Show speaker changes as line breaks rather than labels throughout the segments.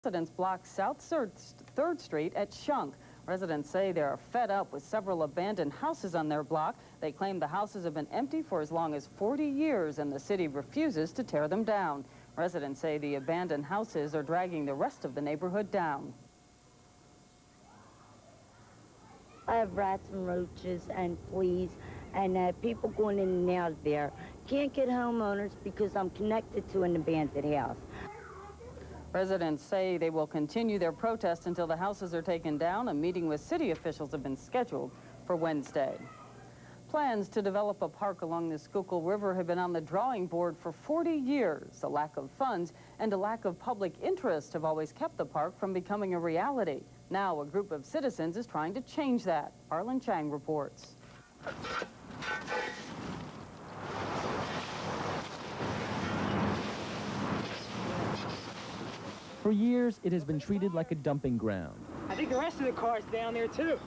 Residents block South 3rd Street at Shunk. Residents say they are fed up with several abandoned houses on their block. They claim the houses have been empty for as long as 40 years and the city refuses to tear them down. Residents say the abandoned houses are dragging the rest of the neighborhood down.
I have rats and roaches and fleas and people going in and out of there. Can't get homeowners because I'm connected to an abandoned house.
Residents say they will continue their protest until the houses are taken down. A meeting with city officials have been scheduled for Wednesday. Plans to develop a park along the Schuylkill River have been on the drawing board for 40 years. A lack of funds and a lack of public interest have always kept the park from becoming a reality. Now a group of citizens is trying to change that. Arlen Chang reports.
For years, it has been treated like a dumping ground.
I think the rest of the car's down there, too.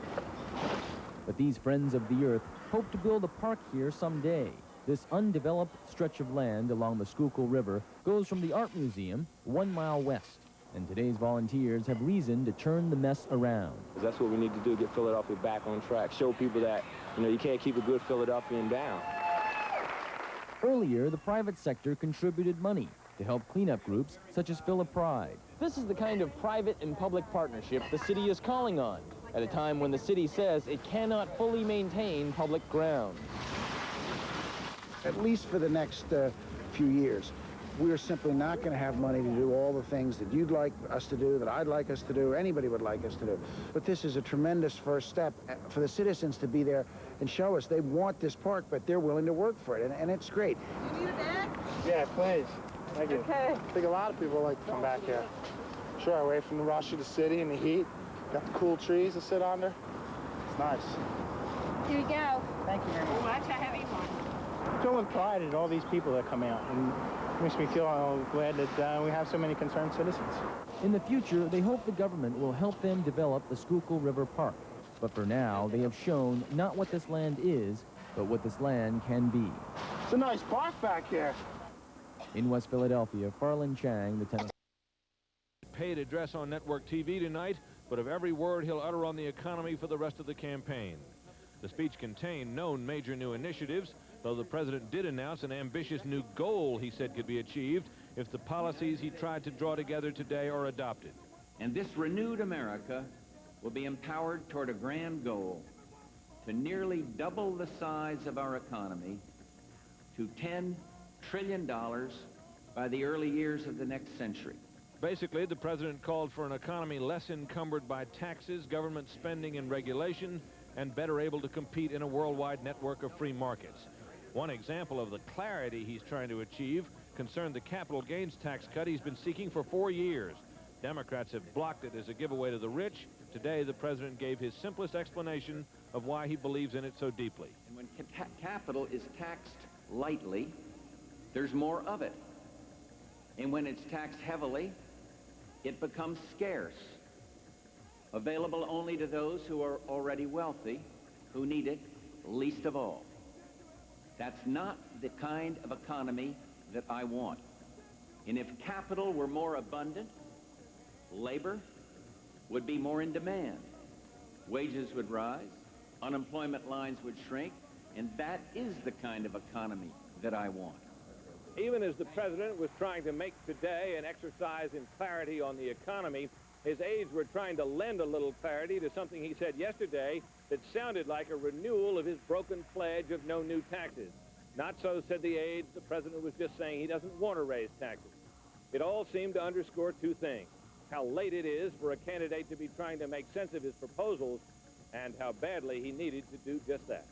But these friends of the earth hope to build a park here someday. This undeveloped stretch of land along the Schuylkill River goes from the Art Museum 1 mile west. And today's volunteers have reason to turn the mess around.
That's what we need to do, get Philadelphia back on track. Show people that, you can't keep a good Philadelphian down.
Earlier, the private sector contributed money to help cleanup groups such as Philip Pride.
This is the kind of private and public partnership the city is calling on at a time when the city says it cannot fully maintain public ground.
At least for the next few years, we are simply not going to have money to do all the things that you'd like us to do, that I'd like us to do, anybody would like us to do. But this is a tremendous first step for the citizens to be there and show us they want this park, but they're willing to work for it, and it's great.
You need a bag?
Yeah, please. Thank you.
Okay.
I think a lot of people like to come back here. Sure, away from the rush of the city and the heat. Got the cool trees to sit under. It's nice.
Here you go.
Thank you very much.
Watch a heavy one.
I feel with pride at all these people that come out, and it makes me feel glad that we have so many concerned citizens.
In the future, they hope the government will help them develop the Schuylkill River Park. But for now, they have shown not what this land is, but what this land can be.
It's a nice park back here.
In West Philadelphia, Arlen Chang, the Tennessee.
Paid address on network TV tonight, but of every word he'll utter on the economy for the rest of the campaign. The speech contained no major new initiatives, though the president did announce an ambitious new goal he said could be achieved if the policies he tried to draw together today are adopted.
And this renewed America will be empowered toward a grand goal to nearly double the size of our economy to $10 trillion by the early years of the next century.
Basically, the president called for an economy less encumbered by taxes, government spending, and regulation, and better able to compete in a worldwide network of free markets. One example of the clarity he's trying to achieve concerned the capital gains tax cut he's been seeking for 4 years. Democrats have blocked it as a giveaway to the rich. Today, the president gave his simplest explanation of why he believes in it so deeply.
And when capital is taxed lightly, there's more of it. And when it's taxed heavily, it becomes scarce, available only to those who are already wealthy, who need it least of all. That's not the kind of economy that I want. And if capital were more abundant, labor would be more in demand. Wages would rise, unemployment lines would shrink, and that is the kind of economy that I want.
Even as the president was trying to make today an exercise in clarity on the economy, his aides were trying to lend a little clarity to something he said yesterday that sounded like a renewal of his broken pledge of no new taxes. Not so, said the aides. The president was just saying he doesn't want to raise taxes. It all seemed to underscore two things: how late it is for a candidate to be trying to make sense of his proposals, and how badly he needed to do just that.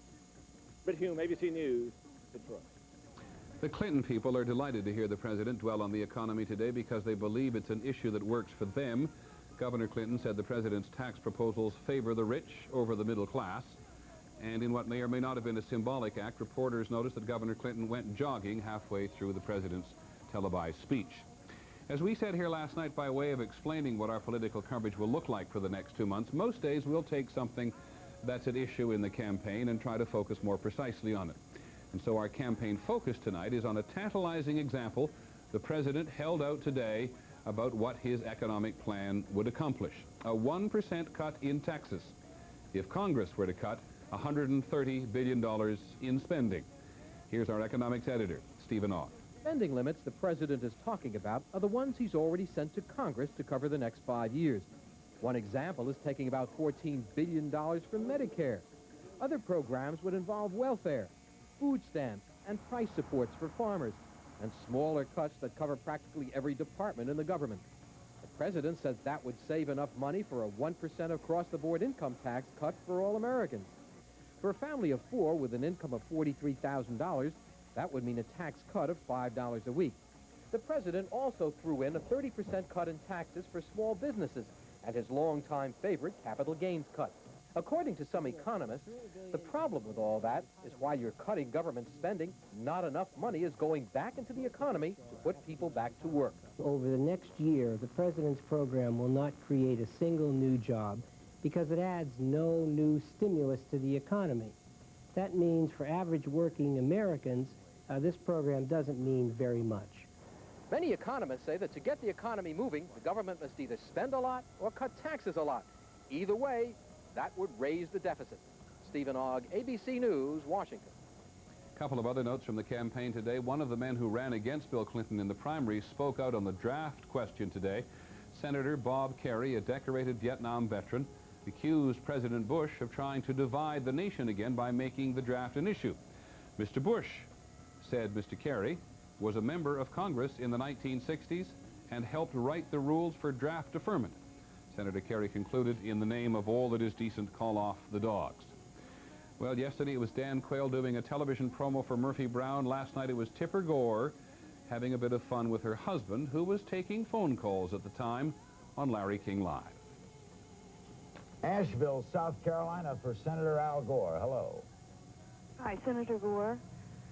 Britt Hume, ABC News, Detroit.
The Clinton people are delighted to hear the president dwell on the economy today because they believe it's an issue that works for them. Governor Clinton said the president's tax proposals favor the rich over the middle class. And in what may or may not have been a symbolic act, reporters noticed that Governor Clinton went jogging halfway through the president's televised speech. As we said here last night, by way of explaining what our political coverage will look like for the next 2 months, most days we'll take something that's at issue in the campaign and try to focus more precisely on it. And so our campaign focus tonight is on a tantalizing example the president held out today about what his economic plan would accomplish. A 1% cut in taxes. If Congress were to cut $130 billion in spending. Here's our economics editor, Stephen Ogg.
Spending limits the president is talking about are the ones he's already sent to Congress to cover the next 5 years. One example is taking about $14 billion from Medicare. Other programs would involve welfare, food stamps, and price supports for farmers, and smaller cuts that cover practically every department in the government. The president says that would save enough money for a 1% across-the-board income tax cut for all Americans. For a family of 4 with an income of $43,000, that would mean a tax cut of $5 a week. The president also threw in a 30% cut in taxes for small businesses and his longtime favorite capital gains cut. According to some economists, the problem with all that is while you're cutting government spending, not enough money is going back into the economy to put people back to work.
Over the next year, the president's program will not create a single new job because it adds no new stimulus to the economy. That means for average working Americans, this program doesn't mean very much.
Many economists say that to get the economy moving, the government must either spend a lot or cut taxes a lot. Either way, that would raise the deficit. Stephen Ogg, ABC News, Washington.
A couple of other notes from the campaign today. One of the men who ran against Bill Clinton in the primary spoke out on the draft question today. Senator Bob Kerrey, a decorated Vietnam veteran, accused President Bush of trying to divide the nation again by making the draft an issue. Mr. Bush, said Mr. Kerrey, was a member of Congress in the 1960s and helped write the rules for draft deferment. Senator Kerrey concluded, in the name of all that is decent, call off the dogs. Well, yesterday it was Dan Quayle doing a television promo for Murphy Brown. Last night it was Tipper Gore having a bit of fun with her husband, who was taking phone calls at the time on Larry King Live.
Asheville, South Carolina, for Senator Al Gore. Hello.
Hi, Senator Gore.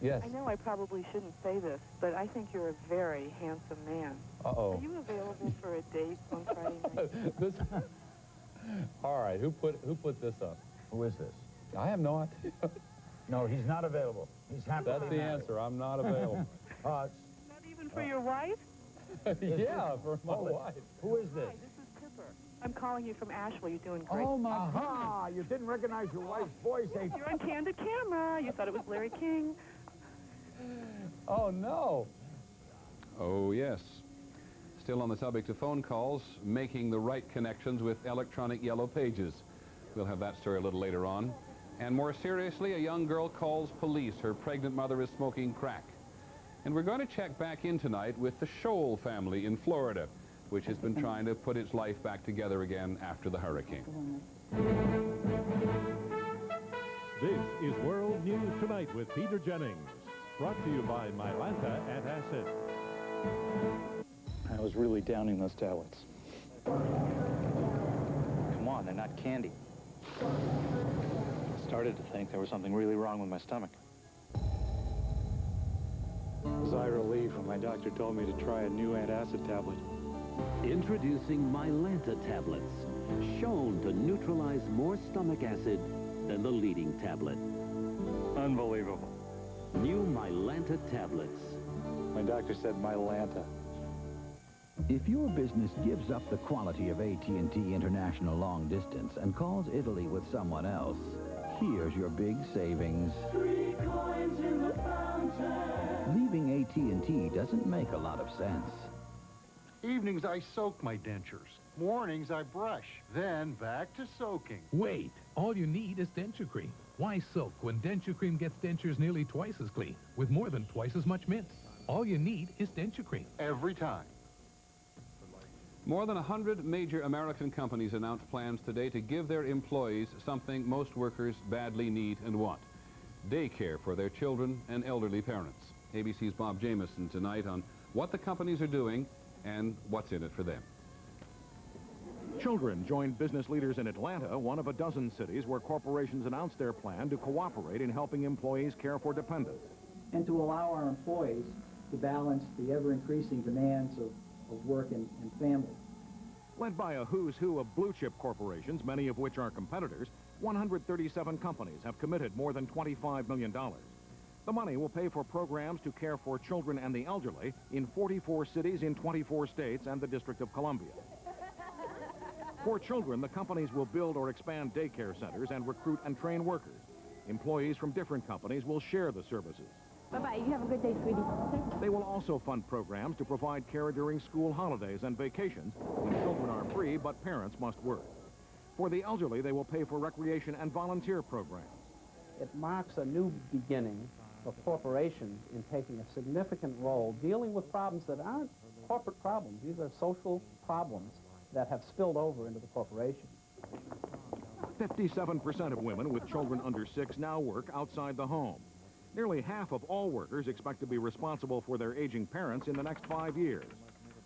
Yes.
I know I probably shouldn't say this, but I think you're a very handsome man.
Uh-oh.
Are you available for a date on Friday night?
All right, who put this up? Who is this? I have no idea. No, he's not available. He's happy. That's the answer. I'm not available.
Not even for your wife?
Yeah, for my wife. Who is this?
Hi, this is Tipper. I'm calling you from Asheville. You're doing great.
Oh, my God. You didn't recognize your wife's voice.
You're on candid camera. You thought it was Larry King.
Oh, no.
Oh, yes. Still on the subject of phone calls, making the right connections with electronic yellow pages. We'll have that story a little later on. And more seriously, a young girl calls police. Her pregnant mother is smoking crack. And we're going to check back in tonight with the Scholl family in Florida, which has been trying to put its life back together again after the hurricane.
This is World News Tonight with Peter Jennings. Brought to you by Mylanta Antacid.
I was really downing those tablets. Come on, they're not candy. I started to think there was something really wrong with my stomach. Was I relieved when my doctor told me to try a new antacid tablet.
Introducing Mylanta tablets, shown to neutralize more stomach acid than the leading tablet.
Unbelievable.
New Mylanta tablets.
My doctor said Mylanta.
If your business gives up the quality of AT&T International Long Distance and calls Italy with someone else, here's your big savings.
3 coins in the fountain.
Leaving AT&T doesn't make a lot of sense.
Evenings I soak my dentures. Mornings I brush. Then back to soaking.
Wait, all you need is denture cream. Why soak when denture cream gets dentures nearly twice as clean, with more than twice as much mint? All you need is denture cream.
Every time.
More than 100 major American companies announced plans today to give their employees something most workers badly need and want: daycare for their children and elderly parents. ABC's Bob Jameson tonight on what the companies are doing and what's in it for them.
Children joined business leaders in Atlanta, one of a dozen cities where corporations announced their plan to cooperate in helping employees care for dependents.
And to allow our employees to balance the ever-increasing demands of work and family.
Led by a who's who of blue-chip corporations, many of which are competitors, 137 companies have committed more than $25 million. The money will pay for programs to care for children and the elderly in 44 cities in 24 states and the District of Columbia. For children, the companies will build or expand daycare centers and recruit and train workers. Employees from different companies will share the services.
Bye-bye. You have a good day, sweetie.
They will also fund programs to provide care during school holidays and vacations when children are free but parents must work. For the elderly, they will pay for recreation and volunteer programs.
It marks a new beginning for corporations in taking a significant role dealing with problems that aren't corporate problems. These are social problems that have spilled over into the corporation.
57% of women with children under 6 now work outside the home. Nearly half of all workers expect to be responsible for their aging parents in the next 5 years.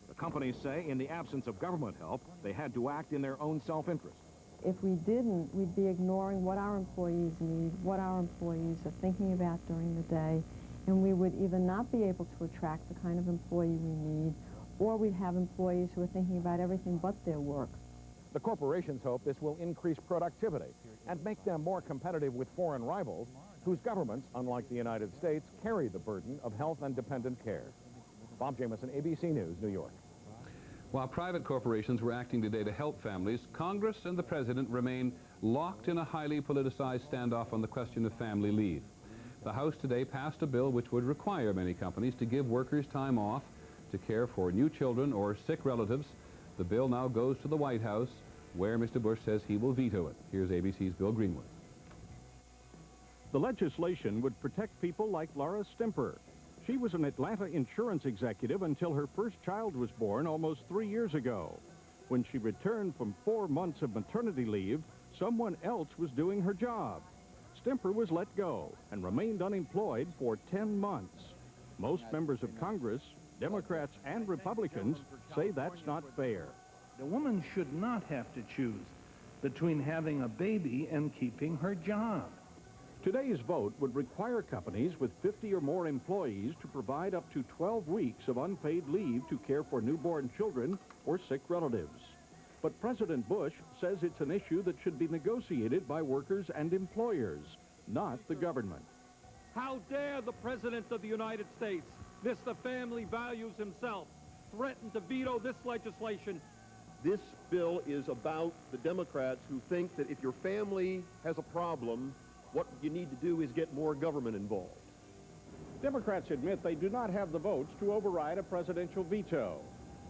The companies say in the absence of government help, they had to act in their own self-interest.
If we didn't, we'd be ignoring what our employees need, what our employees are thinking about during the day, and we would either not be able to attract the kind of employee we need, or we'd have employees who are thinking about everything but their work.
The corporations hope this will increase productivity and make them more competitive with foreign rivals, whose governments, unlike the United States, carry the burden of health and dependent care. Bob Jamieson, ABC News, New York.
While private corporations were acting today to help families, Congress and the President remain locked in a highly politicized standoff on the question of family leave. The House today passed a bill which would require many companies to give workers time off to care for new children or sick relatives. The bill now goes to the White House, where Mr. Bush says he will veto it. Here's ABC's Bill Greenwood.
The legislation would protect people like Laura Stimper. She was an Atlanta insurance executive until her first child was born almost 3 years ago. When she returned from 4 months of maternity leave, someone else was doing her job. Stimper was let go and remained unemployed for 10 months. Most members of Congress, Democrats and Republicans, say that's not fair.
A woman should not have to choose between having a baby and keeping her job.
Today's vote would require companies with 50 or more employees to provide up to 12 weeks of unpaid leave to care for newborn children or sick relatives. But President Bush says it's an issue that should be negotiated by workers and employers, not the government.
How dare the President of the United States, Mr. Family Values himself, threaten to veto this legislation?
This bill is about the Democrats who think that if your family has a problem, what you need to do is get more government involved.
Democrats admit they do not have the votes to override a presidential veto.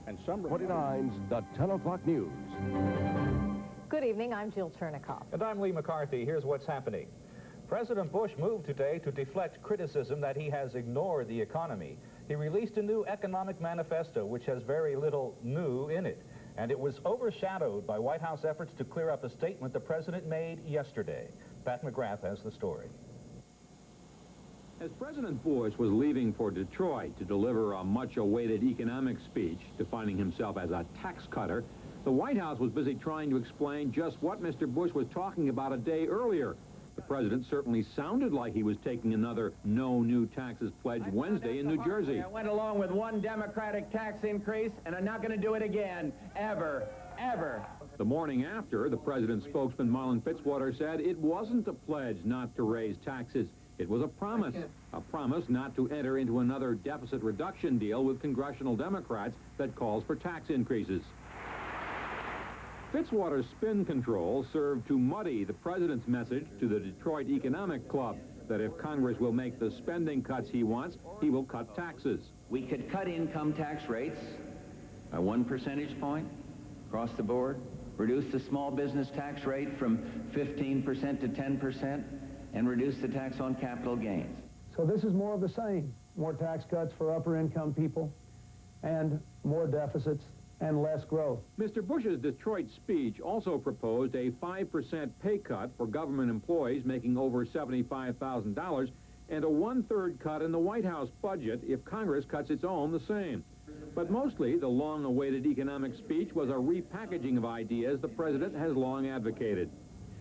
And some...
29's The 10 O'Clock News.
Good evening, I'm Jill Chernikoff.
And I'm Lee McCarthy. Here's what's happening. President Bush moved today to deflect criticism that he has ignored the economy. He released a new economic manifesto, which has very little new in it. And it was overshadowed by White House efforts to clear up a statement the president made yesterday. Pat McGrath has the story.
As President Bush was leaving for Detroit to deliver a much-awaited economic speech, defining himself as a tax cutter, the White House was busy trying to explain just what Mr. Bush was talking about a day earlier. The president certainly sounded like he was taking another no new taxes pledge Wednesday in New Jersey.
I went along with one Democratic tax increase, and I'm not going to do it again, ever, ever.
The morning after, the president's spokesman, Marlon Fitzwater, said it wasn't a pledge not to raise taxes. It was a promise not to enter into another deficit reduction deal with congressional Democrats that calls for tax increases. Fitzwater's spin control served to muddy the president's message to the Detroit Economic Club that if Congress will make the spending cuts he wants, he will cut taxes.
We could cut income tax rates by 1 percentage point across the board, reduce the small business tax rate from 15% to 10%, and reduce the tax on capital gains.
So this is more of the same. More tax cuts for upper income people and more deficits and less growth.
Mr. Bush's Detroit speech also proposed a 5% pay cut for government employees making over $75,000 and a 1/3 cut in the White House budget if Congress cuts its own the same. But mostly, the long-awaited economic speech was a repackaging of ideas the president has long advocated.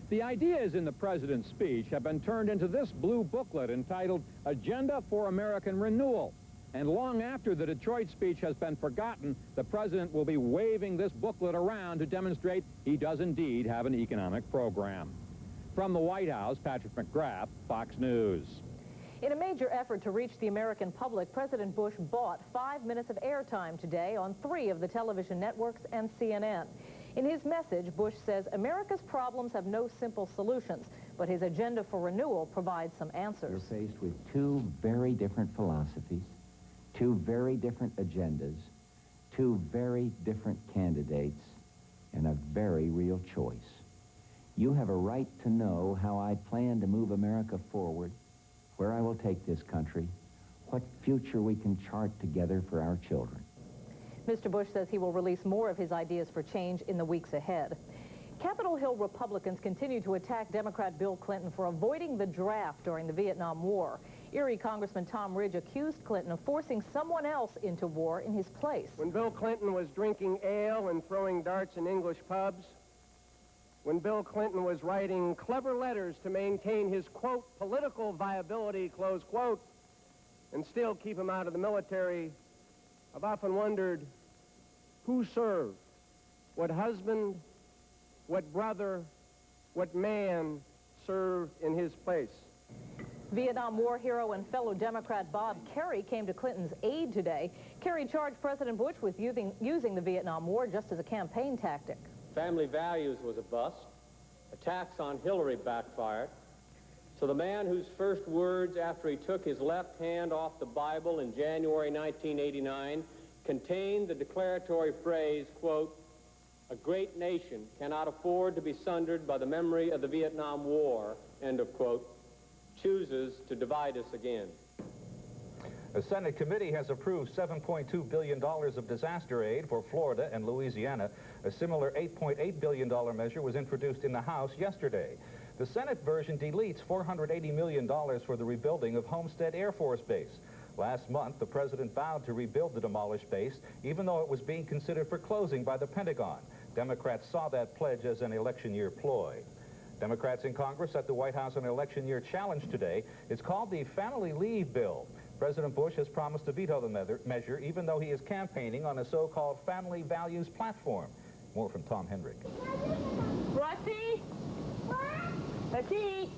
The ideas in the president's speech have been turned into this blue booklet entitled Agenda for American Renewal. And long after the Detroit speech has been forgotten, the president will be waving this booklet around to demonstrate he does indeed have an economic program. From the White House, Patrick McGrath, Fox News.
In a major effort to reach the American public, President Bush bought 5 minutes of airtime today on 3 of the television networks and CNN. In his message, Bush says America's problems have no simple solutions, but his agenda for renewal provides some answers.
You're faced with 2 very different philosophies, 2 very different agendas, 2 very different candidates, and a very real choice. You have a right to know how I plan to move America forward, where I will take this country, what future we can chart together for our children.
Mr. Bush says he will release more of his ideas for change in the weeks ahead. Capitol Hill Republicans continue to attack Democrat Bill Clinton for avoiding the draft during the Vietnam War. Erie Congressman Tom Ridge accused Clinton of forcing someone else into war in his place.
When Bill Clinton was drinking ale and throwing darts in English pubs, when Bill Clinton was writing clever letters to maintain his, quote, political viability, close quote, and still keep him out of the military, I've often wondered who served, what husband, what brother, what man served in his place.
Vietnam War hero and fellow Democrat Bob Kerrey came to Clinton's aid today. Kerrey charged President Bush with using the Vietnam War just as a campaign tactic.
Family values was a bust. Attacks on Hillary backfired. So the man whose first words after he took his left hand off the Bible in January 1989 contained the declaratory phrase, quote, "A great nation cannot afford to be sundered by the memory of the Vietnam War," end of quote, chooses to divide us again.
A Senate committee has approved $7.2 billion of disaster aid for Florida and Louisiana. A similar $8.8 billion measure was introduced in the House yesterday. The Senate version deletes $480 million for the rebuilding of Homestead Air Force Base. Last month, the president vowed to rebuild the demolished base, even though it was being considered for closing by the Pentagon. Democrats saw that pledge as an election year ploy. Democrats in Congress at the White House on election year challenge today. It's called the Family Leave Bill. President Bush has promised to veto the measure, even though he is campaigning on a so-called family values platform. More from Tom Hendrick.
Rusty? Rusty?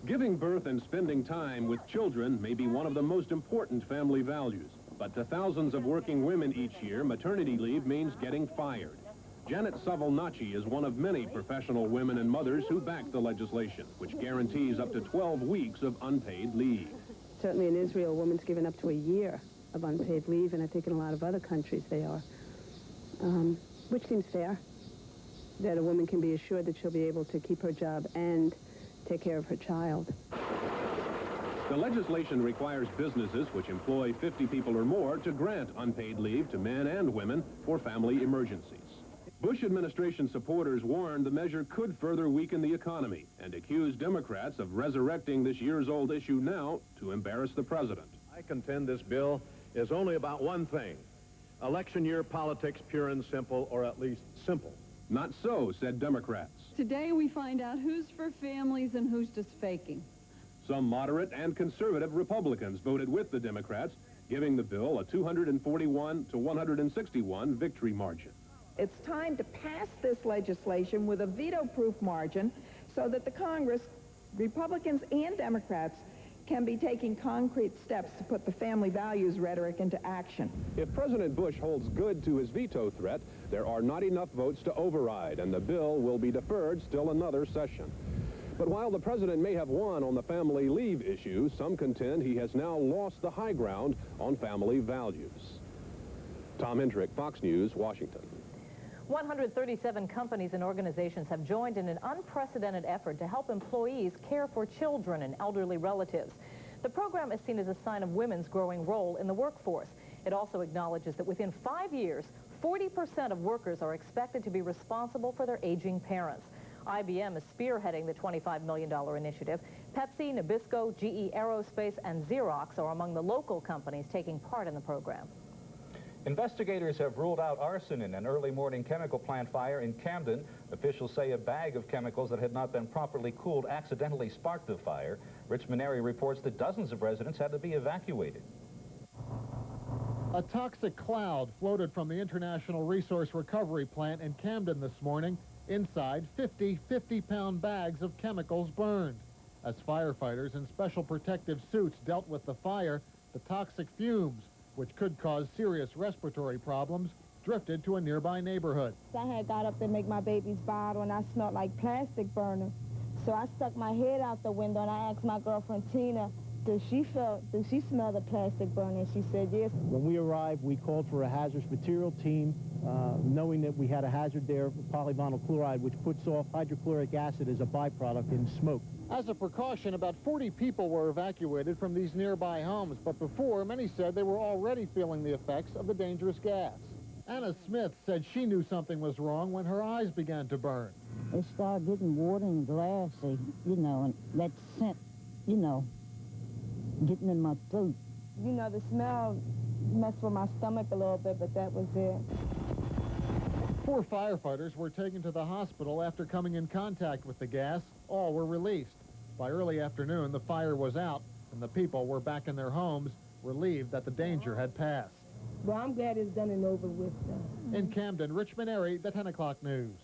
Giving birth and spending time with children may be one of the most important family values. But to thousands of working women each year, maternity leave means getting fired. Janet Savolnacci is one of many professional women and mothers who back the legislation, which guarantees up to 12 weeks of unpaid leave.
Certainly in Israel, a woman's given up to a year of unpaid leave, and I think in a lot of other countries they are, which seems fair, that a woman can be assured that she'll be able to keep her job and take care of her child.
The legislation requires businesses which employ 50 people or more to grant unpaid leave to men and women for family emergencies. Bush administration supporters warned the measure could further weaken the economy and accused Democrats of resurrecting this years-old issue now to embarrass the president.
I contend this bill is only about one thing: election year politics, pure and simple, or at least simple.
Not so, said Democrats.
Today we find out who's for families and who's just faking.
Some moderate and conservative Republicans voted with the Democrats, giving the bill a 241 to 161 victory margin.
It's time to pass this legislation with a veto-proof margin so that the Congress, Republicans and Democrats, can be taking concrete steps to put the family values rhetoric into action.
If President Bush holds good to his veto threat, there are not enough votes to override, and the bill will be deferred still another session. But while the president may have won on the family leave issue, some contend he has now lost the high ground on family values. Tom Hendrick, Fox News, Washington.
137 companies and organizations have joined in an unprecedented effort to help employees care for children and elderly relatives. The program is seen as a sign of women's growing role in the workforce. It also acknowledges that within 5 years, 40% of workers are expected to be responsible for their aging parents. IBM is spearheading the $25 million initiative. Pepsi, Nabisco, GE Aerospace, and Xerox are among the local companies taking part in the program.
Investigators have ruled out arson in an early morning chemical plant fire in Camden. Officials say a bag of chemicals that had not been properly cooled accidentally sparked the fire. Rich Maneri reports that dozens of residents had to be evacuated.
A toxic cloud floated from the International Resource Recovery Plant in Camden this morning. Inside, 50 50-pound bags of chemicals burned. As firefighters in special protective suits dealt with the fire, the toxic fumes, which could cause serious respiratory problems, drifted to a nearby neighborhood.
I had got up to make my baby's bottle, and I smelled like plastic burning. So I stuck my head out the window, and I asked my girlfriend, Tina, did she smell the plastic burning? She said yes.
When we arrived, we called for a hazardous material team, knowing that we had a hazard there, polyvinyl chloride, which puts off hydrochloric acid as a byproduct in smoke.
As a precaution, about 40 people were evacuated from these nearby homes, but before, many said they were already feeling the effects of the dangerous gas. Anna Smith said she knew something was wrong when her eyes began to burn.
It started getting water and glassy, you know, and that scent, you know, getting in my throat.
You know, the smell messed with my stomach a little bit, but that was it.
4 firefighters were taken to the hospital after coming in contact with the gas. All were released. By early afternoon, the fire was out, and the people were back in their homes, relieved that the danger had passed.
Well, I'm glad it's done and over with.
In Camden, Richmond Airy, the 10 o'clock news.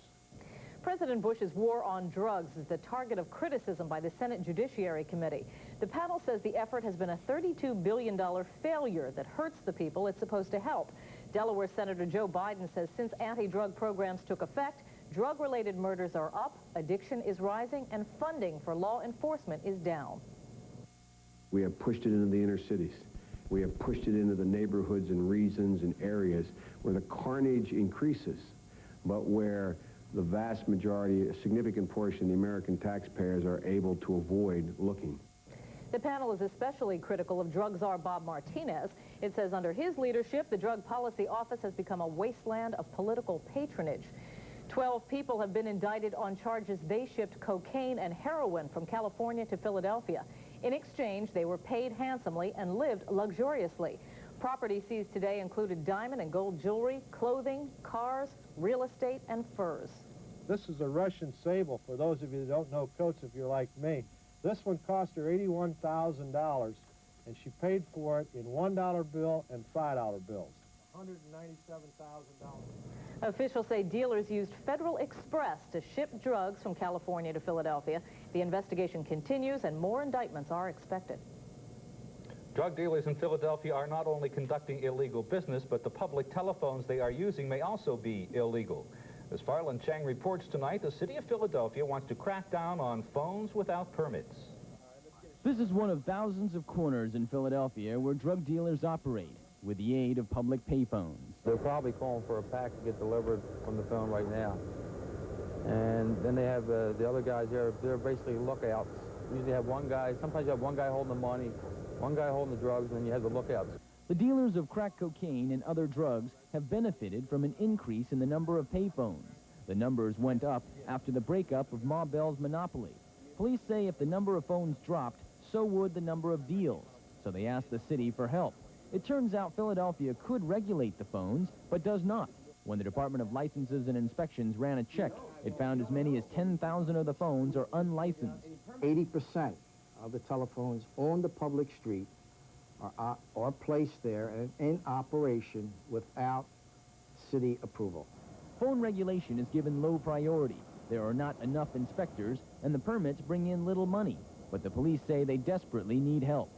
President Bush's war on drugs is the target of criticism by the Senate Judiciary Committee. The panel says the effort has been a $32 billion failure that hurts the people it's supposed to help. Delaware Senator Joe Biden says since anti-drug programs took effect, drug-related murders are up, addiction is rising, and funding for law enforcement is down.
We have pushed it into the inner cities. We have pushed it into the neighborhoods and regions and areas where the carnage increases, but where the vast majority, a significant portion of the American taxpayers are able to avoid looking.
The panel is especially critical of drug czar Bob Martinez. It says under his leadership, the Drug Policy Office has become a wasteland of political patronage. 12 people have been indicted on charges they shipped cocaine and heroin from California to Philadelphia. In exchange, they were paid handsomely and lived luxuriously. Property seized today included diamond and gold jewelry, clothing, cars, real estate, and furs.
This is a Russian sable, for those of you that don't know coats if you're like me. This one cost her $81,000, and she paid for it in $1 bill and $5 bills. $197,000.
Officials say dealers used Federal Express to ship drugs from California to Philadelphia. The investigation continues, and more indictments are expected.
Drug dealers in Philadelphia are not only conducting illegal business, but the public telephones they are using may also be illegal. As Farland Chang reports tonight, the city of Philadelphia wants to crack down on phones without permits.
This is one of thousands of corners in Philadelphia where drug dealers operate with the aid of public payphones.
They're probably calling for a pack to get delivered from the phone right now. And then they have the other guys there. They're basically lookouts. Usually have one guy, sometimes you have one guy holding the money, one guy holding the drugs, and then you have the lookouts.
The dealers of crack cocaine and other drugs have benefited from an increase in the number of payphones. The numbers went up after the breakup of Ma Bell's monopoly. Police say if the number of phones dropped, so would the number of deals. So they asked the city for help. It turns out Philadelphia could regulate the phones, but does not. When the Department of Licenses and Inspections ran a check, it found as many as 10,000 of the phones are unlicensed.
80% of the telephones on the public street are placed there and in operation without city approval.
Phone regulation is given low priority. There are not enough inspectors, and the permits bring in little money. But the police say they desperately need help.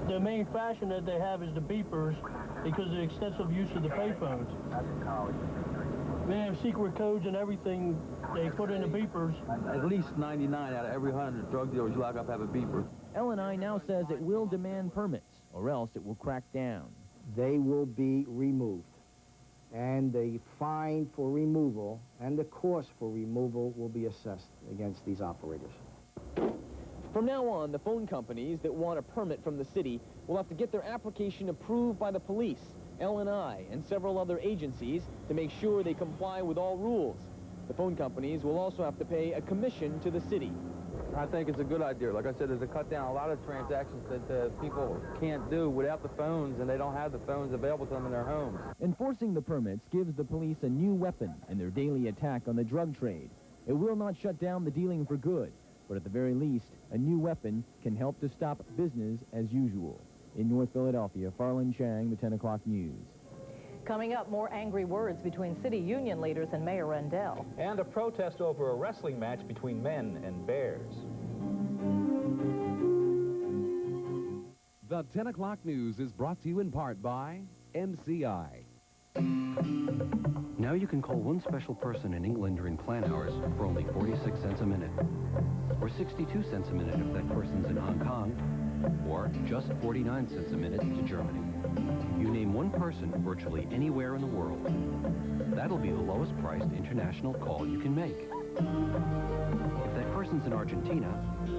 The main fashion that they have is the beepers because of the extensive use of the payphones. They have secret codes and everything they put in the beepers.
At least 99 out of every 100 drug dealers you lock up have a beeper.
L&I now says it will demand permits, or else it will crack down.
They will be removed, and the fine for removal and the cost for removal will be assessed against these operators.
From now on, the phone companies that want a permit from the city will have to get their application approved by the police, L&I, and several other agencies to make sure they comply with all rules. The phone companies will also have to pay a commission to the city.
I think it's a good idea. Like I said, there's a cut down a lot of transactions that people can't do without the phones, and they don't have the phones available to them in their homes.
Enforcing the permits gives the police a new weapon in their daily attack on the drug trade. It will not shut down the dealing for good, but at the very least, a new weapon can help to stop business as usual. In North Philadelphia, Farland Chang, the 10 o'clock news.
Coming up, more angry words between city union leaders and Mayor Rendell.
And a protest over a wrestling match between men and bears.
The 10 o'clock news is brought to you in part by MCI.
Now you can call one special person in England during plan hours for only 46 cents a minute. Or 62 cents a minute if that person's in Hong Kong. Or just 49 cents a minute to Germany. You name one person virtually anywhere in the world. That'll be the lowest priced international call you can make. If that person's in Argentina,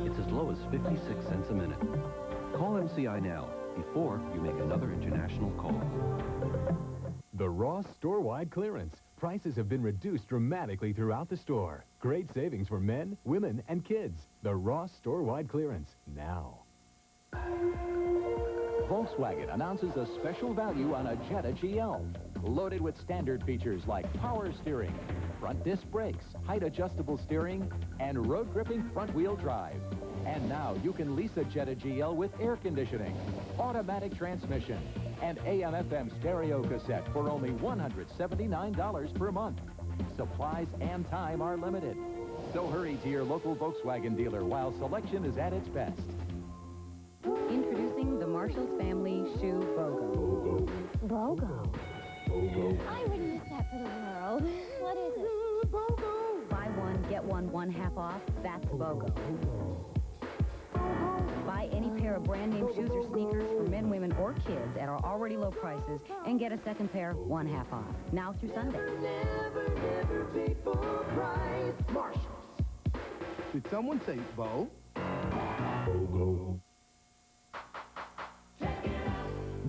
it's as low as 56 cents a minute. Call MCI now before you make another international call.
The Ross store-wide clearance. Prices have been reduced dramatically throughout the store. Great savings for men, women, and kids. The Ross store-wide clearance, now.
Volkswagen announces a special value on a Jetta GL. Loaded with standard features like power steering, front disc brakes, height-adjustable steering, and road-gripping front-wheel drive. And now you can lease a Jetta GL with air conditioning, automatic transmission, and AM/FM stereo cassette for only $179 per month. Supplies and time are limited. So hurry to your local Volkswagen dealer while selection is at its best.
Introducing the Marshall's Family Shoe BOGO.
BOGO? I wouldn't miss that for the world. What is it? BOGO.
Buy one, get one, 1/2 off. That's BOGO. Buy any pair of brand-name shoes or sneakers for men, women, or kids at our already low prices and get a second pair 1/2 off. Now through Sunday.
Never be full price.
Marshalls. Did someone say Bo? BOGO.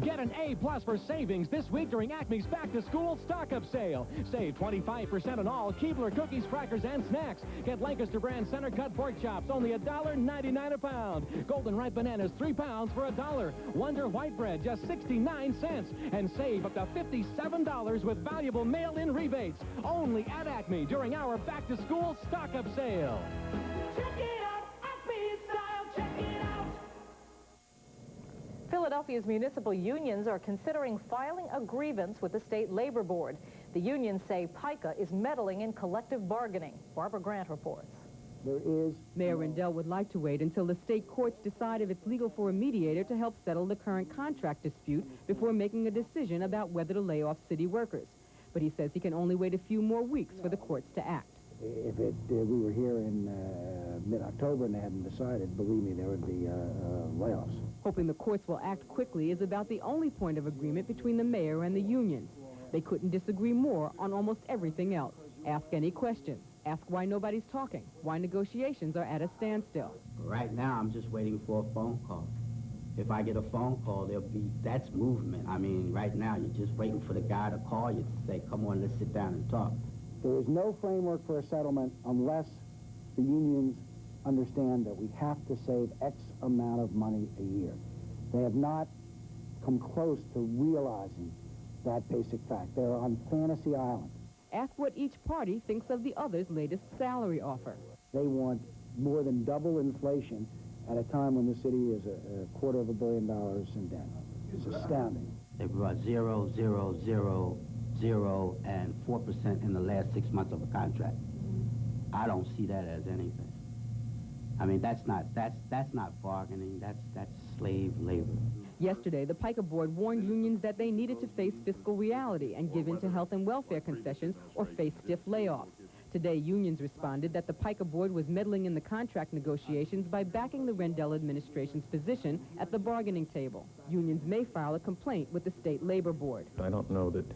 Get an A+ for savings this week during Acme's back-to-school stock-up sale. Save 25% on all Keebler cookies, crackers, and snacks. Get Lancaster brand center-cut pork chops, only $1.99 a pound. Golden ripe bananas, 3 pounds for $1. Wonder white bread, just 69 cents. And save up to $57 with valuable mail-in rebates. Only at Acme during our back-to-school stock-up sale.
Check it out, Acme style, check it out.
Philadelphia's municipal unions are considering filing a grievance with the State Labor Board. The unions say PICA is meddling in collective bargaining. Barbara Grant reports.
Mayor Rendell would like to wait until the state courts decide if it's legal for a mediator to help settle the current contract dispute before making a decision about whether to lay off city workers. But he says he can only wait a few more weeks for the courts to act.
If we were here in mid-October and they hadn't decided, believe me, there would be layoffs.
Hoping the courts will act quickly is about the only point of agreement between the mayor and the unions. They couldn't disagree more on almost everything else. Ask any question. Ask why nobody's talking, why negotiations are at a standstill.
Right now, I'm just waiting for a phone call. If I get a phone call, that's movement. I mean, right now, you're just waiting for the guy to call you to say, come on, let's sit down and talk.
There is no framework for a settlement unless the unions understand that we have to save X amount of money a year. They have not come close to realizing that basic fact. They're on Fantasy Island.
Ask what each party thinks of the other's latest salary offer.
They want more than double inflation at a time when the city is a $250 million in debt. It's astounding.
They brought 0, 0, 0, 0, and 4% in the last 6 months of a contract. I don't see that as anything. I mean, that's not bargaining. That's slave labor.
Yesterday, the PICA board warned unions that they needed to face fiscal reality and give in to health and welfare concessions or face stiff layoffs. Today, unions responded that the PICA board was meddling in the contract negotiations by backing the Rendell administration's position at the bargaining table. Unions may file a complaint with the state labor board.
I don't know that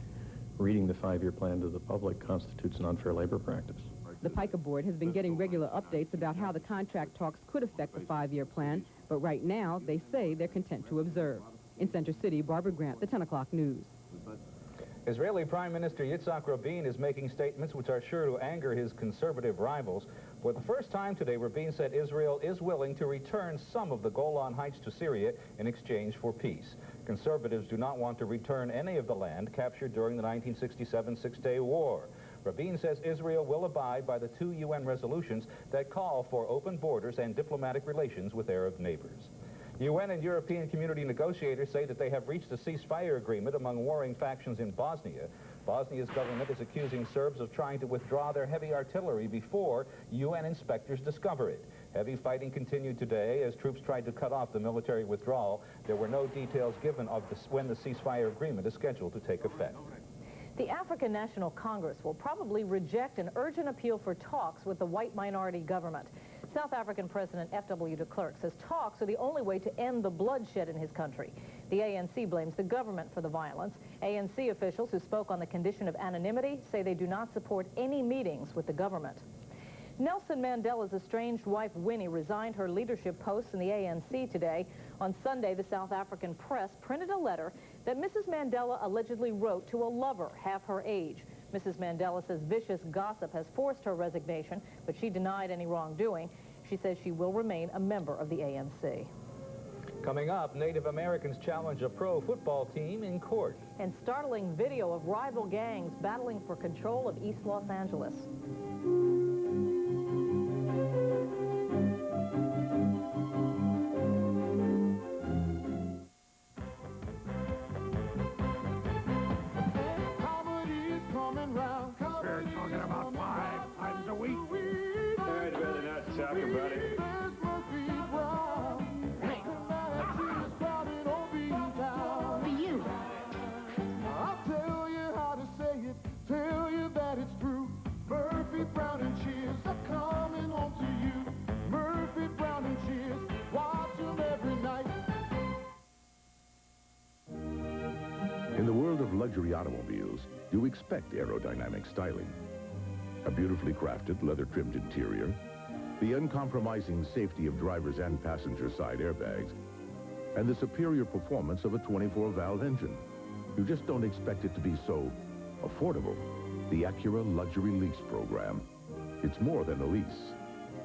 reading the 5-year plan to the public constitutes an unfair labor practice.
The PICA board has been getting regular updates about how the contract talks could affect the 5-year plan, but right now they say they're content to observe. In Center City, Barbara Grant, the 10 o'clock news.
Israeli Prime Minister Yitzhak Rabin is making statements which are sure to anger his conservative rivals. For the first time today, Rabin said Israel is willing to return some of the Golan Heights to Syria in exchange for peace. Conservatives do not want to return any of the land captured during the 1967 Six-Day War. Rabin says Israel will abide by the 2 UN resolutions that call for open borders and diplomatic relations with Arab neighbors. UN and European community negotiators say that they have reached a ceasefire agreement among warring factions in Bosnia. Bosnia's government is accusing Serbs of trying to withdraw their heavy artillery before UN inspectors discover it. Heavy fighting continued today as troops tried to cut off the military withdrawal. There were no details given of when the ceasefire agreement is scheduled to take effect.
The African National Congress will probably reject an urgent appeal for talks with the white minority government. South African President F.W. de Klerk says talks are the only way to end the bloodshed in his country. The ANC blames the government for the violence. ANC officials who spoke on the condition of anonymity say they do not support any meetings with the government. Nelson Mandela's estranged wife Winnie resigned her leadership post in the ANC today. On Sunday, the South African press printed a letter that Mrs. Mandela allegedly wrote to a lover half her age. Mrs. Mandela says vicious gossip has forced her resignation, but she denied any wrongdoing. She says she will remain a member of the ANC.
Coming up, Native Americans challenge a pro football team in court.
And startling video of rival gangs battling for control of East Los Angeles.
They're talking about 5 times a week.
I'd rather not talk about it.
For you. I'll tell you how to say it, tell you that it's true. Murphy, Brown, and Cheers are coming home to you. Murphy, Brown, and Cheers, watch them every night.
In the world of luxury automobiles, you expect aerodynamic styling. A beautifully crafted, leather-trimmed interior, the uncompromising safety of drivers and passenger side airbags, and the superior performance of a 24-valve engine. You just don't expect it to be so affordable. The Acura Luxury Lease Program. It's more than a lease.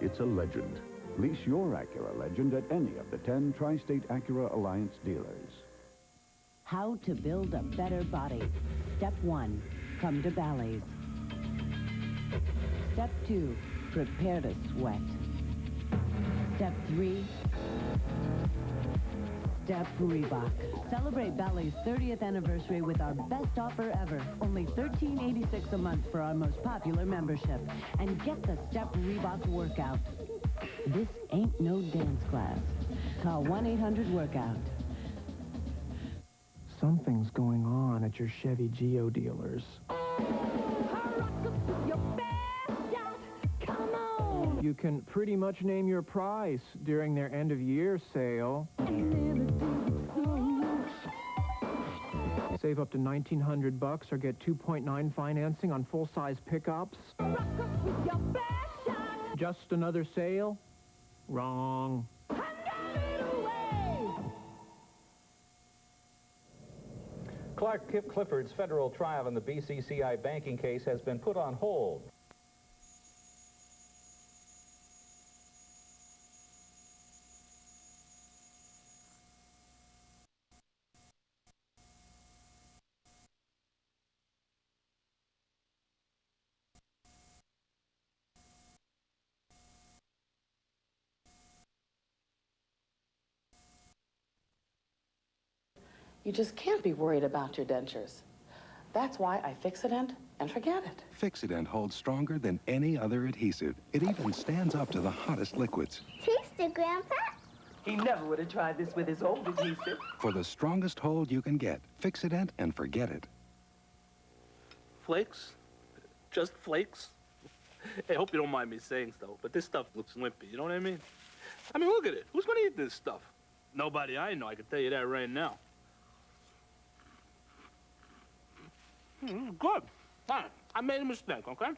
It's a legend.
Lease your Acura Legend at any of the 10 Tri-State Acura Alliance dealers.
How to build a better body. Step 1, come to Bally's. Step 2, prepare to sweat. Step 3, Step Reebok. Celebrate Bally's 30th anniversary with our best offer ever. Only $13.86 a month for our most popular membership. And get the Step Reebok workout. This ain't no dance class. Call 1-800-WORKOUT.
Something's going on at your Chevy Geo dealers. You can pretty much name your price during their end-of-year sale. Save up to $1,900 or get 2.9 financing on full-size pickups. Just another sale? Wrong.
Clark Clifford's federal trial in the BCCI banking case has been put on hold.
You just can't be worried about your dentures. That's why I Fixident and forget it.
Fixident holds stronger than any other adhesive. It even stands up to the hottest liquids.
Taste it, Grandpa.
He never would have tried this with his old adhesive.
For the strongest hold you can get, Fixident and forget it.
Flakes? Just flakes? Hey, I hope you don't mind me saying so, but this stuff looks wimpy, you know what I mean? I mean, look at it. Who's gonna eat this stuff? Nobody I know, I can tell you that right now. Good. Fine. I made a mistake, okay?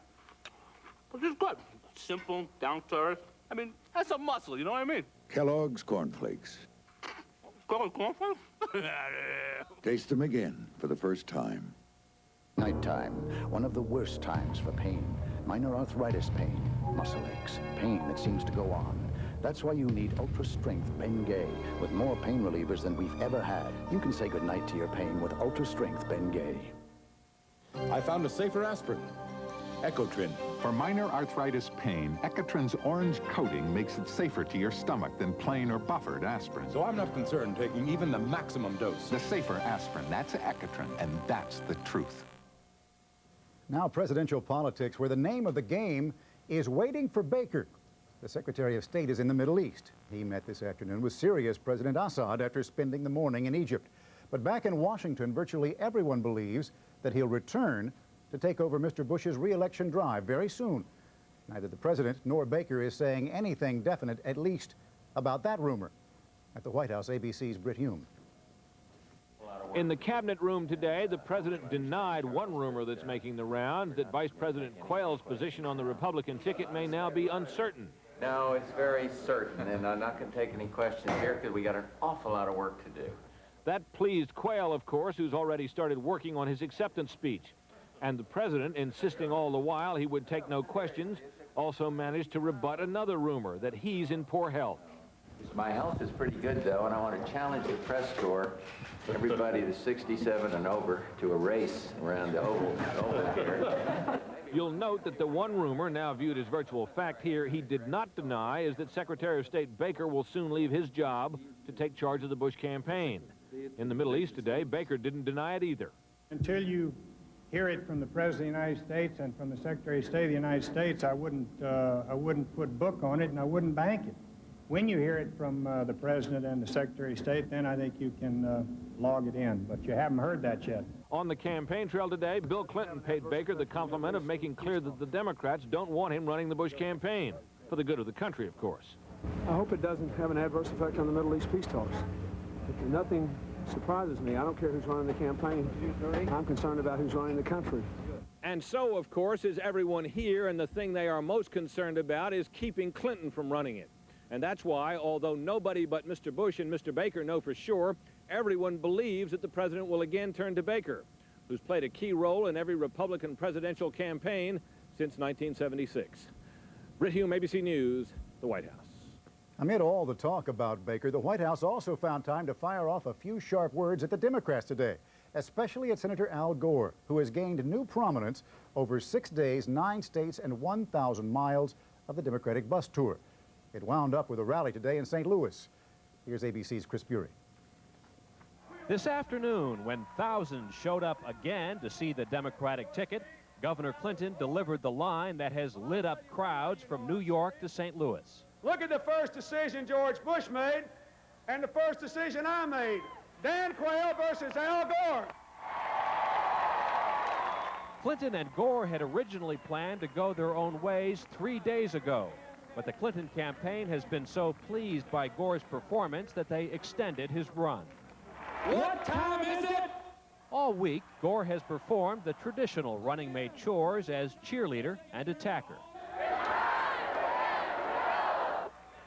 But it's good. Simple, down to earth. I mean, that's a muscle, you know what I mean?
Kellogg's Cornflakes.
Cornflakes?
Taste them again for the first time.
Nighttime, one of the worst times for pain. Minor arthritis pain, muscle aches, pain that seems to go on. That's why you need Ultra Strength Bengay. With more pain relievers than we've ever had, you can say goodnight to your pain with Ultra Strength Bengay.
I found a safer aspirin, Ecotrin.
For minor arthritis pain, Ecotrin's orange coating makes it safer to your stomach than plain or buffered aspirin.
So I'm not concerned taking even the maximum dose.
The safer aspirin, that's Ecotrin, and that's the truth.
Now presidential politics, where the name of the game is waiting for Baker.
The Secretary of State is in the Middle East. He met this afternoon with Syria's President Assad after spending the morning in Egypt. But back in Washington, virtually everyone believes that he'll return to take over Mr. Bush's re-election drive very soon. Neither the president nor Baker is saying anything definite, at least about that rumor. At the White House, ABC's Britt Hume.
In the cabinet room today, the president denied one rumor that's making the round, that Vice President Quayle's position on the Republican ticket may now be uncertain.
No, it's very certain, and I'm not going to take any questions here because we got an awful lot of work to do.
That pleased Quayle, of course, who's already started working on his acceptance speech. And the president, insisting all the while he would take no questions, also managed to rebut another rumor that he's in poor health.
My health is pretty good, though, and I want to challenge the press corps, everybody that's 67 and over, to a race around the oval here.
You'll note that the one rumor, now viewed as virtual fact here, he did not deny, is that Secretary of State Baker will soon leave his job to take charge of the Bush campaign. In the Middle East today, Baker didn't deny it either.
Until you hear it from the President of the United States and from the Secretary of State of the United States, I wouldn't put book on it and I wouldn't bank it. When you hear it from the President and the Secretary of State, then I think you can log it in, but you haven't heard that yet.
On the campaign trail today, Bill Clinton paid Baker the compliment of making clear that the Democrats don't want him running the Bush campaign, for the good of the country, of course.
I hope it doesn't have an adverse effect on the Middle East peace talks. Nothing surprises me. I don't care who's running the campaign. I'm concerned about who's running the country.
And so, of course, is everyone here, and the thing they are most concerned about is keeping Clinton from running it. And that's why, although nobody but Mr. Bush and Mr. Baker know for sure, everyone believes that the president will again turn to Baker, who's played a key role in every Republican presidential campaign since 1976. Britt Hume, ABC News, the White House.
Amid all the talk about Baker, the White House also found time to fire off a few sharp words at the Democrats today, especially at Senator Al Gore, who has gained new prominence over 6 days, 9 states, and 1,000 miles of the Democratic bus tour. It wound up with a rally today in St. Louis. Here's ABC's Chris Bury.
This afternoon, when thousands showed up again to see the Democratic ticket, Governor Clinton delivered the line that has lit up crowds from New York to St. Louis.
Look at the first decision George Bush made and the first decision I made. Dan Quayle versus Al Gore.
Clinton and Gore had originally planned to go their own ways 3 days ago. But the Clinton campaign has been so pleased by Gore's performance that they extended his run.
What time is it?
All week, Gore has performed the traditional running mate chores as cheerleader and attacker.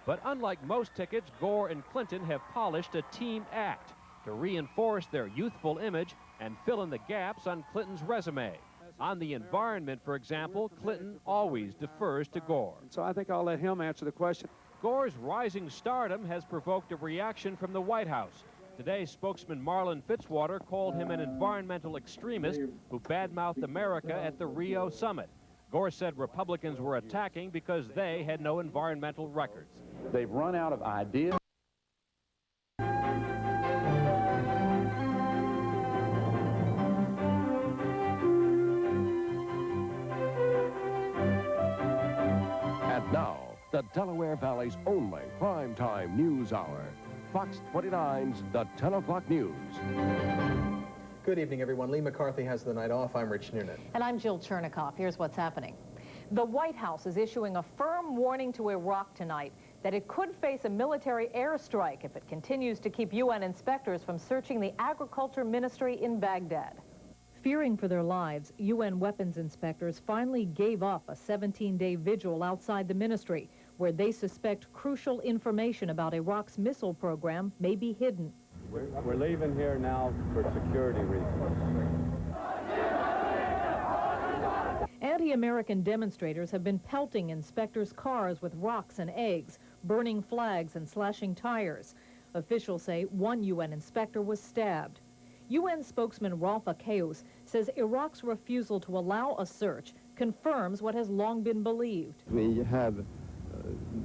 But unlike most tickets, Gore and Clinton have polished a team act to reinforce their youthful image and fill in the gaps on Clinton's resume. On the environment, for example, Clinton always defers to Gore.
So I think I'll let him answer the question.
Gore's rising stardom has provoked a reaction from the White House. Today, spokesman Marlin Fitzwater called him an environmental extremist who badmouthed America at the Rio summit. Gore said Republicans were attacking because they had no environmental records.
They've run out of ideas.
And now, the Delaware Valley's only primetime news hour. Fox 29's The 10 O'Clock News.
Good evening, everyone. Lee McCarthy has the night off. I'm Rich Noonan.
And I'm Jill Chernikoff. Here's what's happening. The White House is issuing a firm warning to Iraq tonight that it could face a military airstrike if it continues to keep UN inspectors from searching the Agriculture Ministry in Baghdad. Fearing for their lives, UN weapons inspectors finally gave up a 17-day vigil outside the ministry, where they suspect crucial information about Iraq's missile program may be hidden.
We're leaving here now for security reasons.
Anti-American demonstrators have been pelting inspectors' cars with rocks and eggs, burning flags and slashing tires. Officials say one UN inspector was stabbed. UN spokesman Rolf Akeus says Iraq's refusal to allow a search confirms what has long been believed.
We have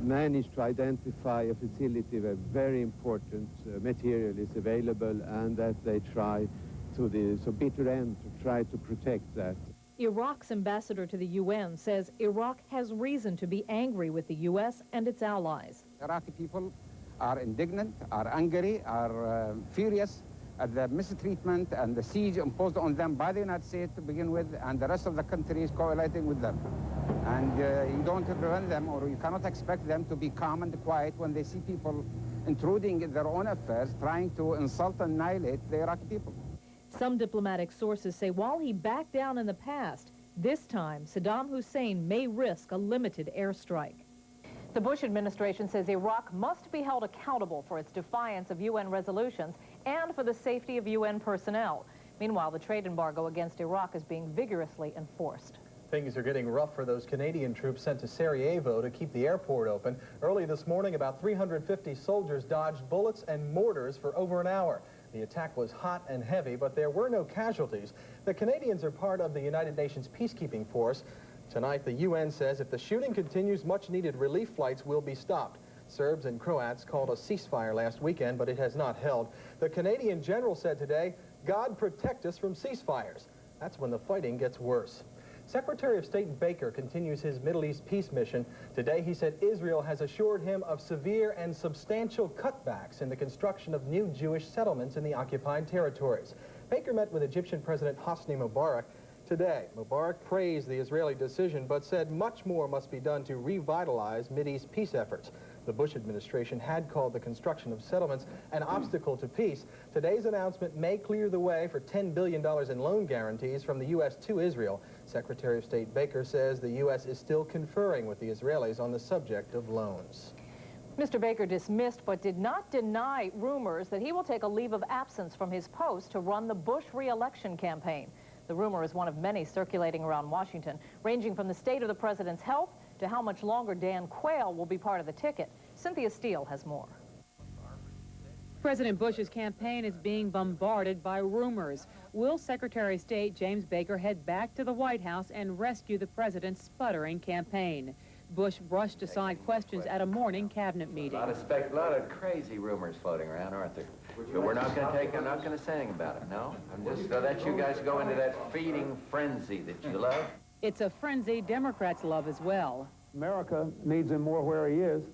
managed to identify a facility where very important material is available, and that they try to the bitter end to try to protect that.
Iraq's ambassador to the UN says Iraq has reason to be angry with the U.S. and its allies.
Iraqi people are indignant, are angry, are furious at the mistreatment and the siege imposed on them by the United States to begin with, and the rest of the country is coalescing with them. And you don't prevent them, or you cannot expect them to be calm and quiet when they see people intruding in their own affairs, trying to insult and annihilate the Iraqi people.
Some diplomatic sources say while he backed down in the past, this time Saddam Hussein may risk a limited airstrike. The Bush administration says Iraq must be held accountable for its defiance of UN resolutions and for the safety of UN personnel. Meanwhile, the trade embargo against Iraq is being vigorously enforced.
Things are getting rough for those Canadian troops sent to Sarajevo to keep the airport open. Early this morning, about 350 soldiers dodged bullets and mortars for over an hour. The attack was hot and heavy, but there were no casualties. The Canadians are part of the United Nations peacekeeping force. Tonight, the UN says if the shooting continues, much-needed relief flights will be stopped. Serbs and Croats called a ceasefire last weekend, but it has not held. The Canadian general said today, "God protect us from ceasefires." That's when the fighting gets worse. Secretary of State Baker continues his Middle East peace mission. Today, he said Israel has assured him of severe and substantial cutbacks in the construction of new Jewish settlements in the occupied territories. Baker met with Egyptian President Hosni Mubarak today. Mubarak praised the Israeli decision, but said much more must be done to revitalize Mideast peace efforts. The Bush administration had called the construction of settlements an obstacle to peace. Today's announcement may clear the way for $10 billion in loan guarantees from the U.S. to Israel. Secretary of State Baker says the U.S. is still conferring with the Israelis on the subject of loans.
Mr. Baker dismissed but did not deny rumors that he will take a leave of absence from his post to run the Bush re-election campaign. The rumor is one of many circulating around Washington, ranging from the state of the president's health to how much longer Dan Quayle will be part of the ticket. Cynthia Steele has more.
President Bush's campaign is being bombarded by rumors. Will Secretary of State James Baker head back to the White House and rescue the president's sputtering campaign? Bush brushed aside questions at a morning cabinet meeting.
A lot of crazy rumors floating around, aren't there? But we're not going to take, I'm not going to say anything about it, no? I'm just going to let you guys go into that feeding frenzy that you love.
It's a frenzy Democrats love as well.
America needs him more where he is,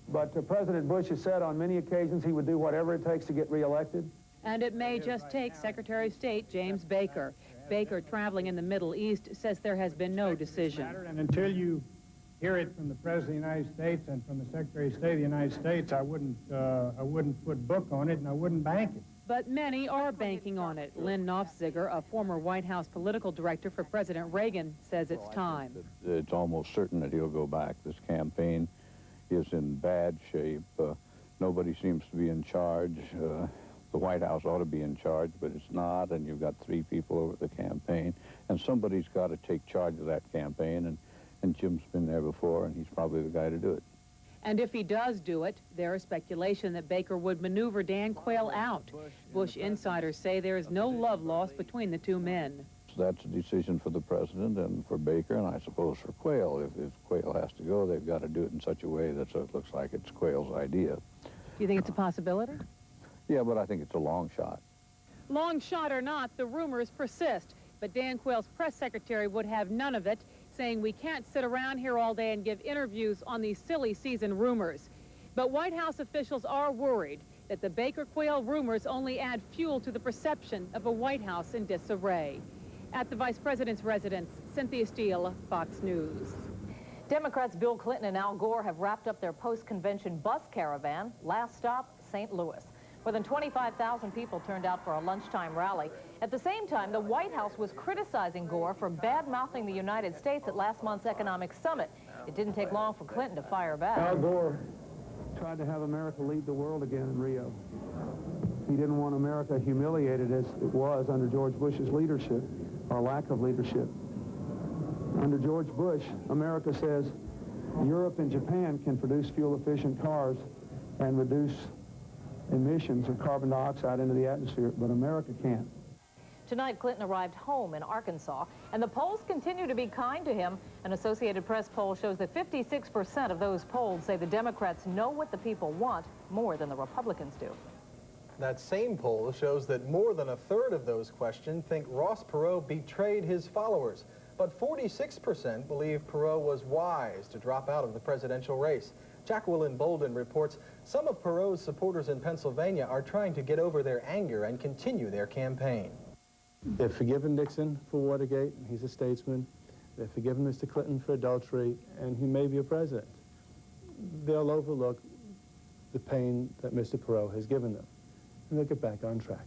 but President Bush has said on many occasions he would do whatever it takes to get reelected.
And it may just take Secretary of State James Baker. Baker, traveling in the Middle East, says there has been no decision.
And until you hear it from the President of the United States and from the Secretary of State of the United States, I wouldn't put book on it and I wouldn't bank it.
But many are banking on it. Lynn Nofziger, a former White House political director for President Reagan, says it's time.
It's almost certain that he'll go back. This campaign is in bad shape. Nobody seems to be in charge. The White House ought to be in charge, but it's not, and you've got 3 people over the campaign, and somebody's got to take charge of that campaign, and Jim's been there before, and he's probably the guy to do it.
And if he does do it, there is speculation that Baker would maneuver Dan Quayle out. Bush insiders say there is no love lost between the 2 men.
So that's a decision for the president and for Baker, and I suppose for Quayle. If Quayle has to go, they've got to do it in such a way that it looks like it's Quayle's idea.
Do you think it's a possibility?
Yeah, but I think it's a long shot.
Long shot or not, the rumors persist. But Dan Quayle's press secretary would have none of it, saying we can't sit around here all day and give interviews on these silly season rumors. But White House officials are worried that the Baker-Quayle rumors only add fuel to the perception of a White House in disarray. At the Vice President's residence, Cynthia Steele, Fox News.
Democrats Bill Clinton and Al Gore have wrapped up their post-convention bus caravan. Last stop, St. Louis. More than 25,000 people turned out for a lunchtime rally. At the same time, the White House was criticizing Gore for bad-mouthing the United States at last month's economic summit. It didn't take long for Clinton to fire back.
Al Gore tried to have America lead the world again in Rio. He didn't want America humiliated as it was under George Bush's leadership, or lack of leadership. Under George Bush, America says Europe and Japan can produce fuel-efficient cars and reduce emissions of carbon dioxide into the atmosphere, but America can't.
Tonight, Clinton arrived home in Arkansas, and the polls continue to be kind to him. An Associated Press poll shows that 56% of those polled say the Democrats know what the people want more than the Republicans do.
That same poll shows that more than a third of those questioned think Ross Perot betrayed his followers. but 46% believe Perot was wise to drop out of the presidential race. Jacqueline Bolden reports some of Perot's supporters in Pennsylvania are trying to get over their anger and continue their campaign.
They've forgiven Nixon for Watergate, and he's a statesman. They've forgiven Mr. Clinton for adultery, and he may be a president. They'll overlook the pain that Mr. Perot has given them, and they'll get back on track.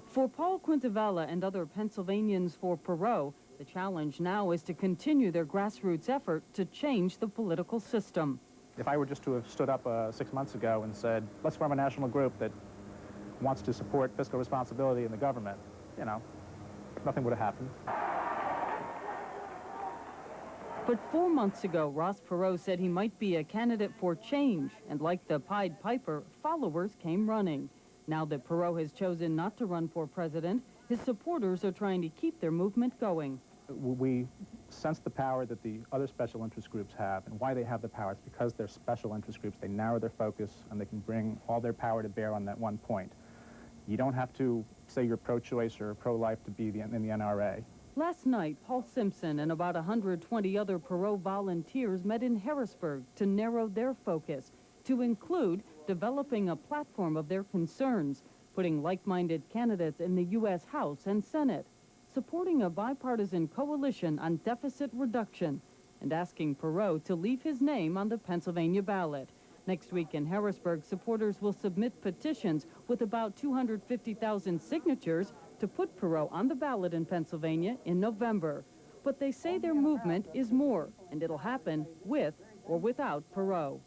For Paul Quintavella and other Pennsylvanians for Perot, the challenge now is to continue their grassroots effort to change the political system.
If I were just to have stood up 6 months ago and said, let's form a national group that wants to support fiscal responsibility in the government, you know, nothing would have happened.
But 4 months ago, Ross Perot said he might be a candidate for change, and like the Pied Piper, followers came running. Now that Perot has chosen not to run for president, his supporters are trying to keep their movement going.
We sense the power that the other special interest groups have, and why they have the power. It's because they're special interest groups. They narrow their focus, and they can bring all their power to bear on that one point. You don't have to say you're pro-choice or pro-life to be in the NRA.
Last night, Paul Simpson and about 120 other Perot volunteers met in Harrisburg to narrow their focus, to include developing a platform of their concerns, putting like-minded candidates in the U.S. House and Senate, supporting a bipartisan coalition on deficit reduction, and asking Perot to leave his name on the Pennsylvania ballot. Next week in Harrisburg, supporters will submit petitions with about 250,000 signatures to put Perot on the ballot in Pennsylvania in November. But they say their movement is more, and it'll happen with or without Perot.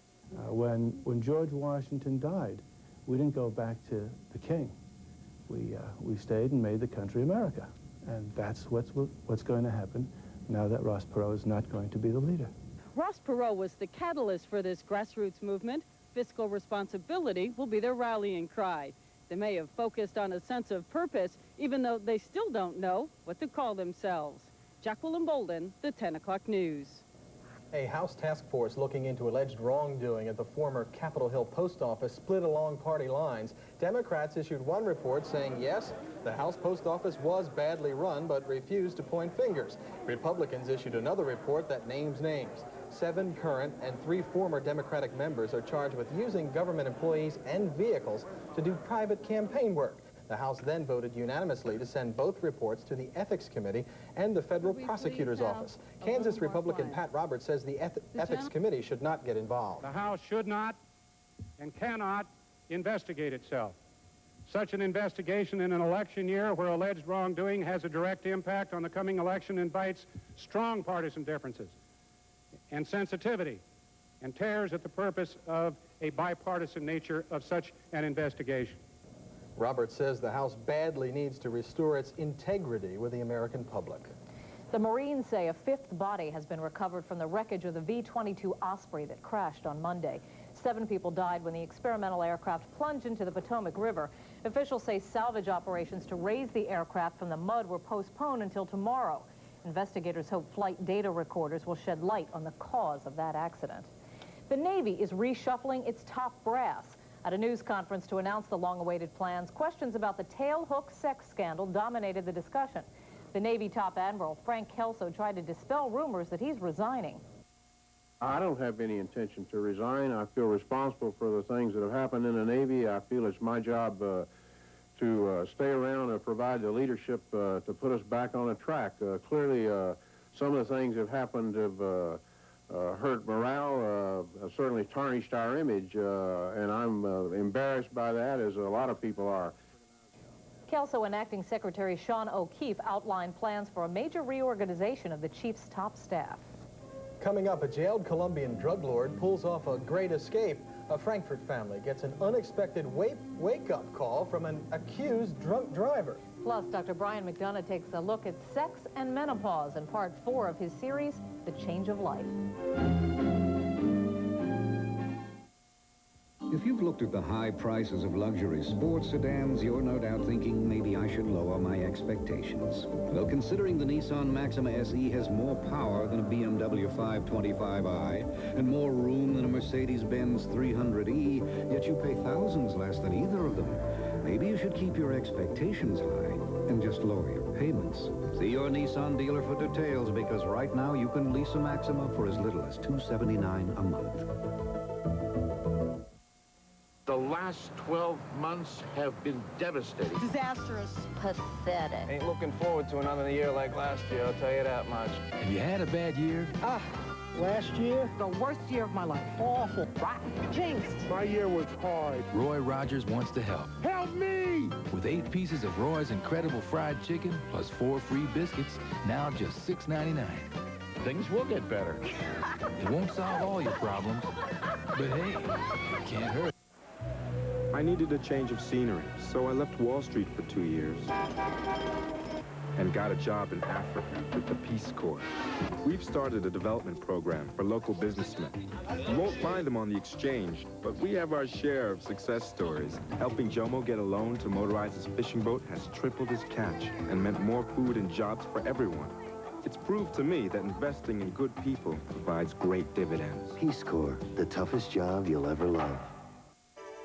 When George Washington died, we didn't go back to the king. We stayed and made the country America. And that's what's going to happen now that Ross Perot is not going to be the leader.
Ross Perot was the catalyst for this grassroots movement. Fiscal responsibility will be their rallying cry. They may have focused on a sense of purpose, even though they still don't know what to call themselves. Jacqueline Bolden, the 10 o'clock news.
A House task force looking into alleged wrongdoing at the former Capitol Hill post office split along party lines. Democrats issued one report saying, yes, the House post office was badly run, but refused to point fingers. Republicans issued another report that names names. 7 current and 3 former Democratic members are charged with using government employees and vehicles to do private campaign work. The House then voted unanimously to send both reports to the Ethics Committee and the Federal Prosecutor's Office. Kansas Republican Pat Roberts says the Ethics Committee should not get involved.
The House should not and cannot investigate itself. Such an investigation in an election year where alleged wrongdoing has a direct impact on the coming election invites strong partisan differences and sensitivity and tears at the purpose of a bipartisan nature of such an investigation.
Roberts says the House badly needs to restore its integrity with the American public.
The Marines say a 5th body has been recovered from the wreckage of the V-22 Osprey that crashed on Monday. 7 people died when the experimental aircraft plunged into the Potomac River. Officials say salvage operations to raise the aircraft from the mud were postponed until tomorrow. Investigators hope flight data recorders will shed light on the cause of that accident. The Navy is reshuffling its top brass. At a news conference to announce the long-awaited plans, questions about the tailhook sex scandal dominated the discussion. The Navy top admiral, Frank Kelso, tried to dispel rumors that he's resigning.
I don't have any intention to resign. I feel responsible for the things that have happened in the Navy. I feel it's my job to stay around and provide the leadership to put us back on a track. Clearly, some of the things that have happened have hurt morale, certainly tarnished our image, and I'm embarrassed by that, as a lot of people are.
Kelso and Acting Secretary Sean O'Keefe outlined plans for a major reorganization of the chief's top staff.
Coming up, a jailed Colombian drug lord pulls off a great escape. A Frankfurt family gets an unexpected wake-up call from an accused drunk driver.
Plus, Dr. Brian McDonough takes a look at sex and menopause in part 4 of his series, The Change of Life.
If you've looked at the high prices of luxury sports sedans, you're no doubt thinking maybe I should lower my expectations. Well, considering the Nissan Maxima SE has more power than a BMW 525i and more room than a Mercedes-Benz 300e, yet you pay thousands less than either of them, maybe you should keep your expectations high and just lower your payments. See your Nissan dealer for details, because right now you can lease a Maxima for as little as $279 a month.
The last 12 months have been devastating.
Disastrous.
Pathetic.
Ain't looking forward to another year like last year, I'll tell you that much.
Have you had a bad year?
Last year, the worst year of my life. Awful. Rotten. Jinxed.
My year was hard.
Roy Rogers wants to help.
Help me!
With 8 pieces of Roy's incredible fried chicken plus 4 free biscuits, now just $6.99.
Things will get better.
It won't solve all your problems, but hey, it can't hurt.
I needed a change of scenery, so I left Wall Street for 2 years and got a job in Africa with the Peace Corps. We've started a development program for local businessmen. You won't find them on the exchange, but we have our share of success stories. Helping Jomo get a loan to motorize his fishing boat has tripled his catch and meant more food and jobs for everyone. It's proved to me that investing in good people provides great dividends.
Peace Corps, the toughest job you'll ever love.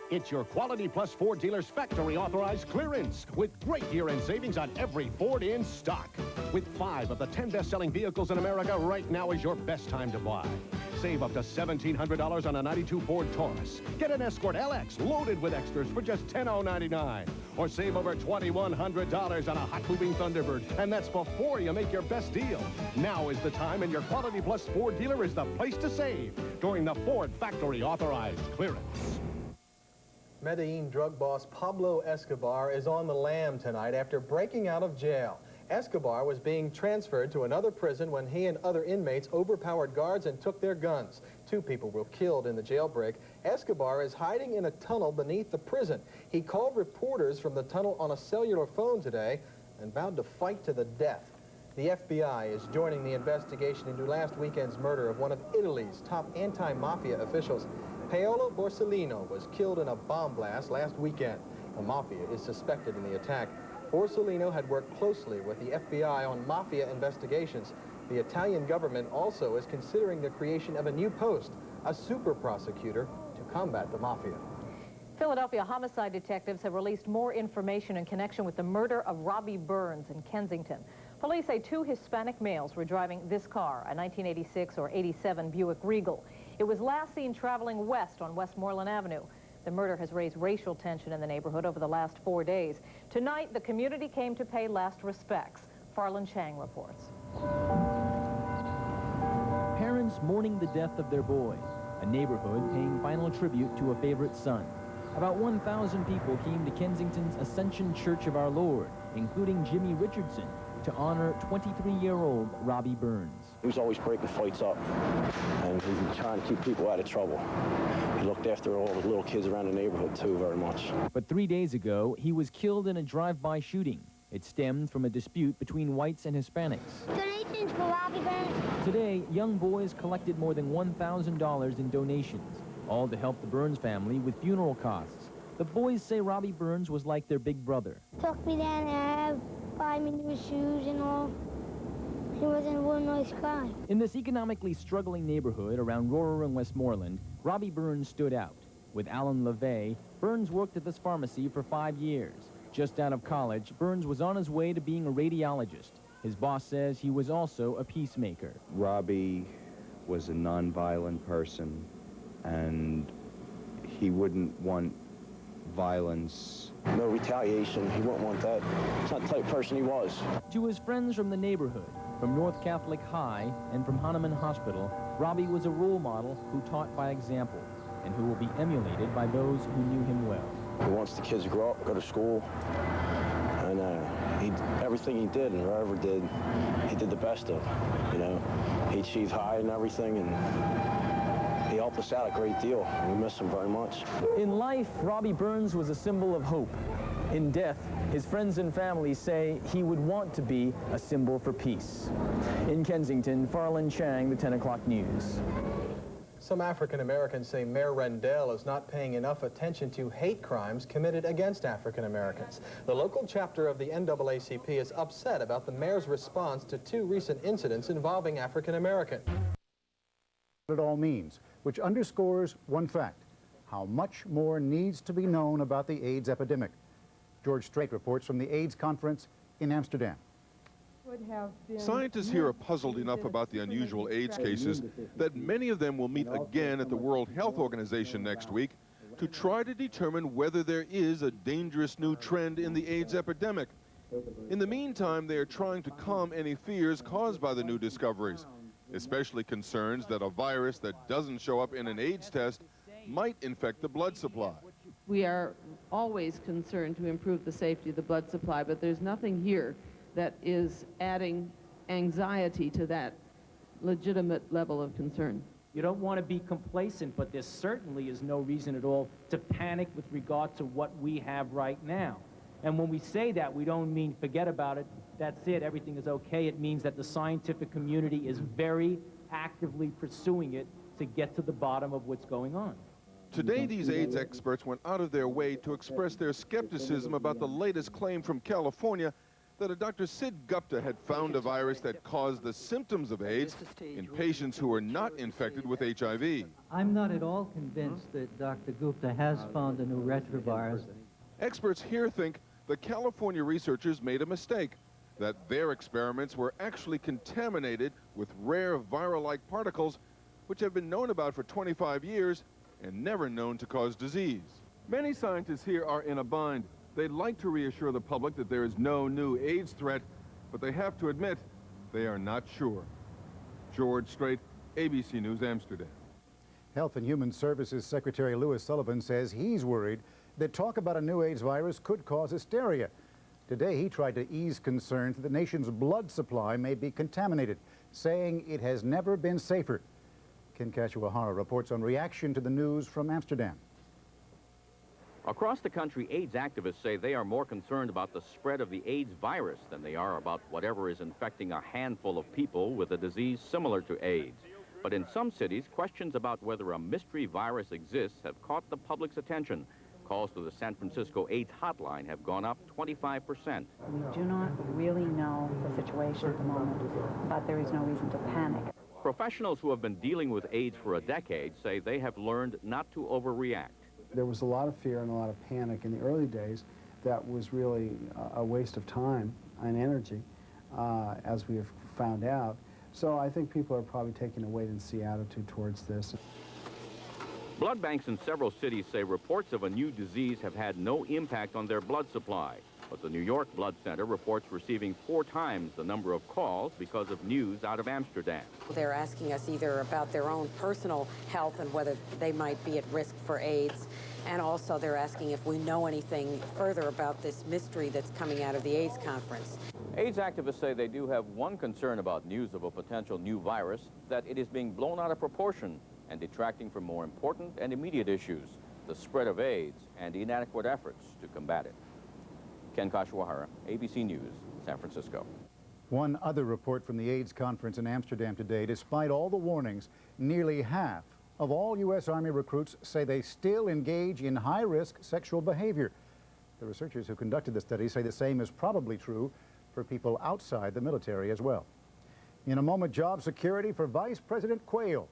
It's your Quality Plus Ford dealer's factory authorized clearance with great year-end savings on every Ford in stock. With 5 of the 10 best-selling vehicles in America, right now is your best time to buy. Save up to $1,700 on a 92 Ford Taurus. Get an Escort LX loaded with extras for just $10,099. Or save over $2,100 on a hot-moving Thunderbird, and that's before you make your best deal. Now is the time, and your Quality Plus Ford dealer is the place to save during the Ford factory authorized clearance.
Medellin drug boss Pablo Escobar is on the lam tonight after breaking out of jail. Escobar was being transferred to another prison when he and other inmates overpowered guards and took their guns. 2 people were killed in the jailbreak. Escobar is hiding in a tunnel beneath the prison. He called reporters from the tunnel on a cellular phone today and vowed to fight to the death. The FBI is joining the investigation into last weekend's murder of one of Italy's top anti-mafia officials. Paolo Borsellino was killed in a bomb blast last weekend. The mafia is suspected in the attack. Borsellino had worked closely with the FBI on mafia investigations. The Italian government also is considering the creation of a new post, a super prosecutor, to combat the mafia.
Philadelphia homicide detectives have released more information in connection with the murder of Robbie Burns in Kensington. Police say 2 Hispanic males were driving this car, a 1986 or 87 Buick Regal. It was last seen traveling west on Westmoreland Avenue. The murder has raised racial tension in the neighborhood over the last 4 days. Tonight, the community came to pay last respects. Farland Chang reports.
Parents mourning the death of their boy. A neighborhood paying final tribute to a favorite son. About 1,000 people came to Kensington's Ascension Church of Our Lord, including Jimmy Richardson, to honor 23-year-old Robbie Burns.
He was always breaking fights up, and he was trying to keep people out of trouble. He looked after all the little kids around the neighborhood, too, very much.
But 3 days ago, he was killed in a drive-by shooting. It stemmed from a dispute between whites and Hispanics.
Donations for Robbie Burns.
Today, young boys collected more than $1,000 in donations, all to help the Burns family with funeral costs. The boys say Robbie Burns was like their big brother.
Took me down there, buy me new shoes and all. He wasn't one nice guy.
In this economically struggling neighborhood around Aurora and Westmoreland, Robbie Burns stood out. With Alan LeVay, Burns worked at this pharmacy for 5 years. Just out of college, Burns was on his way to being a radiologist. His boss says he was also a peacemaker.
Robbie was a nonviolent person, and he wouldn't want violence.
No retaliation. He wouldn't want that. It's not the type of person he was.
To his friends from the neighborhood, from North Catholic High and from Hahnemann Hospital, Robbie was a role model who taught by example and who will be emulated by those who knew him well.
He wants the kids to grow up, go to school, and everything he did and whatever did, he did the best of. You know, he achieved high and everything, and he helped us out a great deal. We miss him very much.
In life, Robbie Burns was a symbol of hope. In death, his friends and family say he would want to be a symbol for peace. In Kensington, Farland Chang, the 10 o'clock news.
Some African Americans say Mayor Rendell is not paying enough attention to hate crimes committed against African Americans. The local chapter of the NAACP is upset about the mayor's response to 2 recent incidents involving African Americans.
What it all means, which underscores one fact: how much more needs to be known about the AIDS epidemic. George Strait reports from the AIDS conference in Amsterdam.
Scientists here are puzzled enough about the unusual AIDS cases that many of them will meet again at the World Health Organization next week to try to determine whether there is a dangerous new trend in the AIDS epidemic. In the meantime, they are trying to calm any fears caused by the new discoveries, especially concerns that a virus that doesn't show up in an AIDS test might infect the blood supply.
We are always concerned to improve the safety of the blood supply, but there's nothing here that is adding anxiety to that legitimate level of concern.
You don't want to be complacent, but there certainly is no reason at all to panic with regard to what we have right now. And when we say that, we don't mean forget about it, that's it, everything is okay. It means that the scientific community is very actively pursuing it to get to the bottom of what's going on.
Today, these AIDS experts went out of their way to express their skepticism about the latest claim from California that a Dr. Sid Gupta had found a virus that caused the symptoms of AIDS in patients who were not infected with HIV.
I'm not at all convinced that Dr. Gupta has found a new retrovirus.
Experts here think the California researchers made a mistake, that their experiments were actually contaminated with rare viral-like particles which have been known about for 25 years and never known to cause disease. Many scientists here are in a bind. They'd like to reassure the public that there is no new AIDS threat, but they have to admit they are not sure. George Strait, ABC News, Amsterdam.
Health and Human Services Secretary Louis Sullivan says he's worried that talk about a new AIDS virus could cause hysteria. Today, he tried to ease concerns that the nation's blood supply may be contaminated, saying it has never been safer. Ken Kashiwahara reports on reaction to the news from Amsterdam.
Across the country, AIDS activists say they are more concerned about the spread of the AIDS virus than they are about whatever is infecting a handful of people with a disease similar to AIDS. But in some cities, questions about whether a mystery virus exists have caught the public's attention. Calls to the San Francisco AIDS hotline have gone up 25%.
We do not really know the situation at the moment, but there is no reason to panic.
Professionals who have been dealing with AIDS for a decade say they have learned not to overreact.
There was a lot of fear and a lot of panic in the early days that was really a waste of time and energy, as we have found out. So I think people are probably taking a wait-and-see attitude towards this.
Blood banks in several cities say reports of a new disease have had no impact on their blood supply. But the New York Blood Center reports receiving 4 times the number of calls because of news out of Amsterdam.
They're asking us either about their own personal health and whether they might be at risk for AIDS, and also they're asking if we know anything further about this mystery that's coming out of the AIDS conference.
AIDS activists say they do have one concern about news of a potential new virus, that it is being blown out of proportion and detracting from more important and immediate issues, the spread of AIDS and inadequate efforts to combat it. Ken Kashiwahara, ABC News, San Francisco.
One other report from the AIDS conference in Amsterdam today, despite all the warnings, nearly half of all U.S. Army recruits say they still engage in high-risk sexual behavior. The researchers who conducted the study say the same is probably true for people outside the military as well. In a moment, job security for Vice President Quayle.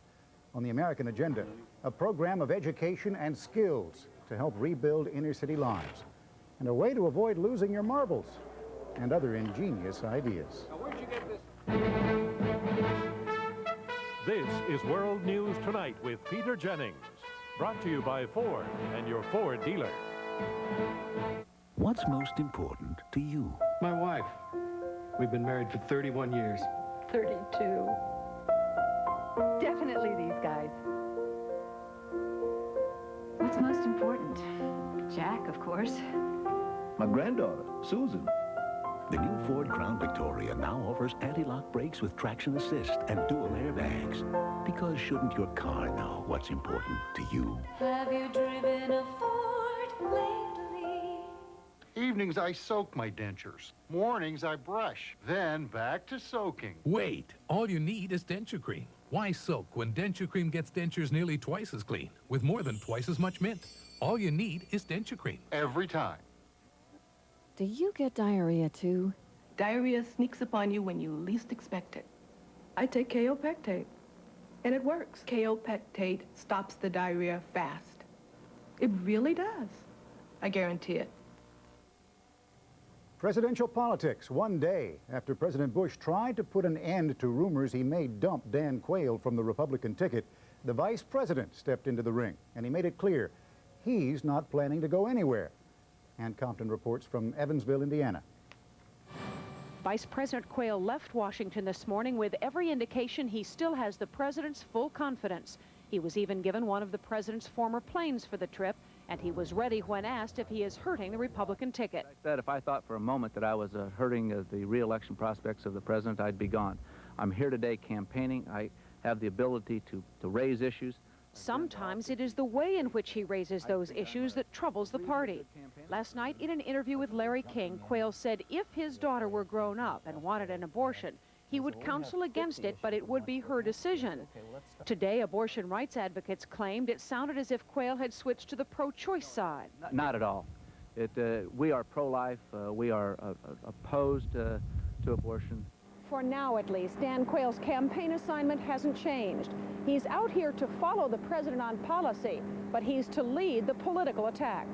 On the American agenda, a program of education and skills to help rebuild inner-city lives, and a way to avoid losing your marbles, and other ingenious ideas.
Now, where'd you get this? This is World News Tonight with Peter Jennings, brought to you by Ford and your Ford dealer.
What's most important to you?
My wife. We've been married for 31 years.
32. Definitely these guys.
What's most important? Jack, of course.
My granddaughter, Susan. The new Ford Crown Victoria now offers anti-lock brakes with traction assist and dual airbags. Because shouldn't your car know what's important to you?
Have you driven a Ford lately?
Evenings I soak my dentures. Mornings I brush. Then back to soaking.
Wait, all you need is denture cream. Why soak when denture cream gets dentures nearly twice as clean, with more than twice as much mint? All you need is denture cream.
Every time.
Do you get diarrhea too?
Diarrhea sneaks upon you when you least expect it. I take Kaopectate, and it works. Kaopectate stops the diarrhea fast. It really does. I guarantee it.
Presidential politics, one day after President Bush tried to put an end to rumors he may dump Dan Quayle from the Republican ticket, the vice president stepped into the ring, and he made it clear he's not planning to go anywhere. Ann Compton reports from Evansville, Indiana.
Vice President Quayle left Washington this morning with every indication he still has the president's full confidence. He was even given one of the president's former planes for the trip, and he was ready when asked if he is hurting the Republican ticket.
I said if I thought for a moment that I was hurting the re-election prospects of the president, I'd be gone. I'm here today campaigning. I have the ability to raise issues.
Sometimes it is the way in which he raises those issues that troubles the party. Last night, in an interview with Larry King, Quayle said if his daughter were grown up and wanted an abortion, he would counsel against it, but it would be her decision. Today, abortion rights advocates claimed it sounded as if Quayle had switched to the pro-choice side.
Not at all. We are pro-life. We are opposed to abortion.
For now, at least, Dan Quayle's campaign assignment hasn't changed. He's out here to follow the president on policy, but he's to lead the political attack.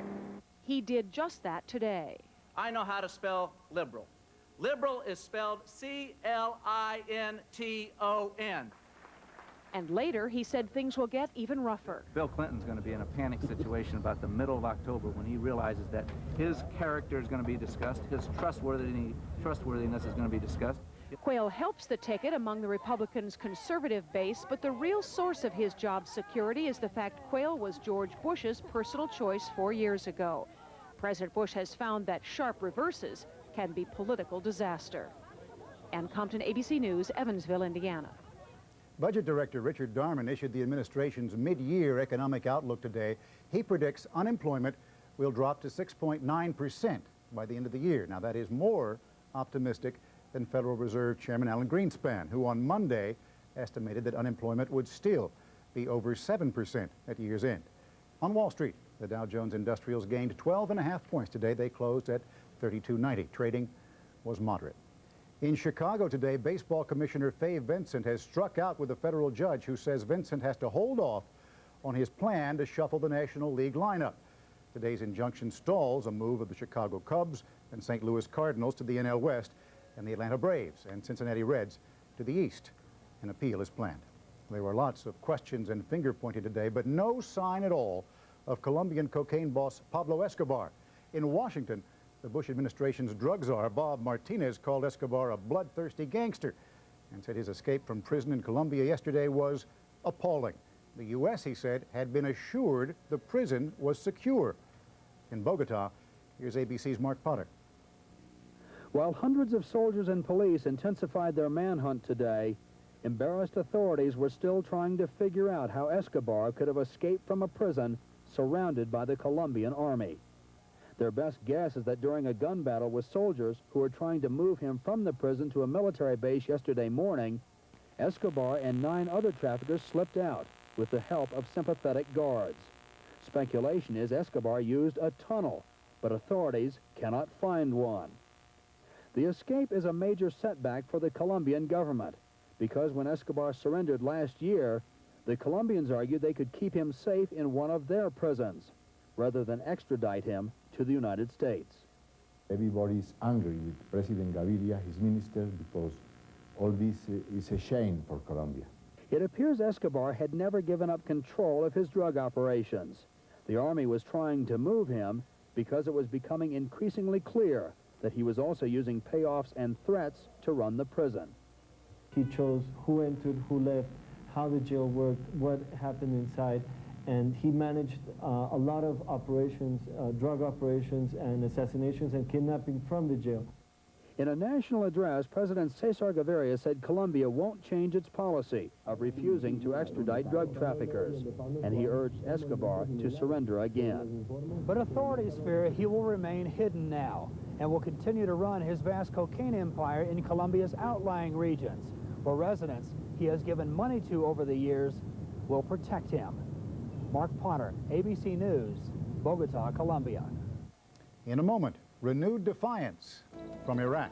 He did just that today.
I know how to spell liberal. Liberal is spelled C-L-I-N-T-O-N.
And later, he said things will get even rougher.
Bill Clinton's going to be in a panic situation about the middle of October when he realizes that his character is going to be discussed, his trustworthiness is going to be discussed.
Quayle helps the ticket among the Republicans' conservative base, but the real source of his job security is the fact Quayle was George Bush's personal choice 4 years ago. President Bush has found that sharp reverses can be political disaster. Ann Compton, ABC News, Evansville, Indiana.
Budget Director Richard Darman issued the administration's mid-year economic outlook today. He predicts unemployment will drop to 6.9% by the end of the year. Now, that is more optimistic than Federal Reserve Chairman Alan Greenspan, who on Monday estimated that unemployment would still be over 7% at year's end. On Wall Street, the Dow Jones Industrials gained 12.5 points today. They closed at 3290. Trading was moderate. In Chicago today, Baseball Commissioner Fay Vincent has struck out with a federal judge who says Vincent has to hold off on his plan to shuffle the National League lineup. Today's injunction stalls a move of the Chicago Cubs and St. Louis Cardinals to the NL West, and the Atlanta Braves and Cincinnati Reds to the east. An appeal is planned. There were lots of questions and finger-pointing today, but no sign at all of Colombian cocaine boss Pablo Escobar. In Washington, the Bush administration's drug czar, Bob Martinez, called Escobar a bloodthirsty gangster and said his escape from prison in Colombia yesterday was appalling. The U.S., he said, had been assured the prison was secure. In Bogota, here's ABC's Mark Potter.
While hundreds of soldiers and police intensified their manhunt today, embarrassed authorities were still trying to figure out how Escobar could have escaped from a prison surrounded by the Colombian army. Their best guess is that during a gun battle with soldiers who were trying to move him from the prison to a military base yesterday morning, Escobar and 9 other traffickers slipped out with the help of sympathetic guards. Speculation is Escobar used a tunnel, but authorities cannot find one. The escape is a major setback for the Colombian government because when Escobar surrendered last year, the Colombians argued they could keep him safe in one of their prisons rather than extradite him to the United States.
Everybody's angry with President Gaviria, his minister, because all this is a shame for Colombia.
It appears Escobar had never given up control of his drug operations. The army was trying to move him because it was becoming increasingly clear that he was also using payoffs and threats to run the prison.
He chose who entered, who left, how the jail worked, what happened inside, and he managed a lot of operations, drug operations and assassinations and kidnapping from the jail.
In a national address, President Cesar Gaviria said Colombia won't change its policy of refusing to extradite drug traffickers, and he urged Escobar to surrender again.
But authorities fear he will remain hidden now and will continue to run his vast cocaine empire in Colombia's outlying regions, where residents he has given money to over the years will protect him. Mark Potter, ABC News, Bogota, Colombia.
In a moment, renewed defiance from Iraq.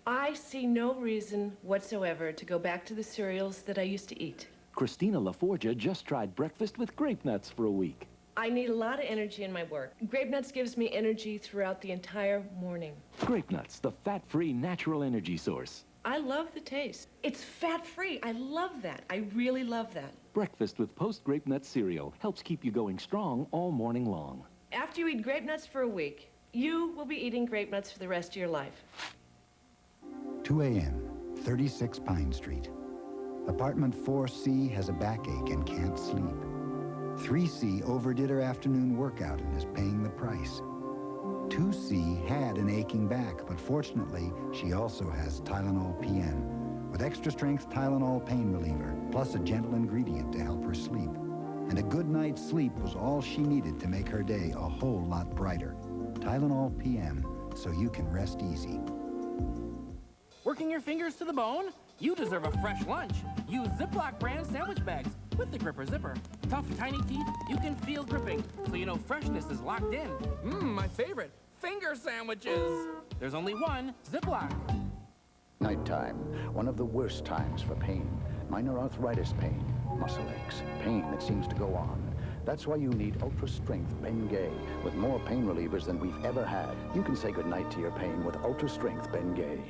I see no reason whatsoever to go back to the cereals that I used to eat.
Christina LaForgia just tried breakfast with grape nuts for a week.
I need a lot of energy in my work. Grape Nuts gives me energy throughout the entire morning.
Grape Nuts, the fat-free natural energy source.
I love the taste. It's fat-free. I love that. I really love that.
Breakfast with post-Grape Nuts cereal helps keep you going strong all morning long.
After you eat Grape Nuts for a week, you will be eating Grape Nuts for the rest of your life.
2 a.m., 36 Pine Street. Apartment 4C has a backache and can't sleep. 3C overdid her afternoon workout and is paying the price. 2C had an aching back, but fortunately, she also has Tylenol PM, with extra-strength Tylenol pain reliever, plus a gentle ingredient to help her sleep. And a good night's sleep was all she needed to make her day a whole lot brighter. Tylenol PM, so you can rest easy.
Working your fingers to the bone? You deserve a fresh lunch. Use Ziploc brand sandwich bags with the Gripper Zipper. Tough, tiny teeth you can feel gripping, so you know freshness is locked in. My favorite, finger sandwiches. There's only one Ziploc.
Nighttime, one of the worst times for pain. Minor arthritis pain, muscle aches, pain that seems to go on. That's why you need ultra-strength Bengay. With more pain relievers than we've ever had, you can say goodnight to your pain with ultra-strength Bengay.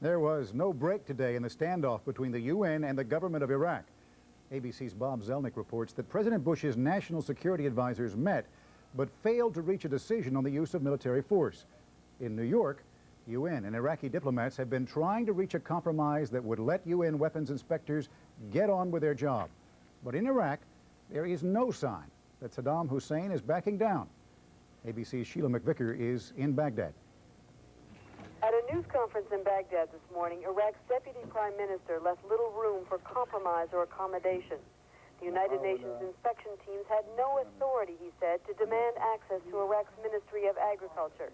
There was no break today in the standoff between the UN and the government of Iraq. ABC's Bob Zelnick reports that President Bush's national security advisors met, but failed to reach a decision on the use of military force. In New York, UN and Iraqi diplomats have been trying to reach a compromise that would let UN weapons inspectors get on with their job. But in Iraq, there is no sign that Saddam Hussein is backing down. ABC's Sheila McVicker is in Baghdad.
At a news conference in Baghdad this morning, Iraq's deputy prime minister left little room for compromise or accommodation. The United Nations inspection teams had no authority, he said, to demand access to Iraq's Ministry of Agriculture.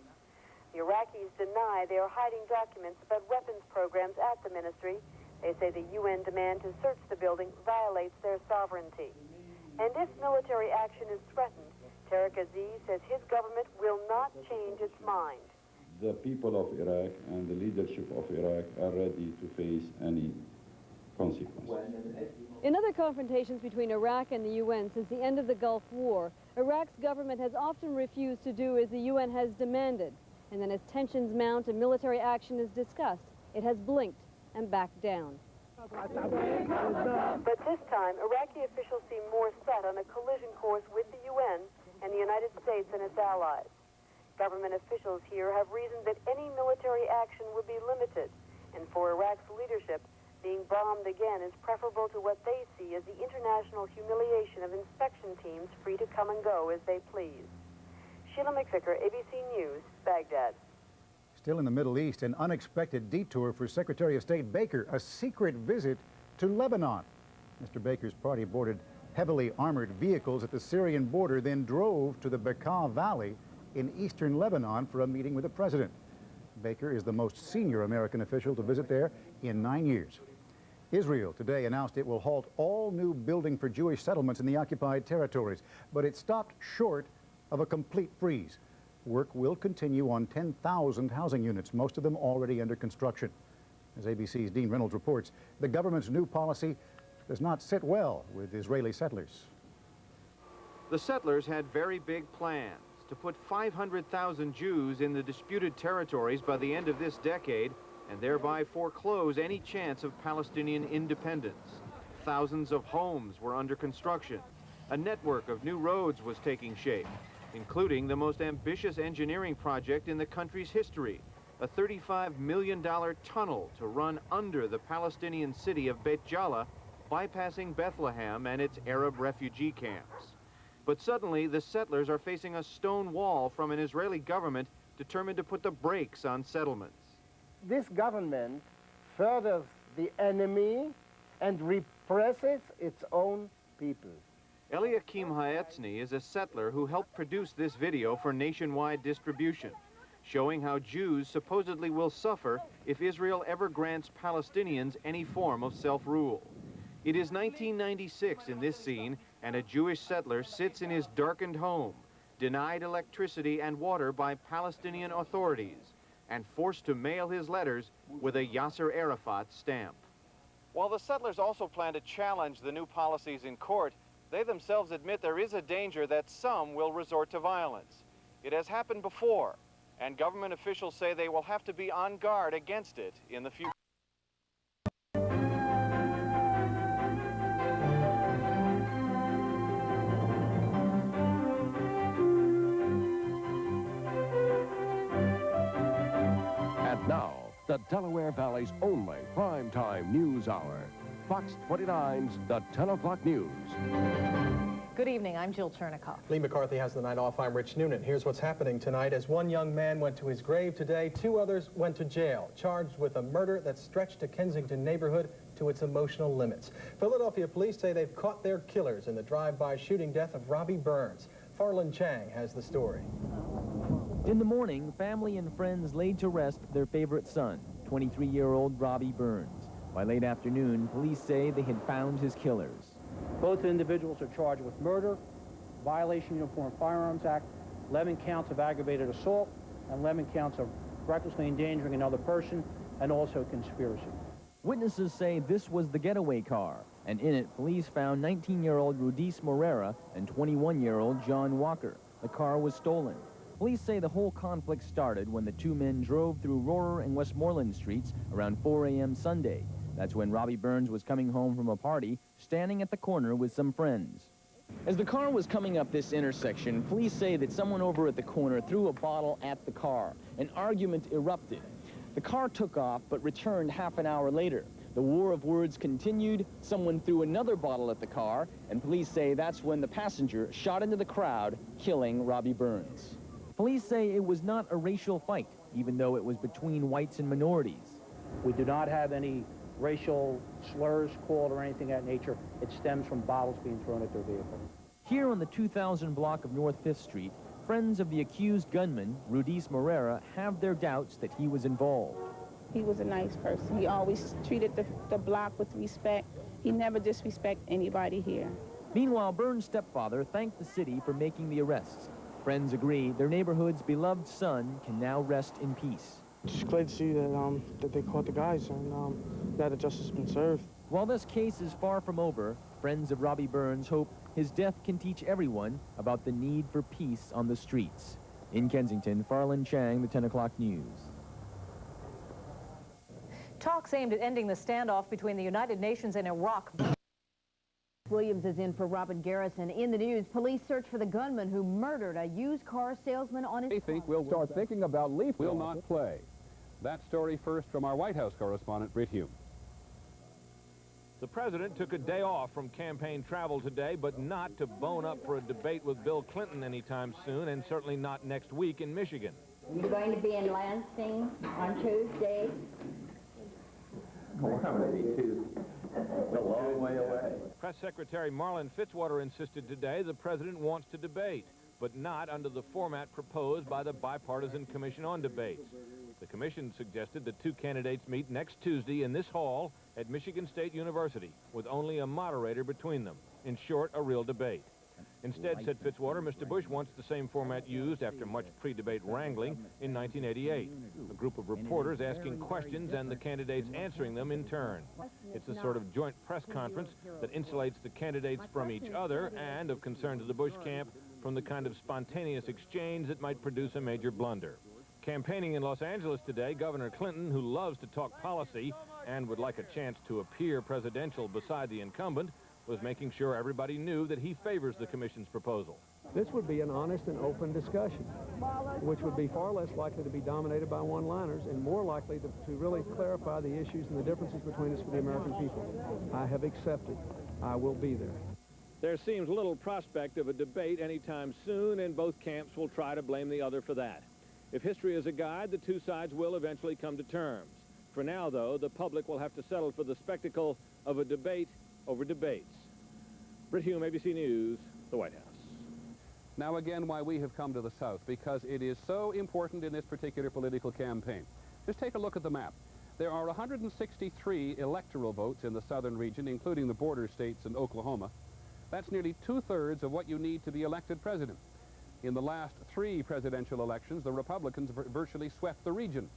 The Iraqis deny they are hiding documents about weapons programs at the ministry. They say the UN demand to search the building violates their sovereignty. And if military action is threatened, Tariq Aziz says his government will not change its mind.
The people of Iraq and the leadership of Iraq are ready to face any consequences.
In other confrontations between Iraq and the UN since the end of the Gulf War, Iraq's government has often refused to do as the UN has demanded. And then as tensions mount and military action is discussed, it has blinked and backed down.
But this time, Iraqi officials seem more set on a collision course with the UN and the United States and its allies. Government officials here have reasoned that any military action would be limited, and for Iraq's leadership, being bombed again is preferable to what they see as the international humiliation of inspection teams free to come and go as they please. Sheila McVicker, ABC News, Baghdad.
Still in the Middle East, an unexpected detour for Secretary of State Baker, a secret visit to Lebanon. Mr. Baker's party boarded heavily armored vehicles at the Syrian border, then drove to the Bekaa Valley in eastern Lebanon for a meeting with the president. Baker is the most senior American official to visit there in 9 years. Israel today announced it will halt all new building for Jewish settlements in the occupied territories, but it stopped short of a complete freeze. Work will continue on 10,000 housing units, most of them already under construction. As ABC's Dean Reynolds reports, the government's new policy does not sit well with Israeli settlers.
The settlers had very big plans to put 500,000 Jews in the disputed territories by the end of this decade and thereby foreclose any chance of Palestinian independence. Thousands of homes were under construction. A network of new roads was taking shape, including the most ambitious engineering project in the country's history, a $35 million tunnel to run under the Palestinian city of Beit Jala, bypassing Bethlehem and its Arab refugee camps. But suddenly, the settlers are facing a stone wall from an Israeli government determined to put the brakes on settlements.
This government furthers the enemy and represses its own people.
Eliakim Haetzny is a settler who helped produce this video for nationwide distribution, showing how Jews supposedly will suffer if Israel ever grants Palestinians any form of self-rule. It is 1996 in this scene, and a Jewish settler sits in his darkened home, denied electricity and water by Palestinian authorities, and forced to mail his letters with a Yasser Arafat stamp. While the settlers also plan to challenge the new policies in court, They themselves admit there is a danger that some will resort to violence. It has happened before, and government officials say they will have to be on guard against it in the future.
And now, the Delaware Valley's only primetime news hour. Fox 29's The 10 O'Clock News.
Good evening, I'm Jill Chernikoff.
Lee McCarthy has the night off. I'm Rich Noonan. Here's what's happening tonight. As one young man went to his grave today, 2 others went to jail, charged with a murder that stretched a Kensington neighborhood to its emotional limits. Philadelphia police say they've caught their killers in the drive-by shooting death of Robbie Burns. Farland Chang has the story.
In the morning, family and friends laid to rest their favorite son, 23-year-old Robbie Burns. By late afternoon, police say they had found his killers.
Both individuals are charged with murder, violation of Uniform Firearms Act, 11 counts of aggravated assault, and 11 counts of recklessly endangering another person, and also conspiracy.
Witnesses say this was the getaway car, and in it, police found 19-year-old Rudis Morera and 21-year-old John Walker. The car was stolen. Police say the whole conflict started when the 2 men drove through Rohrer and Westmoreland streets around 4 a.m. Sunday. That's when Robbie Burns was coming home from a party, standing at the corner with some friends. As the car was coming up this intersection, police say that someone over at the corner threw a bottle at the car. An argument erupted. The car took off, but returned half an hour later. The war of words continued. Someone threw another bottle at the car, and police say that's when the passenger shot into the crowd, killing Robbie Burns. Police say it was not a racial fight, even though it was between whites and minorities.
We do not have any racial slurs called or anything of that nature. It stems from bottles being thrown at their vehicle.
Here on the 2000 block of North 5th Street, friends of the accused gunman, Rudis Morera, have their doubts that he was involved.
He was a nice person. He always treated the block with respect. He never disrespected anybody here.
Meanwhile, Burns' stepfather thanked the city for making the arrests. Friends agree their neighborhood's beloved son can now rest in peace.
Just glad to see that, that they caught the guys and that justice has been served.
While this case is far from over, friends of Robbie Burns hope his death can teach everyone about the need for peace on the streets. In Kensington, Farland Chang, the 10 O'Clock News.
Talks aimed at ending the standoff between the United Nations and Iraq.
Williams is in for Robin Garrison. In the news, police search for the gunman who murdered a used car salesman on his
They think we'll start thinking about leaf will not play. That story first from our White House correspondent, Britt Hume.
The president took a day off from campaign travel today, but not to bone up for a debate with Bill Clinton anytime soon, and certainly not next week in Michigan.
You're going to be in Lansing on Tuesday?
Oh, I'm ready to. It's a long way away. Press Secretary Marlin Fitzwater insisted today the president wants to debate, but not under the format proposed by the Bipartisan Commission on Debates. The commission suggested the 2 candidates meet next Tuesday in this hall at Michigan State University, with only a moderator between them. In short, a real debate. Instead, said Fitzwater, Mr. Bush wants the same format used after much pre-debate wrangling in 1988. A group of reporters asking questions and the candidates answering them in turn. It's a sort of joint press conference that insulates the candidates from each other and, of concern to the Bush camp, from the kind of spontaneous exchange that might produce a major blunder. Campaigning in Los Angeles today, Governor Clinton, who loves to talk policy and would like a chance to appear presidential beside the incumbent, was making sure everybody knew that he favors the commission's proposal.
This would be an honest and open discussion, which would be far less likely to be dominated by one-liners and more likely to really clarify the issues and the differences between us for the American people. I have accepted. I will be there.
There seems little prospect of a debate anytime soon, and both camps will try to blame the other for that. If history is a guide, the 2 sides will eventually come to terms. For now, though, the public will have to settle for the spectacle of a debate over debates. Britt Hume, ABC News, the White House.
Now again, why we have come to the South, because it is so important in this particular political campaign. Just take a look at the map. There are 163 electoral votes in the southern region, including the border states and Oklahoma. That's nearly 2/3 of what you need to be elected president. In the last 3 presidential elections, the Republicans virtually swept the region.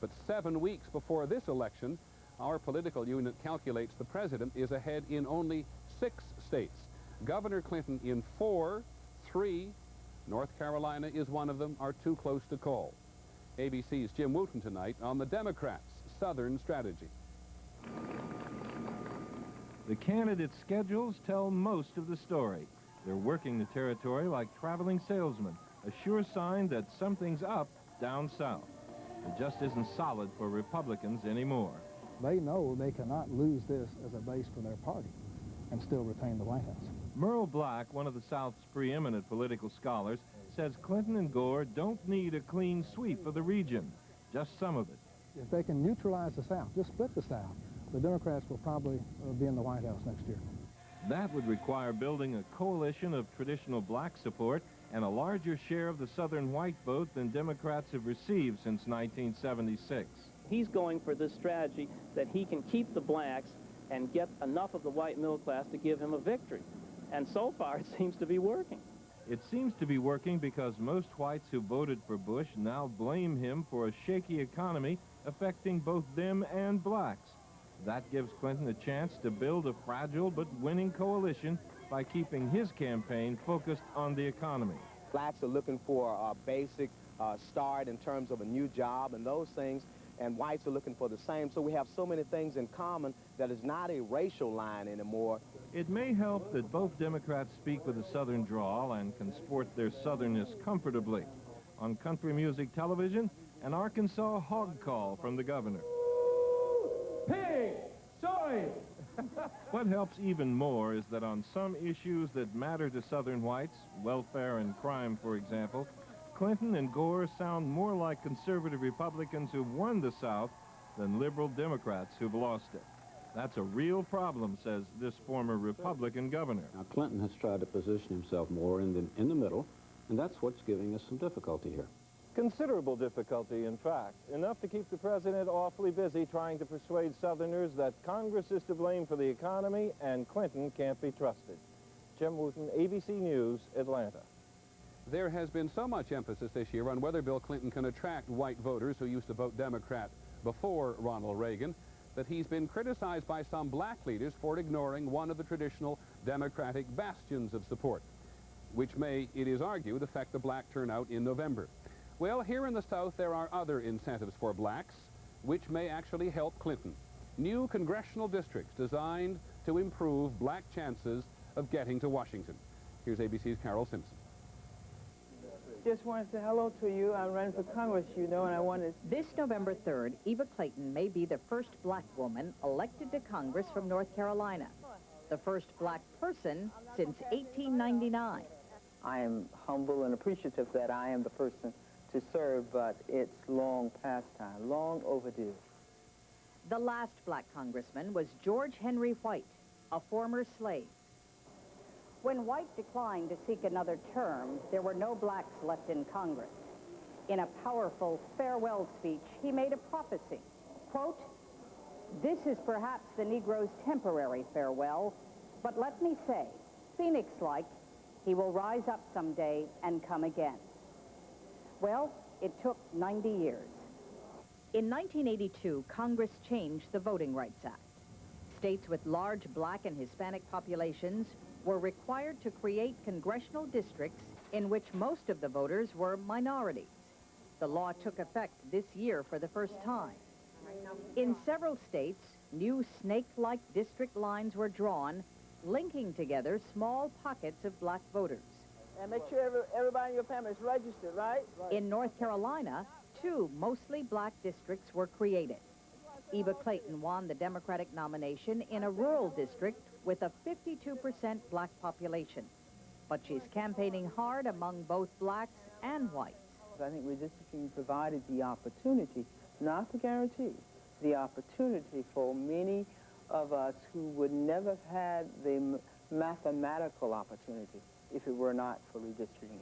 But 7 weeks before this election, our political unit calculates the president is ahead in only 6 states. Governor Clinton in 4, 3. North Carolina is one of them, are too close to call. ABC's Jim Wooten tonight on the Democrats' Southern strategy.
The candidates' schedules tell most of the story. They're working the territory like traveling salesmen, a sure sign that something's up down south. It just isn't solid for Republicans anymore.
They know they cannot lose this as a base for their party and still retain the White House.
Merle Black, one of the South's preeminent political scholars, says Clinton and Gore don't need a clean sweep of the region, just some of it.
If they can neutralize the South, just split the South, the Democrats will probably be in the White House next year.
That would require building a coalition of traditional black support and a larger share of the Southern white vote than Democrats have received since 1976.
He's going for this strategy that he can keep the blacks and get enough of the white middle class to give him a victory. And so far, it seems to be working.
It seems to be working because most whites who voted for Bush now blame him for a shaky economy affecting both them and blacks. That gives Clinton a chance to build a fragile but winning coalition by keeping his campaign focused on the economy.
Blacks are looking for a basic start in terms of a new job and those things, and whites are looking for the same. So we have so many things in common that is not a racial line anymore.
It may help that both Democrats speak with a Southern drawl and can sport their Southernness comfortably. On country music television, an Arkansas hog call from the governor.
Pig! Soy!
What helps even more is that on some issues that matter to Southern whites, welfare and crime, for example, Clinton and Gore sound more like conservative Republicans who've won the South than liberal Democrats who've lost it. That's a real problem, says this former Republican governor.
Now, Clinton has tried to position himself more in the middle, and that's what's giving us some difficulty here.
Considerable difficulty, in fact. Enough to keep the president awfully busy trying to persuade Southerners that Congress is to blame for the economy and Clinton can't be trusted. Jim Wooten, ABC News, Atlanta.
There has been so much emphasis this year on whether Bill Clinton can attract white voters who used to vote Democrat before Ronald Reagan that he's been criticized by some black leaders for ignoring one of the traditional Democratic bastions of support, which may, it is argued, affect the black turnout in November. Well, here in the South, there are other incentives for blacks, which may actually help Clinton. New congressional districts designed to improve black chances of getting to Washington. Here's ABC's Carol Simpson.
Just wanted to say hello to you. I'm running for Congress, you know, and I wanted...
This November 3rd, Eva Clayton may be the first black woman elected to Congress from North Carolina. The first black person since 1899.
I am humble and appreciative that I am the person to serve, but it's long past time, long overdue.
The last black congressman was George Henry White, a former slave.
When White declined to seek another term, there were no blacks left in Congress. In a powerful farewell speech, he made a prophecy. Quote, "This is perhaps the Negro's temporary farewell, but let me say, Phoenix-like, he will rise up someday and come again." Well, it took 90 years.
In 1982, Congress changed the Voting Rights Act. States with large black and Hispanic populations were required to create congressional districts in which most of the voters were minorities. The law took effect this year for the first time. In several states, new snake-like district lines were drawn, linking together small pockets of black voters.
And make sure everybody in your family is registered, right?
In North Carolina, 2 mostly black districts were created. Eva Clayton won the Democratic nomination in a rural district with a 52% black population. But she's campaigning hard among both blacks and whites.
I think redistricting provided the opportunity, not the guarantee, the opportunity for many of us who would never have had the mathematical opportunity if it were not for redistricting.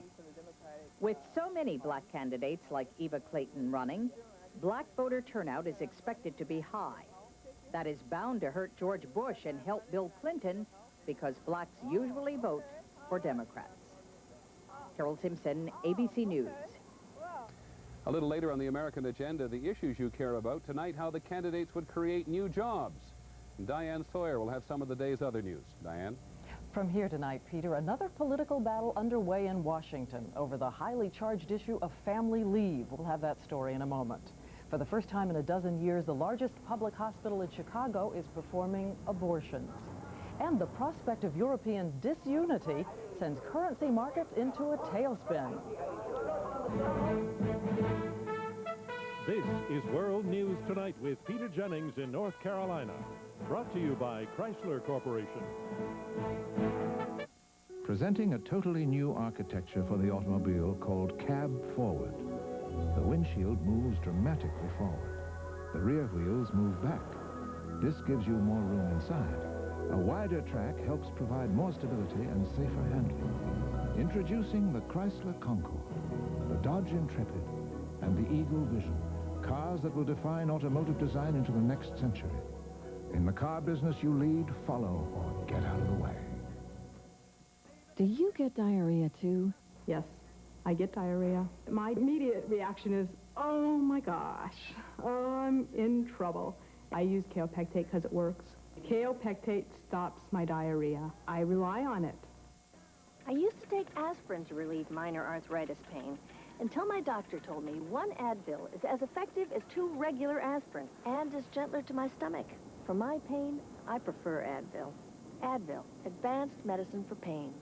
With so many black candidates like Eva Clayton running, black voter turnout is expected to be high. That is bound to hurt George Bush and help Bill Clinton because blacks usually vote for Democrats. Carol Simpson, ABC News.
A little later on the American agenda, the issues you care about. Tonight, how the candidates would create new jobs. Diane Sawyer will have some of the day's other news. Diane?
From here tonight, Peter, another political battle underway in Washington over the highly charged issue of family leave. We'll have that story in a moment. For the first time in a dozen years, the largest public hospital in Chicago is performing abortions. And the prospect of European disunity sends currency markets into a tailspin.
This is World News Tonight with Peter Jennings in North Carolina. Brought to you by Chrysler Corporation.
Presenting a totally new architecture for the automobile called Cab Forward. The windshield moves dramatically forward. The rear wheels move back. This gives you more room inside. A wider track helps provide more stability and safer handling. Introducing the Chrysler Concord, the Dodge Intrepid, and the Eagle Vision. Cars that will define automotive design into the next century. In the car business you lead, follow, or get out of the way.
Do you get diarrhea too?
Yes, I get diarrhea. My immediate reaction is, oh my gosh, I'm in trouble. I use kaopectate because it works. Kaopectate stops my diarrhea. I rely on it.
I used to take aspirin to relieve minor arthritis pain until my doctor told me one Advil is as effective as 2 regular aspirin and is gentler to my stomach. For my pain, I prefer Advil. Advil, advanced medicine for pain.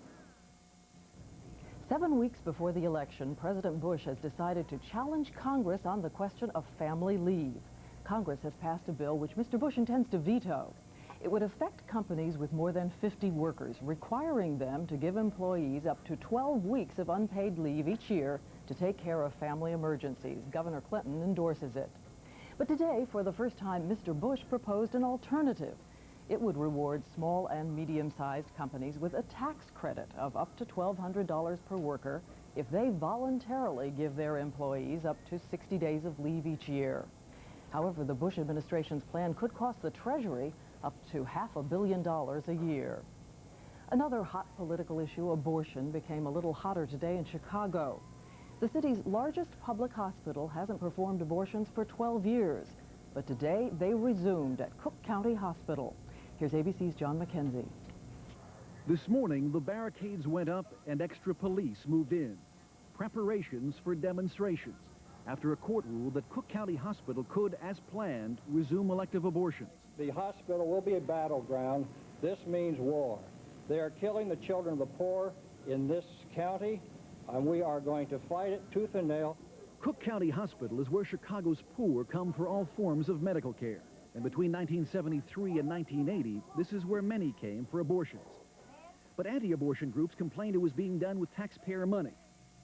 7 weeks before the election, President Bush has decided to challenge Congress on the question of family leave. Congress has passed a bill which Mr. Bush intends to veto. It would affect companies with more than 50 workers, requiring them to give employees up to 12 weeks of unpaid leave each year to take care of family emergencies. Governor Clinton endorses it. But today, for the first time, Mr. Bush proposed an alternative. It would reward small and medium-sized companies with a tax credit of up to $1,200 per worker if they voluntarily give their employees up to 60 days of leave each year. However, the Bush administration's plan could cost the Treasury up to $500 million a year. Another hot political issue, abortion, became a little hotter today in Chicago. The city's largest public hospital hasn't performed abortions for 12 years, but today they resumed at Cook County Hospital. Here's ABC's John McKenzie.
This morning, the barricades went up and extra police moved in. Preparations for demonstrations after a court ruled that Cook County Hospital could, as planned, resume elective abortions.
The hospital will be a battleground. This means war. They are killing the children of the poor in this county, and we are going to fight it tooth and nail.
Cook County Hospital is where Chicago's poor come for all forms of medical care. And between 1973 and 1980, this is where many came for abortions. But anti-abortion groups complained it was being done with taxpayer money.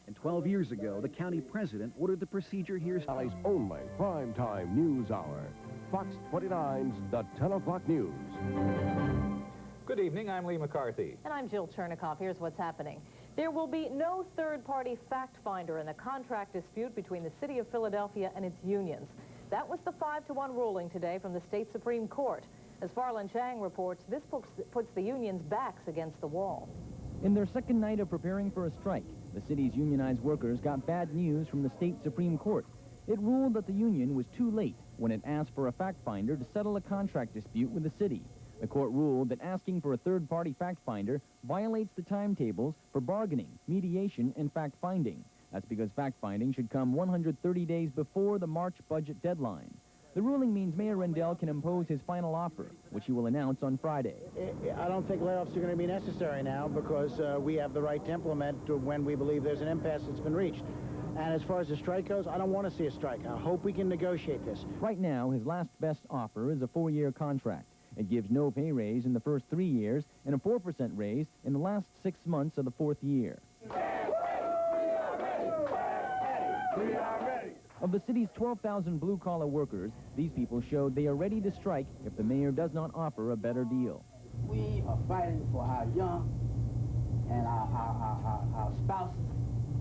And 12 years ago, the county president ordered the procedure here.
Valley's only primetime news hour. Fox 29's The 10 O'Clock News.
Good evening, I'm Lee McCarthy.
And I'm Jill Chernikoff. Here's what's happening. There will be no third-party fact finder in the contract dispute between the city of Philadelphia and its unions. That was the 5-1 ruling today from the state Supreme Court. As Farland Chang reports, this puts the unions' backs against the wall.
In their second night of preparing for a strike, the city's unionized workers got bad news from the state Supreme Court. It ruled that the union was too late when it asked for a fact finder to settle a contract dispute with the city. The court ruled that asking for a third-party fact finder violates the timetables for bargaining, mediation, and fact-finding. That's because fact-finding should come 130 days before the March budget deadline. The ruling means Mayor Rendell can impose his final offer, which he will announce on Friday.
I don't think layoffs are going to be necessary now because we have the right to implement when we believe there's an impasse that's been reached. And as far as the strike goes, I don't want to see a strike. I hope we can negotiate this.
Right now, his last best offer is a 4-year contract. It gives no pay raise in the first 3 years and a 4% raise in the last 6 months of the 4th year. Of the city's 12,000 blue-collar workers, these people showed they are ready to strike if the mayor does not offer a better deal.
We are fighting for our young and our spouses.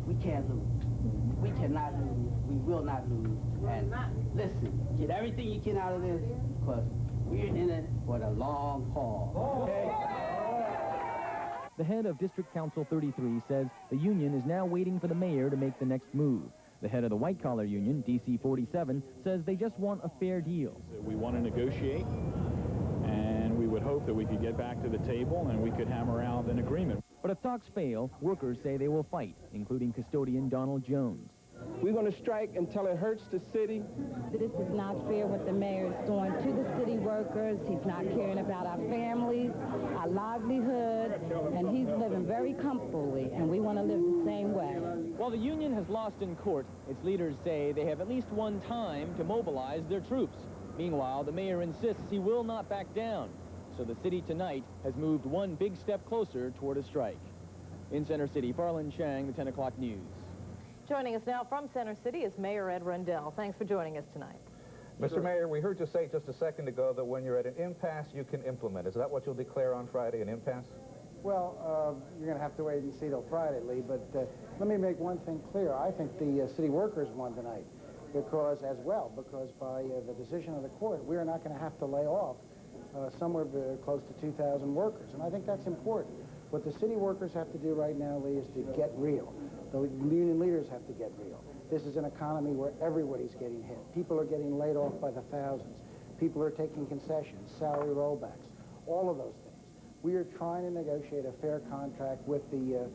We can't lose. We cannot lose. We will not lose. And listen, get everything you can out of this because we're in it for the long haul. Okay?
The head of District Council 33 says the union is now waiting for the mayor to make the next move. The head of the white-collar union, DC 47, says they just want a fair deal.
We want to negotiate, and we would hope
hope that we could get back to the table and we could hammer out an agreement.
But if talks fail, workers say they will fight, including custodian Donald Jones.
We're going to strike until it hurts the city.
This is not fair what the mayor is doing to the city workers. He's not caring about our families, our livelihood, and he's living very comfortably, and we want to live the same way.
While the union has lost in court, its leaders say they have at least one time to mobilize their troops. Meanwhile, the mayor insists he will not back down. So the city tonight has moved one big step closer toward a strike. In Center City, Farland Chang, the 10 o'clock news.
Joining us now from Center City is Mayor Ed Rendell. Thanks for joining us tonight.
Mr. Mayor, we heard you say just a second ago that when you're at an impasse, you can implement. Is that what you'll declare on Friday, an impasse?
Well, you're going to have to wait and see till Friday, Lee, but let me make one thing clear. I think the city workers won tonight because by the decision of the court, we are not going to have to lay off somewhere close to 2,000 workers, and I think that's important. What the city workers have to do right now, Lee, is to get real. The union leaders have to get real. This is an economy where everybody's getting hit. People are getting laid off by the thousands. People are taking concessions, salary rollbacks, all of those things. We are trying to negotiate a fair contract with the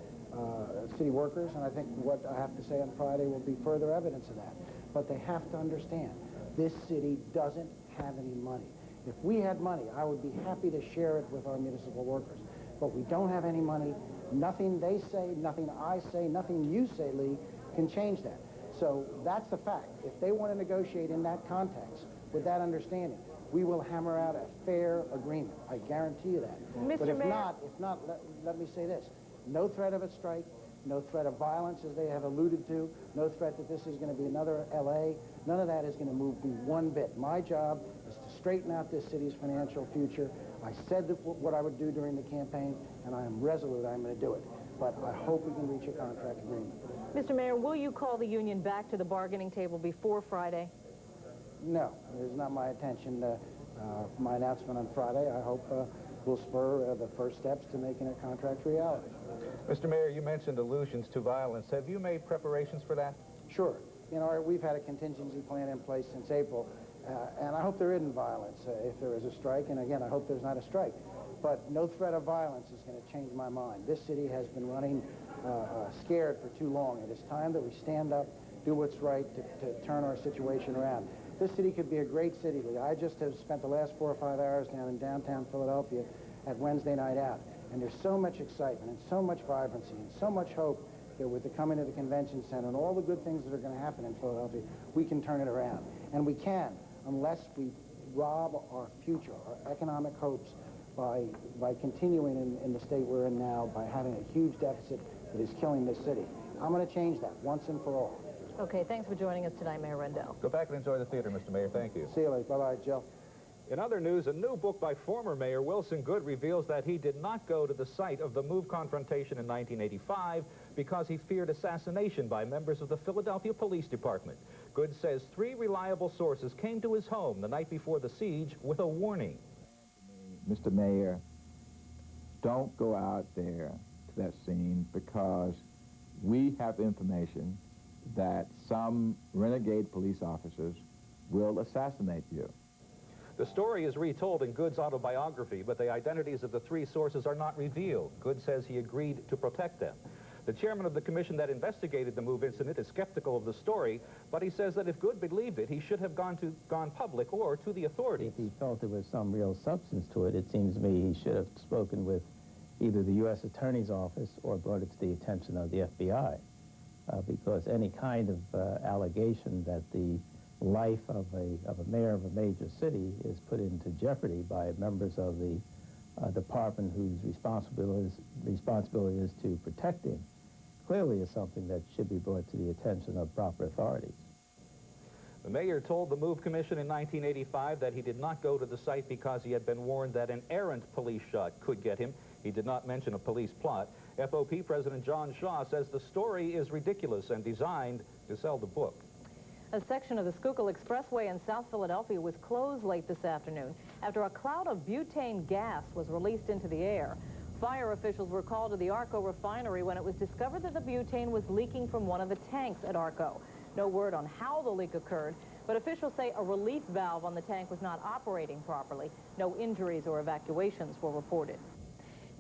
city workers, and I think what I have to say on Friday will be further evidence of that. But they have to understand, this city doesn't have any money. If we had money, I would be happy to share it with our municipal workers. But we don't have any money. Nothing they say, nothing I say, nothing you say, Lee, can change that. So that's the fact. If they want to negotiate in that context, with that understanding, we will hammer out a fair agreement. I guarantee you that. But if not, let me say this. No threat of a strike, no threat of violence, as they have alluded to, no threat that this is going to be another L.A. None of that is going to move me one bit. My job is to straighten out this city's financial future. I said what I would do during the campaign, and I am resolute I'm going to do it. But I hope we can reach a contract agreement.
Mr. Mayor, will you call the union back to the bargaining table before Friday?
No, it is not my intention. My announcement on Friday, I hope, will spur the first steps to making a contract reality.
Mr. Mayor, you mentioned allusions to violence. Have you made preparations for that?
Sure. You know, we've had a contingency plan in place since April, and I hope there isn't violence if there is a strike, and again, I hope there's not a strike. But no threat of violence is going to change my mind. This city has been running scared for too long. It is time that we stand up, do what's right to turn our situation around. This city could be a great city, Lee. I just have spent the last 4 or 5 hours down in downtown Philadelphia at Wednesday Night Out, and there's so much excitement and so much vibrancy and so much hope that with the coming to the convention center and all the good things that are going to happen in Philadelphia, we can turn it around. And we can, unless we rob our future, our economic hopes, by continuing in the state we're in now, by having a huge deficit that is killing this city. I'm going to change that once and for all.
Okay, thanks for joining us tonight, Mayor Rendell.
Go back and enjoy the theater, Mr. Mayor. Thank you.
See you later. Bye-bye, Jill.
In other news, a new book by former Mayor Wilson Goode reveals that he did not go to the site of the MOVE confrontation in 1985 because he feared assassination by members of the Philadelphia Police Department. Goode says 3 reliable sources came to his home the night before the siege with a warning.
Mr. Mayor, don't go out there to that scene because we have information that some renegade police officers will assassinate you.
The story is retold in Goode's autobiography, but the identities of the 3 sources are not revealed. Goode says he agreed to protect them. The chairman of the commission that investigated the MOVE incident is skeptical of the story, but he says that if Goode believed it, he should have gone public or to the authorities.
If he felt there was some real substance to it, it seems to me he should have spoken with either the U.S. Attorney's Office or brought it to the attention of the FBI, because any kind of allegation that the life of a mayor of a major city is put into jeopardy by members of the department whose responsibility is to protect him clearly is something that should be brought to the attention of proper authorities.
The mayor told the MOVE Commission in 1985 that he did not go to the site because he had been warned that an errant police shot could get him. He did not mention a police plot. FOP President John Shaw says the story is ridiculous and designed to sell the book.
A section of the Schuylkill Expressway in South Philadelphia was closed late this afternoon after a cloud of butane gas was released into the air. Fire officials were called to the Arco refinery when it was discovered that the butane was leaking from one of the tanks at Arco. No word on how the leak occurred, But officials say a relief valve on the tank was not operating properly. No injuries or evacuations were reported.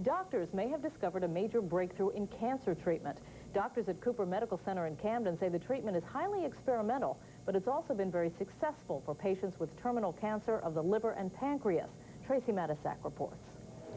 Doctors may have discovered a major breakthrough in cancer treatment. Doctors at Cooper Medical Center in Camden say the treatment is highly experimental, but it's also been very successful for patients with terminal cancer of the liver and pancreas. Tracy Matisak reports.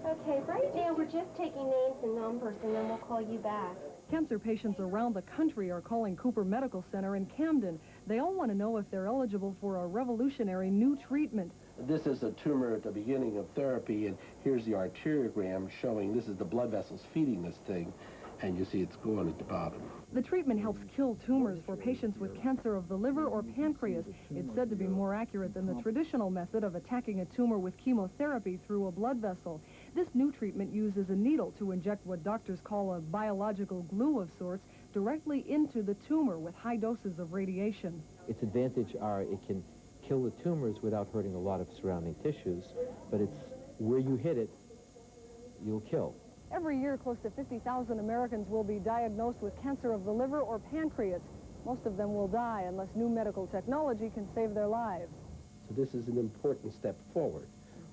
Okay, right now we're just taking names and numbers, and then we'll call you back.
Cancer patients around the country are calling Cooper Medical Center in Camden. They all want to know if they're eligible for a revolutionary new treatment.
This is a tumor at the beginning of therapy, and here's the arteriogram showing this is the blood vessels feeding this thing, and you see it's going at the bottom.
The treatment helps kill tumors for patients with cancer of the liver or pancreas. It's said to be more accurate than the traditional method of attacking a tumor with chemotherapy through a blood vessel. This new treatment uses a needle to inject what doctors call a biological glue of sorts directly into the tumor with high doses of radiation.
Its advantage are it can kill the tumors without hurting a lot of surrounding tissues, but it's where you hit it, you'll kill.
Every year, close to 50,000 Americans will be diagnosed with cancer of the liver or pancreas. Most of them will die unless new medical technology can save their lives.
So this is an important step forward,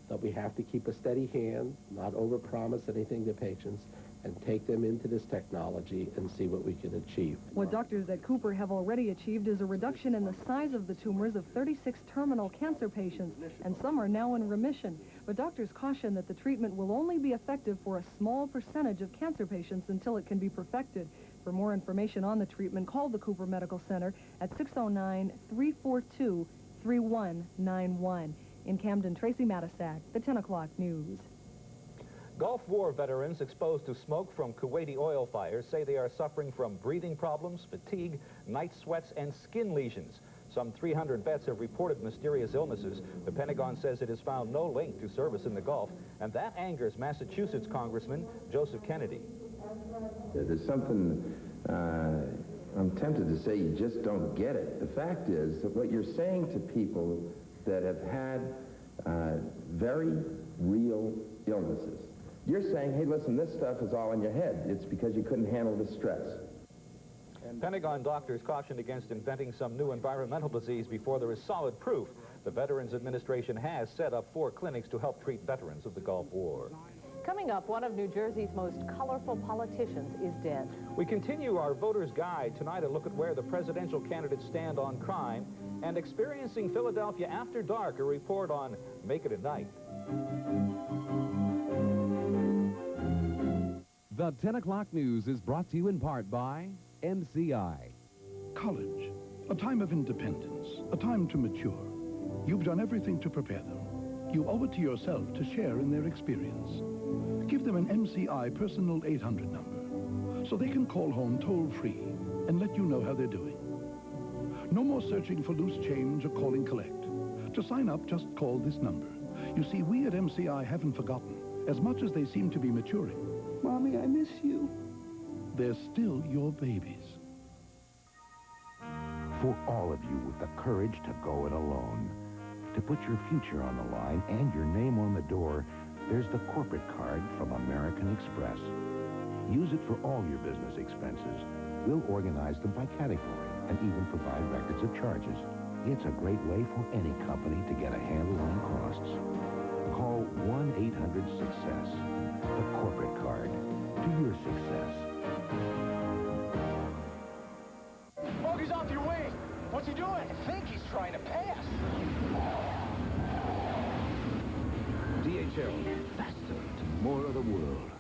that we have to keep a steady hand, not overpromise anything to patients, and take them into this technology and see what we can achieve.
What doctors at Cooper have already achieved is a reduction in the size of the tumors of 36 terminal cancer patients, and some are now in remission. But doctors caution that the treatment will only be effective for a small percentage of cancer patients until it can be perfected. For more information on the treatment, call the Cooper Medical Center at 609-342-3191. In Camden, Tracy Matisak, the 10 o'clock news.
Gulf War veterans exposed to smoke from Kuwaiti oil fires say they are suffering from breathing problems, fatigue, night sweats, and skin lesions. Some 300 vets have reported mysterious illnesses. The Pentagon says it has found no link to service in the Gulf, and that angers Massachusetts Congressman Joseph Kennedy.
There's something, I'm tempted to say you just don't get it. The fact is that what you're saying to people that have had very real illnesses, you're saying, hey, listen, this stuff is all in your head. It's because you couldn't handle the stress.
Pentagon doctors cautioned against inventing some new environmental disease before there is solid proof. The Veterans Administration has set up 4 clinics to help treat veterans of the Gulf War.
Coming up, one of New Jersey's most colorful politicians is dead.
We continue our voter's guide tonight, a look at where the presidential candidates stand on crime, and experiencing Philadelphia after dark, a report on Make It at Night.
The 10 o'clock news is brought to you in part by MCI.
College, a time of independence, a time to mature. You've done everything to prepare them. You owe it to yourself to share in their experience. Give them an MCI personal 800 number so they can call home toll-free and let you know how they're doing. No more searching for loose change or calling collect. To sign up, just call this number. You see, we at MCI haven't forgotten, as much as they seem to be maturing. Mommy, I miss you. They're still your babies.
For all of you with the courage to go it alone, to put your future on the line and your name on the door, there's the corporate card from American Express. Use it for all your business expenses. We'll organize them by category and even provide records of charges. It's a great way for any company to get a handle on costs. Call 1-800-SUCCESS. The corporate card to your success.
Bogey's off your way. What's he doing? I think he's trying to pass.
DHL, faster to more of the world.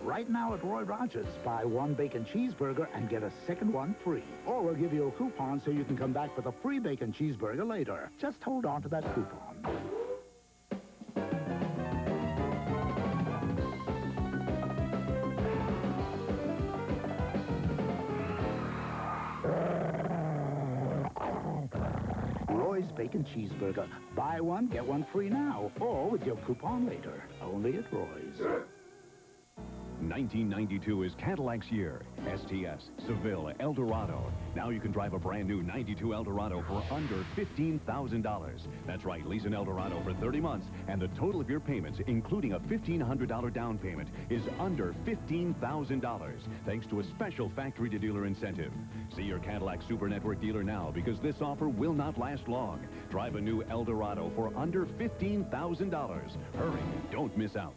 Right now at Roy Rogers, buy 1 bacon cheeseburger and get a second one free. Or we'll give you a coupon so you can come back with a free bacon cheeseburger later. Just hold on to that coupon. Roy's Bacon Cheeseburger. Buy 1, get 1 free now. Or with your coupon later. Only at Roy's.
1992 is Cadillac's year. STS, Seville, Eldorado. Now you can drive a brand new 92 Eldorado for under $15,000. That's right, lease an Eldorado for 30 months, and the total of your payments, including a $1,500 down payment, is under $15,000, thanks to a special factory-to-dealer incentive. See your Cadillac Super Network dealer now, because this offer will not last long. Drive a new Eldorado for under $15,000. Hurry, don't miss out.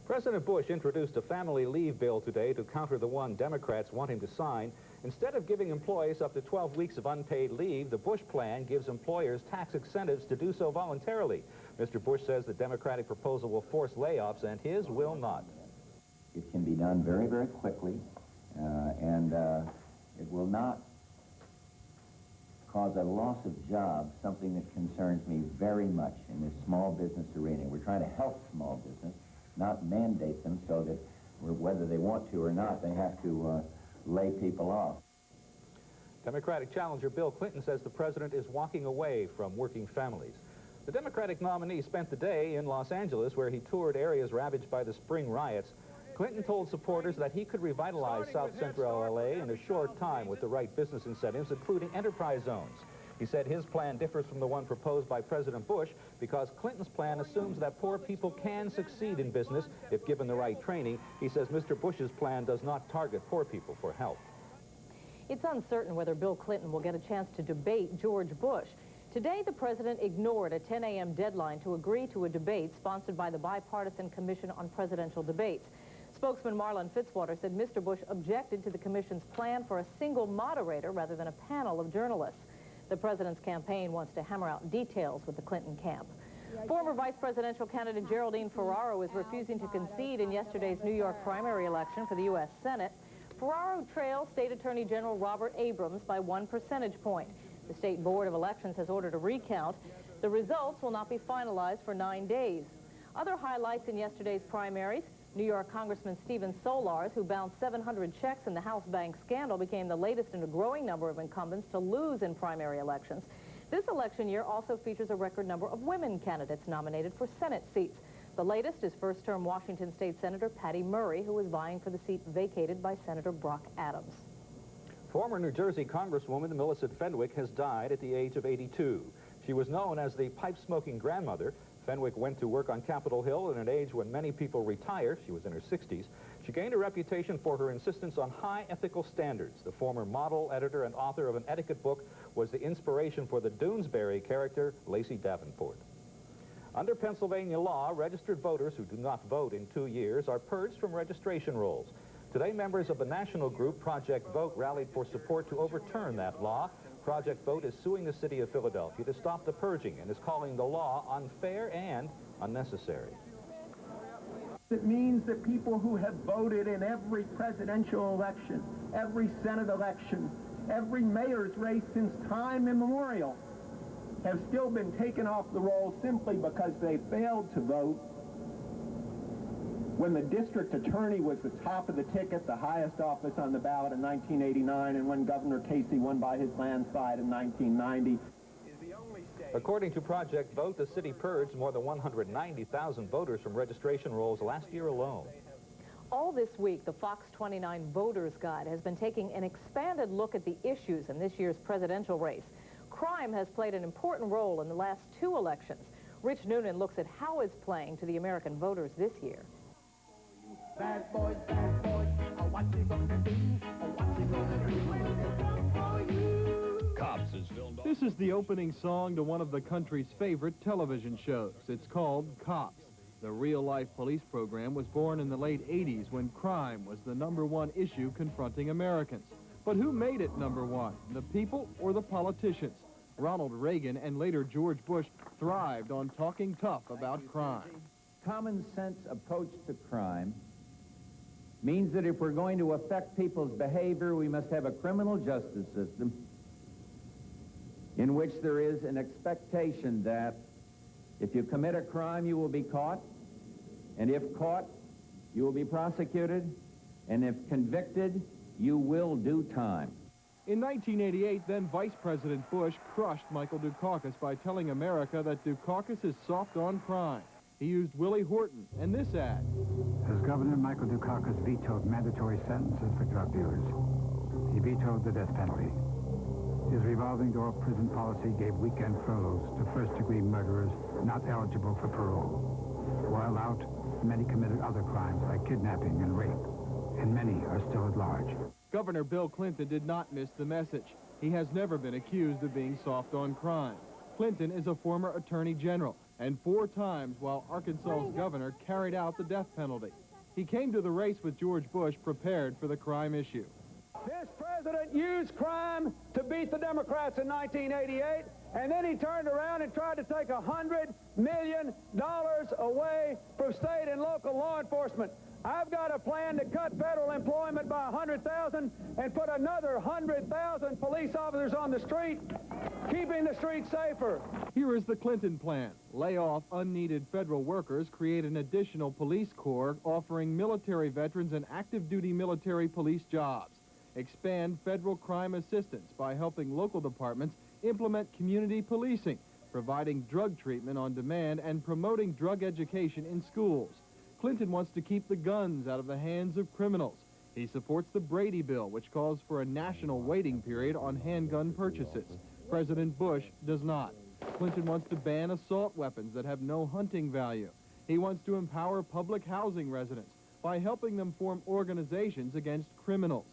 President Bush introduced a family leave bill today to counter the one Democrats want him to sign. Instead of giving employees up to 12 weeks of unpaid leave, the Bush plan gives employers tax incentives to do so voluntarily. Mr. Bush says the Democratic proposal will force layoffs, and his will not.
It can be done very, very quickly, and it will not cause a loss of jobs, something that concerns me very much in this small business arena. We're trying to help small business, not mandate them so that whether they want to or not, they have to lay people off.
Democratic challenger Bill Clinton says the president is walking away from working families. The Democratic nominee spent the day in Los Angeles, where he toured areas ravaged by the spring riots. Clinton told supporters that he could revitalize South Central LA in a short time with the right business incentives, including enterprise zones. He said his plan differs from the one proposed by President Bush because Clinton's plan assumes that poor people can succeed in business if given the right training. He says Mr. Bush's plan does not target poor people for help.
It's uncertain whether Bill Clinton will get a chance to debate George Bush. Today, the president ignored a 10 a.m. deadline to agree to a debate sponsored by the Bipartisan Commission on Presidential Debates. Spokesman Marlon Fitzwater said Mr. Bush objected to the commission's plan for a single moderator rather than a panel of journalists. The president's campaign wants to hammer out details with the Clinton camp. Former vice presidential candidate Geraldine Ferraro is refusing to concede in yesterday's New York primary election for the U.S. Senate. Ferraro trails State Attorney General Robert Abrams by 1 percentage point. The State Board of Elections has ordered a recount. The results will not be finalized for 9 days. Other highlights in yesterday's primaries: New York Congressman Stephen Solars, who bounced 700 checks in the House bank scandal, became the latest in a growing number of incumbents to lose in primary elections. This election year also features a record number of women candidates nominated for Senate seats. The latest is first-term Washington State Senator Patty Murray, who is vying for the seat vacated by Senator Brock Adams.
Former New Jersey Congresswoman Millicent Fenwick has died at the age of 82. She was known as the pipe-smoking grandmother. Fenwick went to work on Capitol Hill at an age when many people retire. She was in her 60s. She gained a reputation for her insistence on high ethical standards. The former model, editor, and author of an etiquette book was the inspiration for the Doonesbury character, Lacey Davenport. Under Pennsylvania law, registered voters who do not vote in 2 years are purged from registration rolls. Today, members of the national group Project Vote rallied for support to overturn that law. Project Vote is suing the city of Philadelphia to stop the purging and is calling the law unfair and unnecessary.
It means that people who have voted in every presidential election, every Senate election, every mayor's race since time immemorial have still been taken off the roll simply because they failed to vote when the district attorney was the top of the ticket, the highest office on the ballot in 1989, and when Governor Casey won by his landslide in 1990.
According to Project Vote, the city purged more than 190,000 voters from registration rolls last year alone.
All this week, the Fox 29 Voters Guide has been taking an expanded look at the issues in this year's presidential race. Crime has played an important role in the last 2 elections. Rich Noonan looks at how it's playing to the American voters this year.
Bad boys, what you gonna do? What you gonna do when they come for you?
Cops is filmed. This is the opening song to one of the country's favorite television shows. It's called Cops. The real-life police program was born in the late 80s when crime was the #1 issue confronting Americans. But who made it #1? The people or the politicians? Ronald Reagan and later George Bush thrived on talking tough about crime.
Common sense approach to crime means that if we're going to affect people's behavior, we must have a criminal justice system in which there is an expectation that if you commit a crime, you will be caught, and if caught, you will be prosecuted, and if convicted, you will do time.
In 1988, then Vice President Bush crushed Michael Dukakis by telling America that Dukakis is soft on crime. He used Willie Horton and this ad.
As Governor, Michael Dukakis vetoed mandatory sentences for drug dealers. He vetoed the death penalty. His revolving door prison policy gave weekend furloughs to first-degree murderers not eligible for parole. While out, many committed other crimes like kidnapping and rape, and many are still at large.
Governor Bill Clinton did not miss the message. He has never been accused of being soft on crime. Clinton is a former attorney general, and 4 times while Arkansas's governor carried out the death penalty. He came to the race with George Bush prepared for the crime issue.
This president used crime to beat the Democrats in 1988, and then he turned around and tried to take $100 million away from state and local law enforcement. I've got a plan to cut federal employment by 100,000 and put another 100,000 police officers on the street, keeping the streets safer.
Here is the Clinton plan. Lay off unneeded federal workers, create an additional police corps offering military veterans and active duty military police jobs. Expand federal crime assistance by helping local departments implement community policing, providing drug treatment on demand, and promoting drug education in schools. Clinton wants to keep the guns out of the hands of criminals. He supports the Brady bill, which calls for a national waiting period on handgun purchases. President Bush does not. Clinton wants to ban assault weapons that have no hunting value. He wants to empower public housing residents by helping them form organizations against criminals.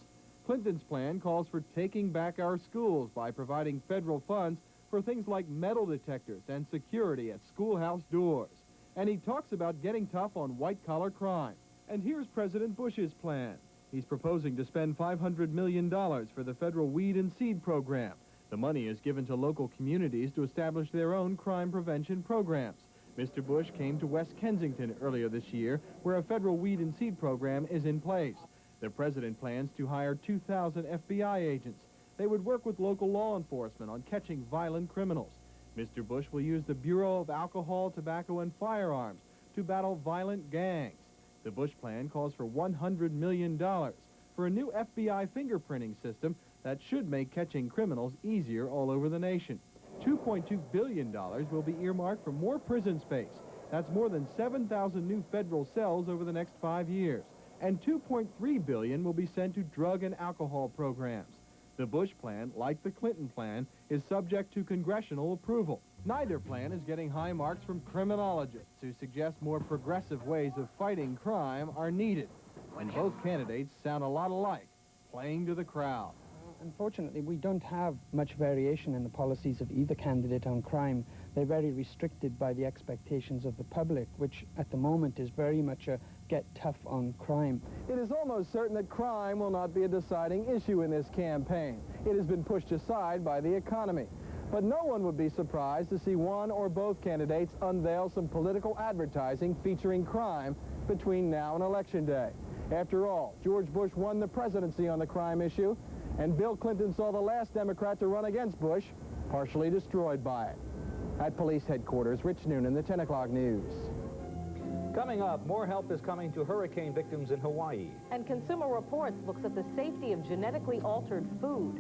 Clinton's plan calls for taking back our schools by providing federal funds for things like metal detectors and security at schoolhouse doors. And he talks about getting tough on white-collar crime. And here's President Bush's plan. He's proposing to spend $500 million for the federal weed and seed program. The money is given to local communities to establish their own crime prevention programs. Mr. Bush came to West Kensington earlier this year, where a federal weed and seed program is in place. The president plans to hire 2,000 FBI agents. They would work with local law enforcement on catching violent criminals. Mr. Bush will use the Bureau of Alcohol, Tobacco, and Firearms to battle violent gangs. The Bush plan calls for $100 million for a new FBI fingerprinting system that should make catching criminals easier all over the nation. $2.2 billion will be earmarked for more prison space. That's more than 7,000 new federal cells over the next 5 years. And $2.3 billion will be sent to drug and alcohol programs. The Bush plan, like the Clinton plan, is subject to congressional approval. Neither plan is getting high marks from criminologists who suggest more progressive ways of fighting crime are needed. And both candidates sound a lot alike, playing to the crowd.
Unfortunately, we don't have much variation in the policies of either candidate on crime. They're very restricted by the expectations of the public, which at the moment is very much a get tough on crime.
It is almost certain that crime will not be a deciding issue in this campaign. It has been pushed aside by the economy. But no one would be surprised to see one or both candidates unveil some political advertising featuring crime between now and Election Day. After all, George Bush won the presidency on the crime issue, and Bill Clinton saw the last Democrat to run against Bush partially destroyed by it. At police headquarters, Rich Noonan, the 10 o'clock news.
Coming up, more help is coming to hurricane victims in Hawaii.
And Consumer Reports looks at the safety of genetically altered food.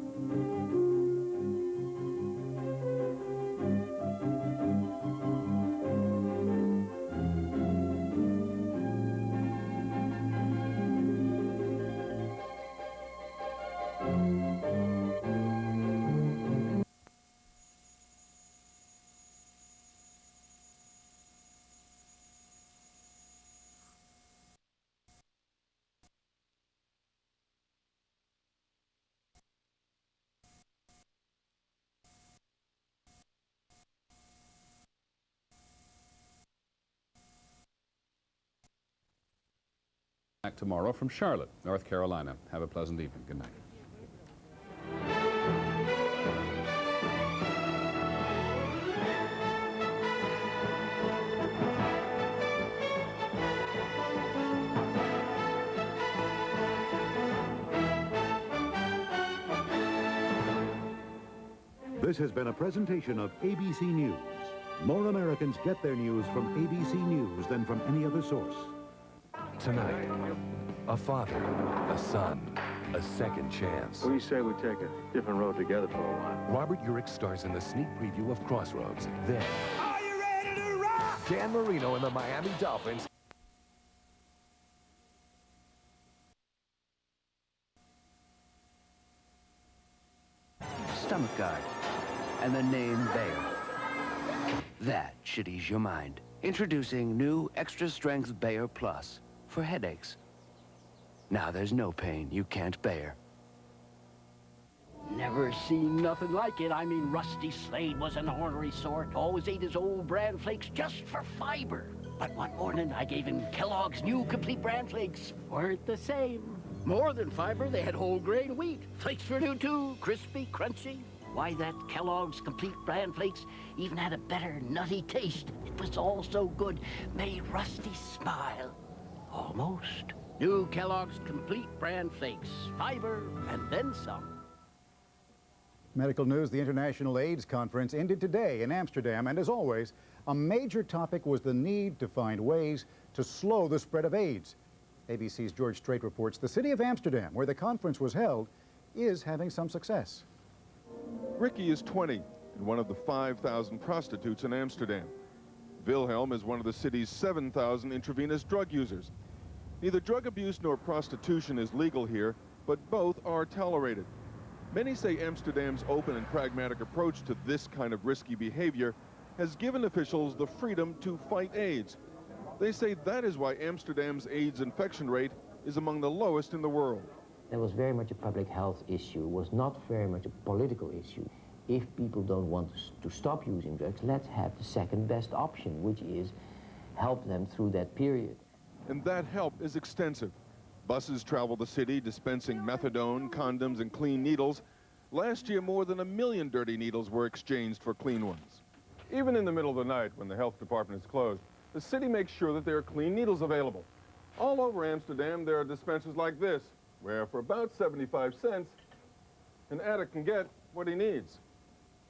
Back tomorrow from Charlotte, North Carolina. Have a pleasant evening. Good night.
This has been a presentation of ABC News. More Americans get their news from ABC News than from any other source.
Tonight, a father, a son, a second chance.
What do you say we take a different road together for a while?
Robert Urich stars in the sneak preview of Crossroads. Then,
Are you ready to rock?
Dan Marino and the Miami Dolphins.
Stomach guard, and the name Bayer. That should ease your mind. Introducing new extra strength Bayer Plus for headaches. Now there's no pain you can't bear.
Never seen nothing like it. I mean, Rusty Slade was an ornery sort. Always ate his old bran flakes just for fiber. But one morning, I gave him Kellogg's new complete bran flakes. Weren't the same. More than fiber, they had whole grain wheat. Flakes were new too, crispy, crunchy. Why, that Kellogg's complete bran flakes even had a better nutty taste. It was all so good, made Rusty smile. Almost. New Kellogg's complete bran flakes. Fiber and then some.
Medical news, the International AIDS Conference ended today in Amsterdam, and as always, a major topic was the need to find ways to slow the spread of AIDS. ABC's George Strait reports the city of Amsterdam, where the conference was held, is having some success.
Ricky is 20 and one of the 5,000 prostitutes in Amsterdam. Wilhelm is one of the city's 7,000 intravenous drug users. Neither drug abuse nor prostitution is legal here, but both are tolerated. Many say Amsterdam's open and pragmatic approach to this kind of risky behavior has given officials the freedom to fight AIDS. They say that is why Amsterdam's AIDS infection rate is among the lowest in the world.
It was very much a public health issue. It was not very much a political issue. If people don't want to stop using drugs, let's have the second best option, which is help them through that period.
And that help is extensive. Buses travel the city dispensing methadone, condoms, and clean needles. Last year, more than 1 million dirty needles were exchanged for clean ones.
Even in the middle of the night, when the health department is closed, the city makes sure that there are clean needles available. All over Amsterdam, there are dispensers like this, where for about 75 cents, an addict can get what he needs.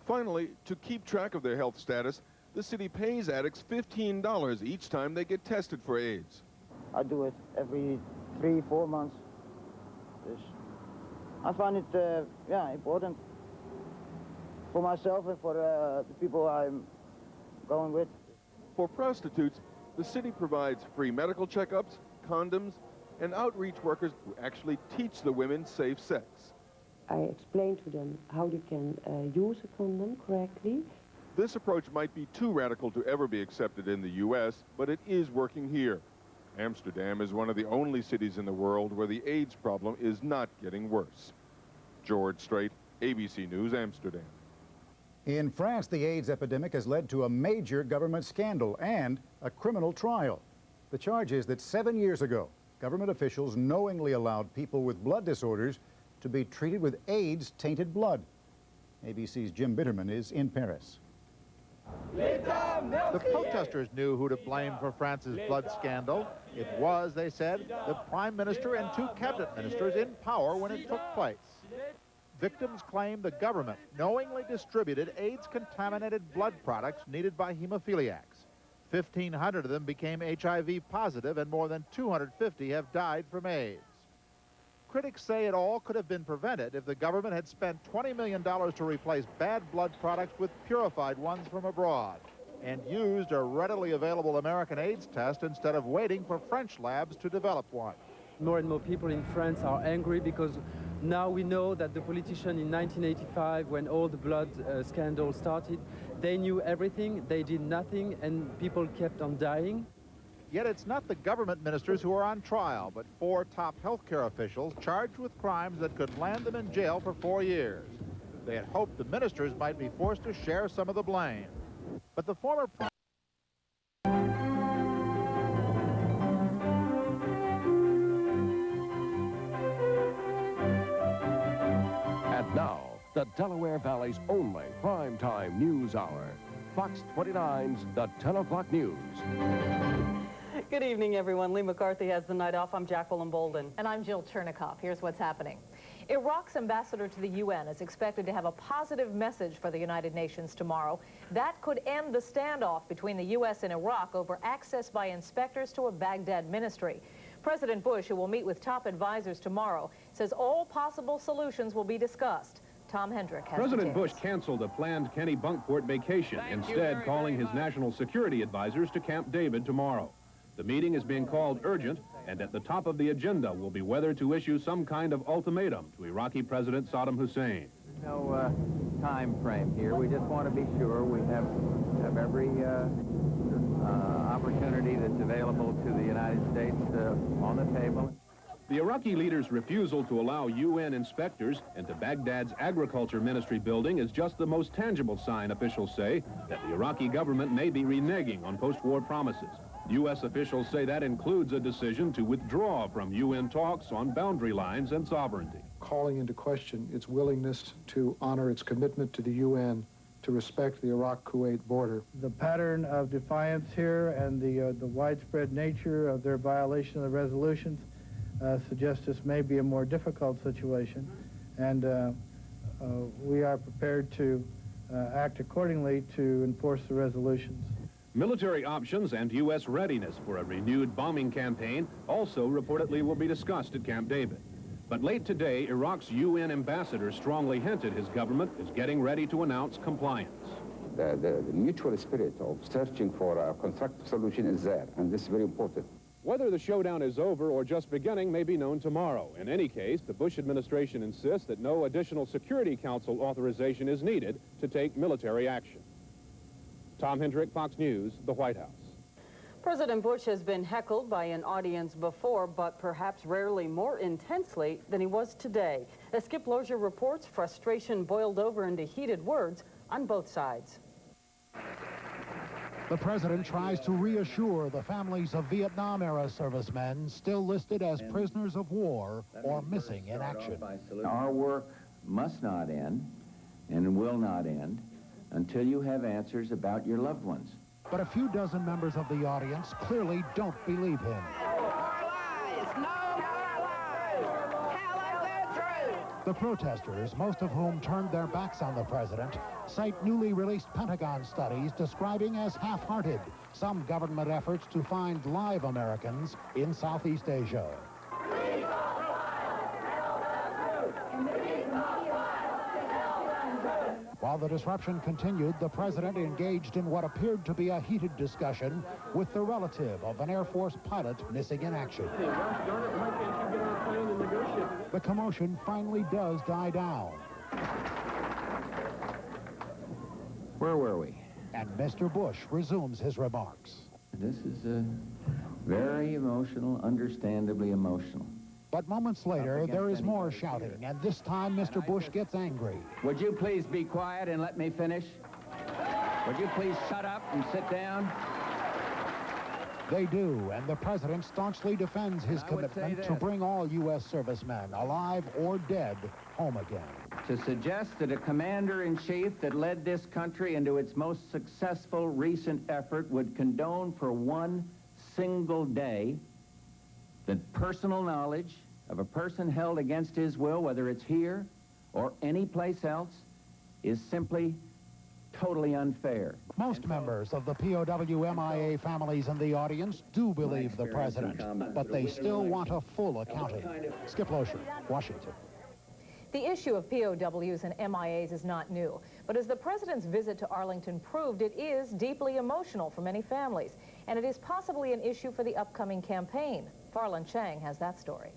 Finally, to keep track of their health status, the city pays addicts $15 each time they get tested for AIDS.
I do it every 3-4 months. I find it important for myself and for the people I'm going with.
For prostitutes, the city provides free medical checkups, condoms, and outreach workers who actually teach the women safe sex.
I explain to them how they can use a condom correctly.
This approach might be too radical to ever be accepted in the U.S., but it is working here. Amsterdam is one of the only cities in the world where the AIDS problem is not getting worse. George Strait, ABC News, Amsterdam.
In France, the AIDS epidemic has led to a major government scandal and a criminal trial. The charge is that 7 years ago, government officials knowingly allowed people with blood disorders to be treated with AIDS-tainted blood. ABC's Jim Bitterman is in Paris.
The protesters knew who to blame for France's blood scandal. It was, they said, the prime minister and 2 cabinet ministers in power when it took place. Victims claim the government knowingly distributed AIDS-contaminated blood products needed by hemophiliacs. 1,500 of them became HIV positive, and more than 250 have died from AIDS. Critics say it all could have been prevented if the government had spent $20 million to replace bad blood products with purified ones from abroad, and used a readily available American AIDS test instead of waiting for French labs to develop one.
More and more people in France are angry because now we know that the politician in 1985, when all the blood scandal started, they knew everything, they did nothing, and people kept on dying.
Yet it's not the government ministers who are on trial, but 4 top healthcare officials charged with crimes that could land them in jail for 4 years. They had hoped the ministers might be forced to share some of the blame. But the former...
And now, the Delaware Valley's only primetime news hour. Fox 29's The 10 O'Clock News.
Good evening, everyone. Lee McCarthy has the night off. I'm Jacqueline Bolden.
And I'm Jill Chernikoff. Here's what's happening. Iraq's ambassador to the UN is expected to have a positive message for the United Nations tomorrow. That could end the standoff between the U.S. and Iraq over access by inspectors to a Baghdad ministry. President Bush, who will meet with top advisors tomorrow, says all possible solutions will be discussed. Tom Hendrick has
President
details.
Bush canceled a planned Kenny Bunkport vacation, instead calling his national security advisors to Camp David tomorrow. The meeting is being called urgent, and at the top of the agenda will be whether to issue some kind of ultimatum to Iraqi President Saddam Hussein.
No time frame here. We just want to be sure we have every opportunity that's available to the United States on the table.
The Iraqi leader's refusal to allow UN inspectors into Baghdad's agriculture ministry building is just the most tangible sign, officials say, that the Iraqi government may be reneging on post-war promises. U.S. officials say that includes a decision to withdraw from UN talks on boundary lines and sovereignty.
Calling into question its willingness to honor its commitment to the UN to respect the Iraq-Kuwait border.
The pattern of defiance here and the widespread nature of their violation of the resolutions suggests this may be a more difficult situation, and we are prepared to act accordingly to enforce the resolutions.
Military options and U.S. readiness for a renewed bombing campaign also reportedly will be discussed at Camp David. But late today, Iraq's UN ambassador strongly hinted his government is getting ready to announce compliance.
The mutual spirit of searching for a constructive solution is there, and this is very important.
Whether the showdown is over or just beginning may be known tomorrow. In any case, the Bush administration insists that no additional Security Council authorization is needed to take military action. Tom Hendrick, Fox News, the White House.
President Bush has been heckled by an audience before, but perhaps rarely more intensely than he was today. As Skip Lozier reports, frustration boiled over into heated words on both sides.
The president tries to reassure the families of Vietnam-era servicemen still listed as prisoners of war or missing in action.
Our work must not end and will not end until you have answers about your loved ones.
But a few dozen members of the audience clearly don't believe him. The protesters, most of whom turned their backs on the president, cite newly released Pentagon studies describing as half-hearted some government efforts to find live Americans in Southeast Asia. While the disruption continued, the president engaged in what appeared to be a heated discussion with the relative of an Air Force pilot missing in action. The commotion finally does die down.
Where were we?
And Mr. Bush resumes his remarks.
This is very emotional, understandably emotional.
But moments later, there is more shouting, and this time Mr. Bush gets angry.
Would you please be quiet and let me finish? Would you please shut up and sit down?
They do, and the president staunchly defends his commitment to bring all U.S. servicemen, alive or dead, home again.
To suggest that a commander-in-chief that led this country into its most successful recent effort would condone for one single day the personal knowledge of a person held against his will, whether it's here or any place else, is simply totally unfair.
Most members of the POW MIA families in the audience do believe the president, but they still want a full accounting. Skip Lozier, Washington.
The issue of POWs and MIAs is not new, but as the president's visit to Arlington proved, it is deeply emotional for many families, and it is possibly an issue for the upcoming campaign. Farlan Chang has that story.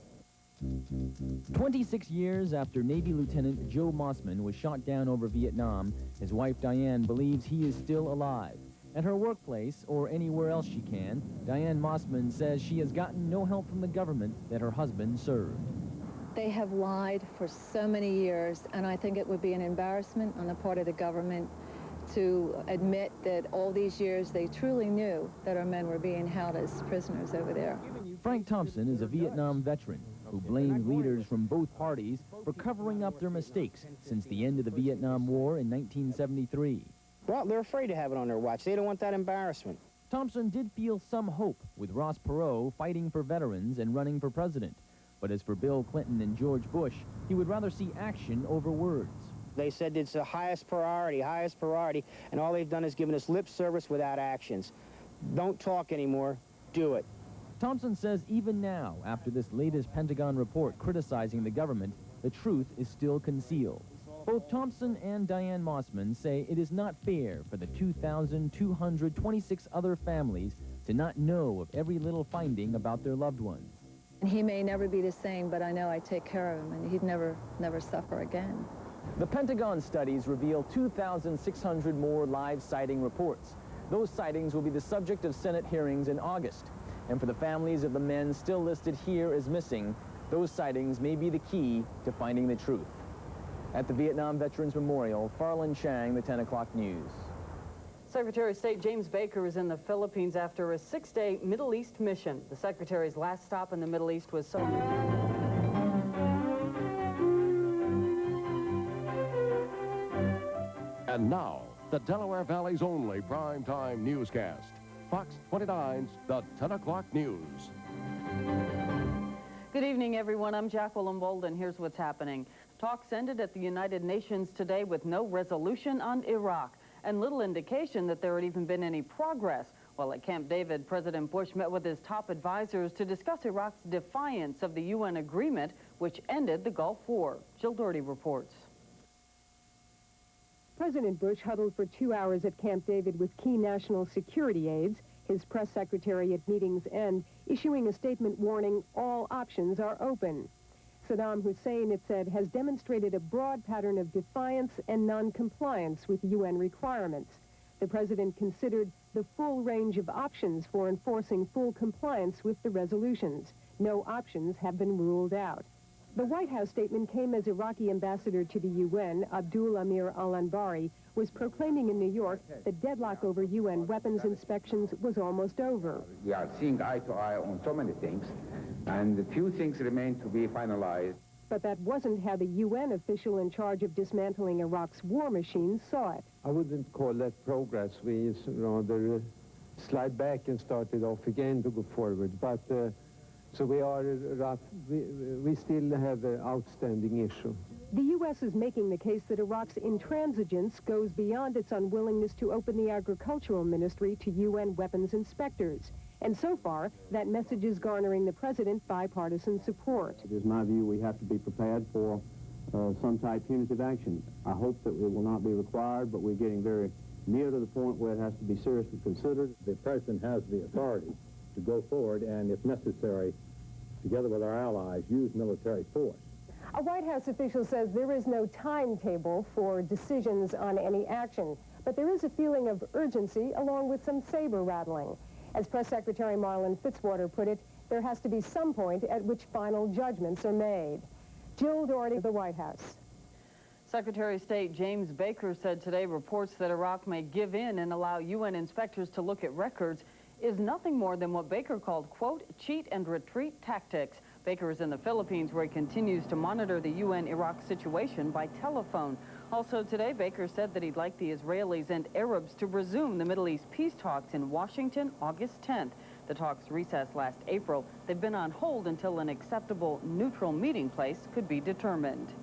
26 years after Navy Lieutenant Joe Mossman was shot down over Vietnam, his wife Diane believes he is still alive. At her workplace, or anywhere else she can, Diane Mossman says she has gotten no help from the government that her husband served.
They have lied for so many years, and I think it would be an embarrassment on the part of the government to admit that all these years they truly knew that our men were being held as prisoners over there.
Frank Thompson is a Vietnam veteran who blamed leaders from both parties for covering up their mistakes since the end of the Vietnam War in 1973.
Well, they're afraid to have it on their watch. They don't want that embarrassment.
Thompson did feel some hope with Ross Perot fighting for veterans and running for president. But as for Bill Clinton and George Bush, he would rather see action over words.
They said it's the highest priority, and all they've done is given us lip service without actions. Don't talk anymore, do it.
Thompson says even now, after this latest Pentagon report criticizing the government, the truth is still concealed. Both Thompson and Diane Mossman say it is not fair for the 2,226 other families to not know of every little finding about their loved ones.
He may never be the same, but I know I take care of him, and he'd never suffer again.
The Pentagon studies reveal 2,600 more live sighting reports. Those sightings will be the subject of Senate hearings in August. And for the families of the men still listed here as missing, those sightings may be the key to finding the truth. At the Vietnam Veterans Memorial, Farlan Chang, the 10 o'clock news.
Secretary of State James Baker is in the Philippines after a 6-day Middle East mission. The Secretary's last stop in the Middle East was so...
And now, the Delaware Valley's only primetime newscast. Fox 29's The 10 O'Clock News.
Good evening, everyone. I'm Jacqueline Bolden. Here's what's happening. Talks ended at the United Nations today with no resolution on Iraq and little indication that there had even been any progress. While at Camp David, President Bush met with his top advisors to discuss Iraq's defiance of the UN agreement, which ended the Gulf War. Jill Doherty reports.
President Bush huddled for 2 hours at Camp David with key national security aides, his press secretary at meeting's end, issuing a statement warning all options are open. Saddam Hussein, it said, has demonstrated a broad pattern of defiance and non-compliance with UN requirements. The president considered the full range of options for enforcing full compliance with the resolutions. No options have been ruled out. The White House statement came as Iraqi ambassador to the UN, Abdul Amir al-Anbari, was proclaiming in New York that deadlock over UN weapons inspections was almost over.
We are seeing eye to eye on so many things, and a few things remain to be finalized.
But that wasn't how the UN official in charge of dismantling Iraq's war machine saw it.
I wouldn't call that progress. We rather slide back and start it off again to go forward. But so we still have an outstanding issue.
The U.S. is making the case that Iraq's intransigence goes beyond its unwillingness to open the agricultural ministry to UN weapons inspectors. And so far, that message is garnering the president bipartisan support.
It is my view we have to be prepared for some type punitive action. I hope that it will not be required, but we're getting very near to the point where it has to be seriously considered.
The president has the authority to go forward and, if necessary, together with our allies, use military force.
A White House official says there is no timetable for decisions on any action, but there is a feeling of urgency along with some saber rattling. As Press Secretary Marlin Fitzwater put it, there has to be some point at which final judgments are made. Jill Doherty, the White House.
Secretary of State James Baker said today reports that Iraq may give in and allow UN inspectors to look at records is nothing more than what Baker called, quote, cheat and retreat tactics. Baker is in the Philippines, where he continues to monitor the UN-Iraq situation by telephone. Also today, Baker said that he'd like the Israelis and Arabs to resume the Middle East peace talks in Washington August 10th. The talks recessed last April. They've been on hold until an acceptable neutral meeting place could be determined.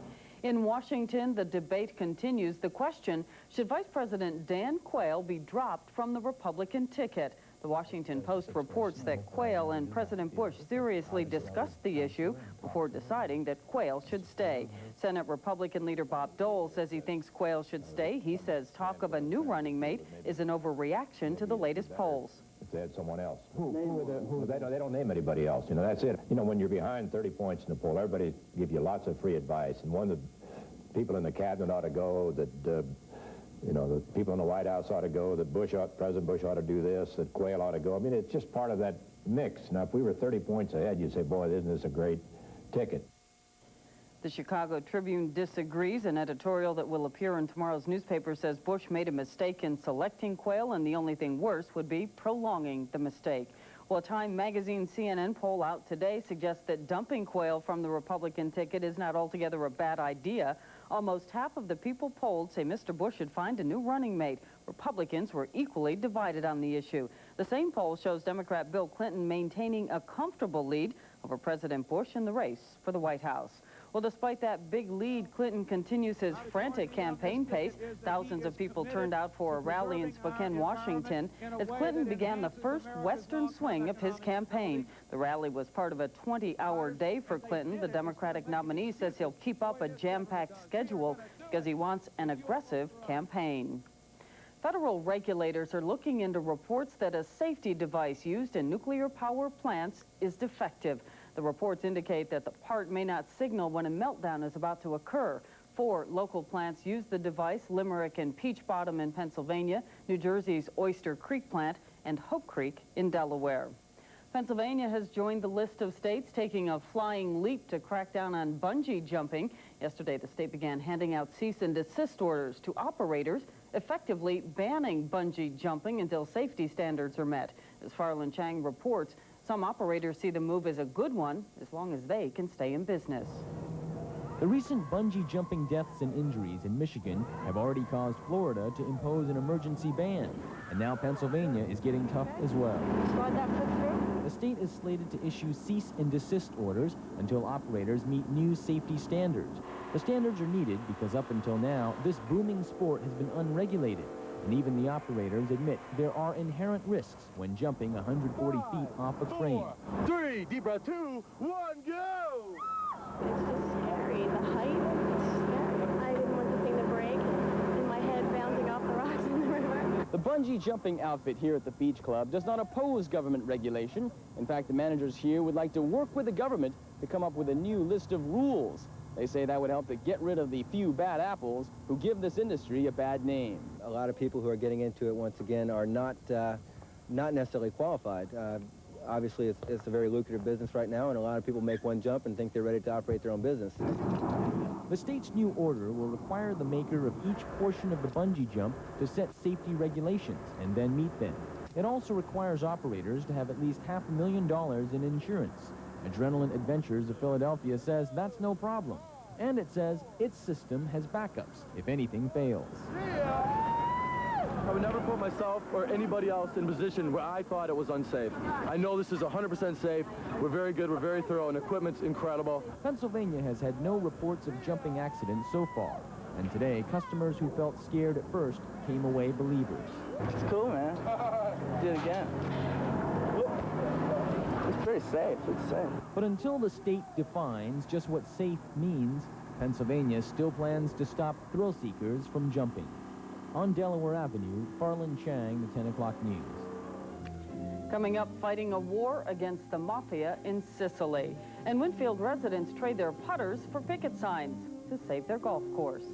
In Washington, the debate continues. The question, should Vice President Dan Quayle be dropped from the Republican ticket? The Washington Post reports that Quayle and President Bush seriously discussed the issue before deciding that Quayle should stay. Senate Republican leader Bob Dole says he thinks Quayle should stay. He says talk of a new running mate is an overreaction to the latest polls.
If they had someone else. They don't name anybody else. You know, that's it. You know, when you're behind 30 points in the poll, everybody gives you lots of free advice. And one of the people in the cabinet ought to go, that you know, the people in the White House ought to go, that President Bush ought to do this, that Quayle ought to go. I mean, it's just part of that mix. Now, if we were 30 points ahead, you'd say, boy, isn't this a great ticket?
The Chicago Tribune disagrees. An editorial that will appear in tomorrow's newspaper says Bush made a mistake in selecting Quayle, and the only thing worse would be prolonging the mistake. Well, a Time Magazine CNN poll out today suggests that dumping Quayle from the Republican ticket is not altogether a bad idea. Almost half of the people polled say Mr. Bush should find a new running mate. Republicans were equally divided on the issue. The same poll shows Democrat Bill Clinton maintaining a comfortable lead. over President Bush in the race for the White House. Well, despite that big lead, Clinton continues his frantic campaign pace. Thousands of people turned out for a rally in Spokane, Washington, as Clinton began the first Western swing of his campaign. The rally was part of a 20-hour day for Clinton. The Democratic nominee says he'll keep up a jam-packed schedule because he wants an aggressive campaign. Federal regulators are looking into reports that a safety device used in nuclear power plants is defective. The reports indicate that the part may not signal when a meltdown is about to occur. 4 local plants use the device: Limerick and Peach Bottom in Pennsylvania, New Jersey's Oyster Creek plant, and Hope Creek in Delaware. Pennsylvania has joined the list of states taking a flying leap to crack down on bungee jumping. Yesterday, the state began handing out cease and desist orders to operators, effectively banning bungee jumping until safety standards are met. As Farland Chang reports, some operators see the move as a good one, as long as they can stay in business.
The recent bungee jumping deaths and injuries in Michigan have already caused Florida to impose an emergency ban. And now Pennsylvania is getting tough as well. The state is slated to issue cease and desist orders until operators meet new safety standards. The standards are needed because up until now, this booming sport has been unregulated. And even the operators admit there are inherent risks when jumping 140 feet off a crane.
3, deep breath, 2, 1, go!
It's just scary. The height is scary. I didn't want the thing to break and my head bouncing off the rocks in the river.
The bungee jumping outfit here at the Beach Club does not oppose government regulation. In fact, the managers here would like to work with the government to come up with a new list of rules. They say that would help to get rid of the few bad apples who give this industry a bad name.
A lot of people who are getting into it, once again, are not necessarily qualified. Obviously, it's a very lucrative business right now, and a lot of people make one jump and think they're ready to operate their own business.
The state's new order will require the maker of each portion of the bungee jump to set safety regulations and then meet them. It also requires operators to have at least $500,000 in insurance. Adrenaline Adventures of Philadelphia says that's no problem. And it says its system has backups if anything fails.
I would never put myself or anybody else in a position where I thought it was unsafe. I know this is 100% safe. We're very good, we're very thorough, and equipment's incredible.
Pennsylvania has had no reports of jumping accidents so far. And today, customers who felt scared at first came away believers.
It's cool, man. Do it again. It's pretty safe. It's safe.
But until the state defines just what safe means, Pennsylvania still plans to stop thrill seekers from jumping. On Delaware Avenue, Farland Chang, the 10 o'clock news.
Coming up, fighting a war against the mafia in Sicily. And Winfield residents trade their putters for picket signs to save their golf course.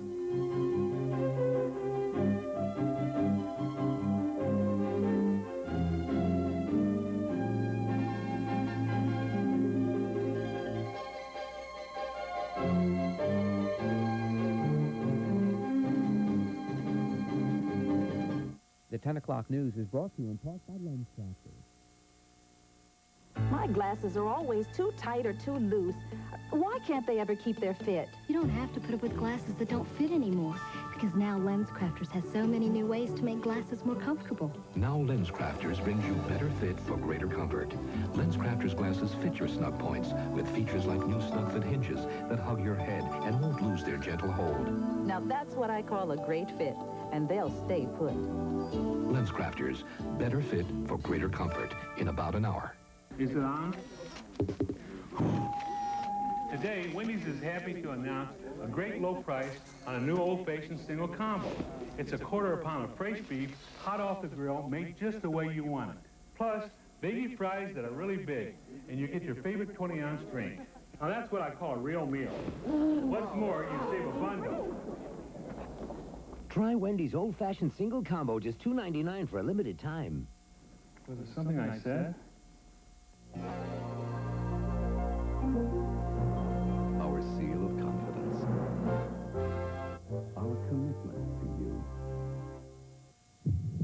The 10 o'clock news is brought to you in part by LensCrafters.
My glasses are always too tight or too loose. Why can't they ever keep their fit?
You don't have to put up with glasses that don't fit anymore, because now LensCrafters has so many new ways to make glasses more comfortable.
Now LensCrafters brings you better fit for greater comfort. LensCrafters glasses fit your snug points with features like new snug fit hinges that hug your head and won't lose their gentle hold.
Now that's what I call a great fit, and they'll stay put.
LensCrafters, better fit for greater comfort in about an hour.
Is it on? Today, Wendy's is happy to announce a great low price on a new old-fashioned single combo. It's a quarter a pound of fresh beef, hot off the grill, made just the way you want it. Plus, baby fries that are really big, and you get your favorite 20-ounce drink. Now, that's what I call a real meal. What's more, you save a bundle.
Try Wendy's old-fashioned single combo, just $2.99 for a limited time.
Was it something I said?
Our seal of confidence. Our commitment to you.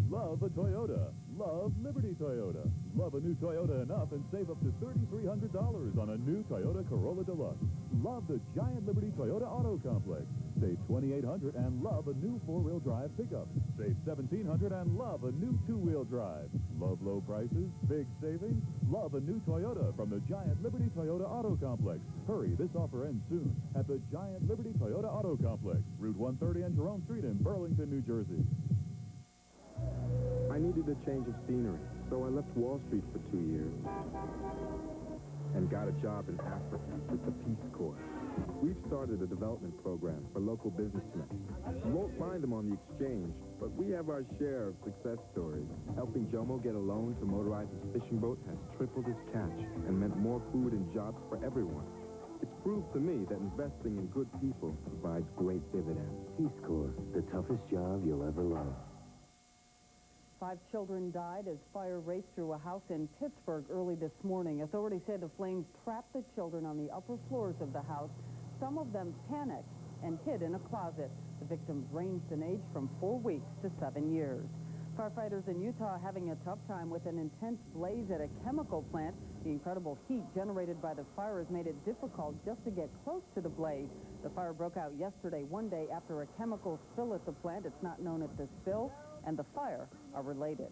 Love a Toyota.
Love Liberty Toyota. Love a new Toyota enough and save up to $3,300 on a new Toyota Corolla Deluxe. Love the Giant Liberty Toyota Auto Complex. Save $2,800 and love a new four-wheel drive pickup. Save $1,700 and love a new two-wheel drive. Love low prices, big savings. Love a new Toyota from the Giant Liberty Toyota Auto Complex. Hurry, this offer ends soon at the Giant Liberty Toyota Auto Complex, Route 130 and Jerome Street in Burlington, New Jersey.
I needed a change of scenery, so I left Wall Street for 2 years and got a job in Africa with the Peace Corps. We've started a development program for local businessmen. You won't find them on the exchange, but we have our share of success stories. Helping Jomo get a loan to motorize his fishing boat has tripled his catch and meant more food and jobs for everyone. It's proved to me that investing in good people provides great dividends.
Peace Corps, the toughest job you'll ever love.
5 children died as fire raced through a house in Pittsburgh early this morning. Authorities say the flames trapped the children on the upper floors of the house. Some of them panicked and hid in a closet. The victims ranged in age from 4 weeks to 7 years. Firefighters in Utah are having a tough time with an intense blaze at a chemical plant. The incredible heat generated by the fire has made it difficult just to get close to the blaze. The fire broke out yesterday, one day after a chemical spill at the plant. It's not known if the spill and the fire are related.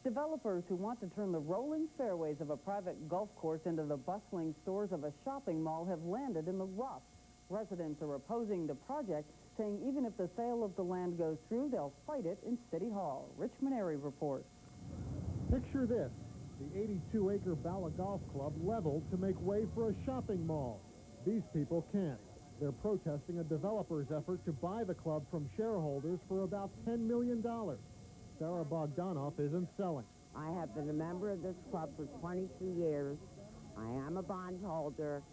Developers who want to turn the rolling fairways of a private golf course into the bustling stores of a shopping mall have landed in the rough. Residents are opposing the project, saying even if the sale of the land goes through, they'll fight it in City Hall. Rich Maneri reports.
Picture this, the 82-acre Bala Golf Club leveled to make way for a shopping mall. These people can't. They're protesting a developer's effort to buy the club from shareholders for about $10 million. Sarah Bogdanoff isn't selling.
I have been a member of this club for 22 years. I am a bondholder,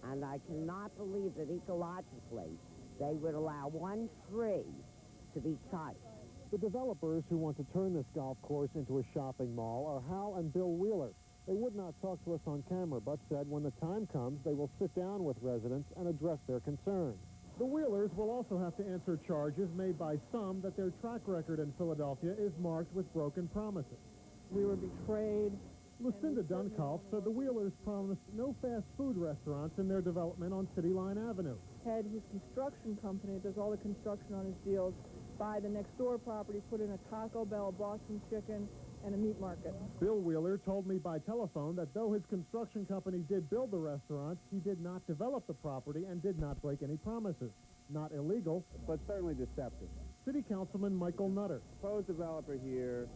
and I cannot believe that ecologically they would allow one tree to be cut.
The developers who want to turn this golf course into a shopping mall are Hal and Bill Wheeler. They would not talk to us on camera, but said when the time comes, they will sit down with residents and address their concerns. The Wheelers will also have to answer charges made by some that their track record in Philadelphia is marked with broken promises.
We were betrayed.
Lucinda Dunkalf said the Wheelers promised no fast food restaurants in their development on City Line Avenue.
Had his construction company, does all the construction on his deals, buy the next door property, put in a Taco Bell, Boston Chicken, and a meat market.
Bill Wheeler told me by telephone that though his construction company did build the restaurants, he did not develop the property and did not break any promises. Not illegal,
but certainly deceptive.
City Councilman Michael Nutter.
Proposed developer here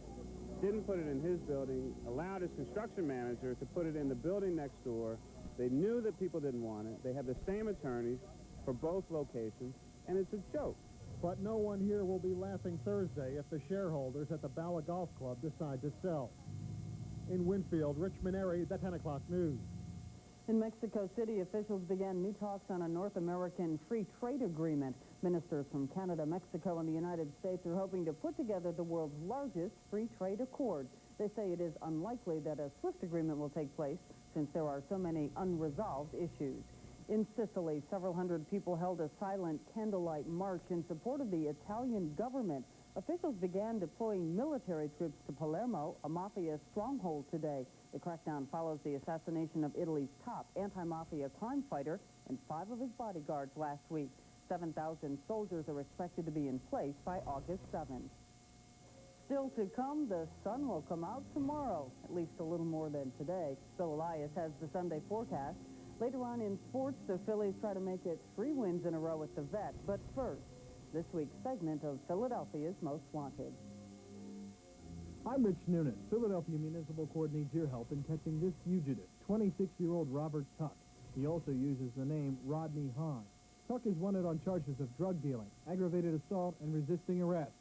didn't put it in his building, allowed his construction manager to put it in the building next door. They knew that people didn't want it. They have the same attorneys for both locations, and it's a joke.
But no one here will be laughing Thursday if the shareholders at the Bala Golf Club decide to sell. In Winfield, Rich Maneri, the 10 o'clock news.
In Mexico City, officials began new talks on a North American free trade agreement. Ministers from Canada, Mexico, and the United States are hoping to put together the world's largest free trade accord. They say it is unlikely that a swift agreement will take place since there are so many unresolved issues. In Sicily, several hundred people held a silent candlelight march in support of the Italian government. Officials began deploying military troops to Palermo, a mafia stronghold, today. The crackdown follows the assassination of Italy's top anti-mafia crime fighter and 5 of his bodyguards last week. 7,000 soldiers are expected to be in place by August 7th. Still to come, the sun will come out tomorrow, at least a little more than today. Bill Elias has the Sunday forecast. Later on in sports, the Phillies try to make it 3 wins in a row at the Vet. But first, this week's segment of Philadelphia's Most Wanted.
I'm Rich Noonan. Philadelphia Municipal Court needs your help in catching this fugitive, 26-year-old Robert Tuck. He also uses the name Rodney Hahn. Tuck is wanted on charges of drug dealing, aggravated assault, and resisting arrest.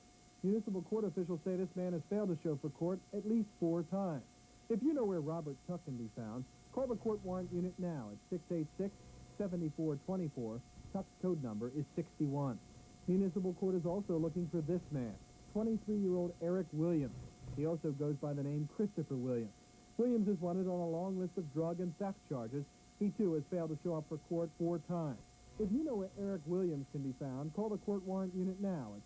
Municipal court officials say this man has failed to show for court at least 4 times. If you know where Robert Tuck can be found, call the court warrant unit now at 686-7424. Tuck's code number is 61. Municipal court is also looking for this man, 23-year-old Eric Williams. He also goes by the name Christopher Williams. Williams is wanted on a long list of drug and theft charges. He, too, has failed to show up for court 4 times. If you know where Eric Williams can be found, call the court warrant unit now at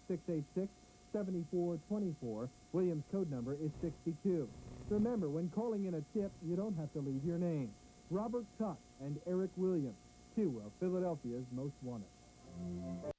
7424. Williams' code number is 62. Remember, when calling in a tip, you don't have to leave your name. Robert Tuck and Eric Williams, two of Philadelphia's most wanted.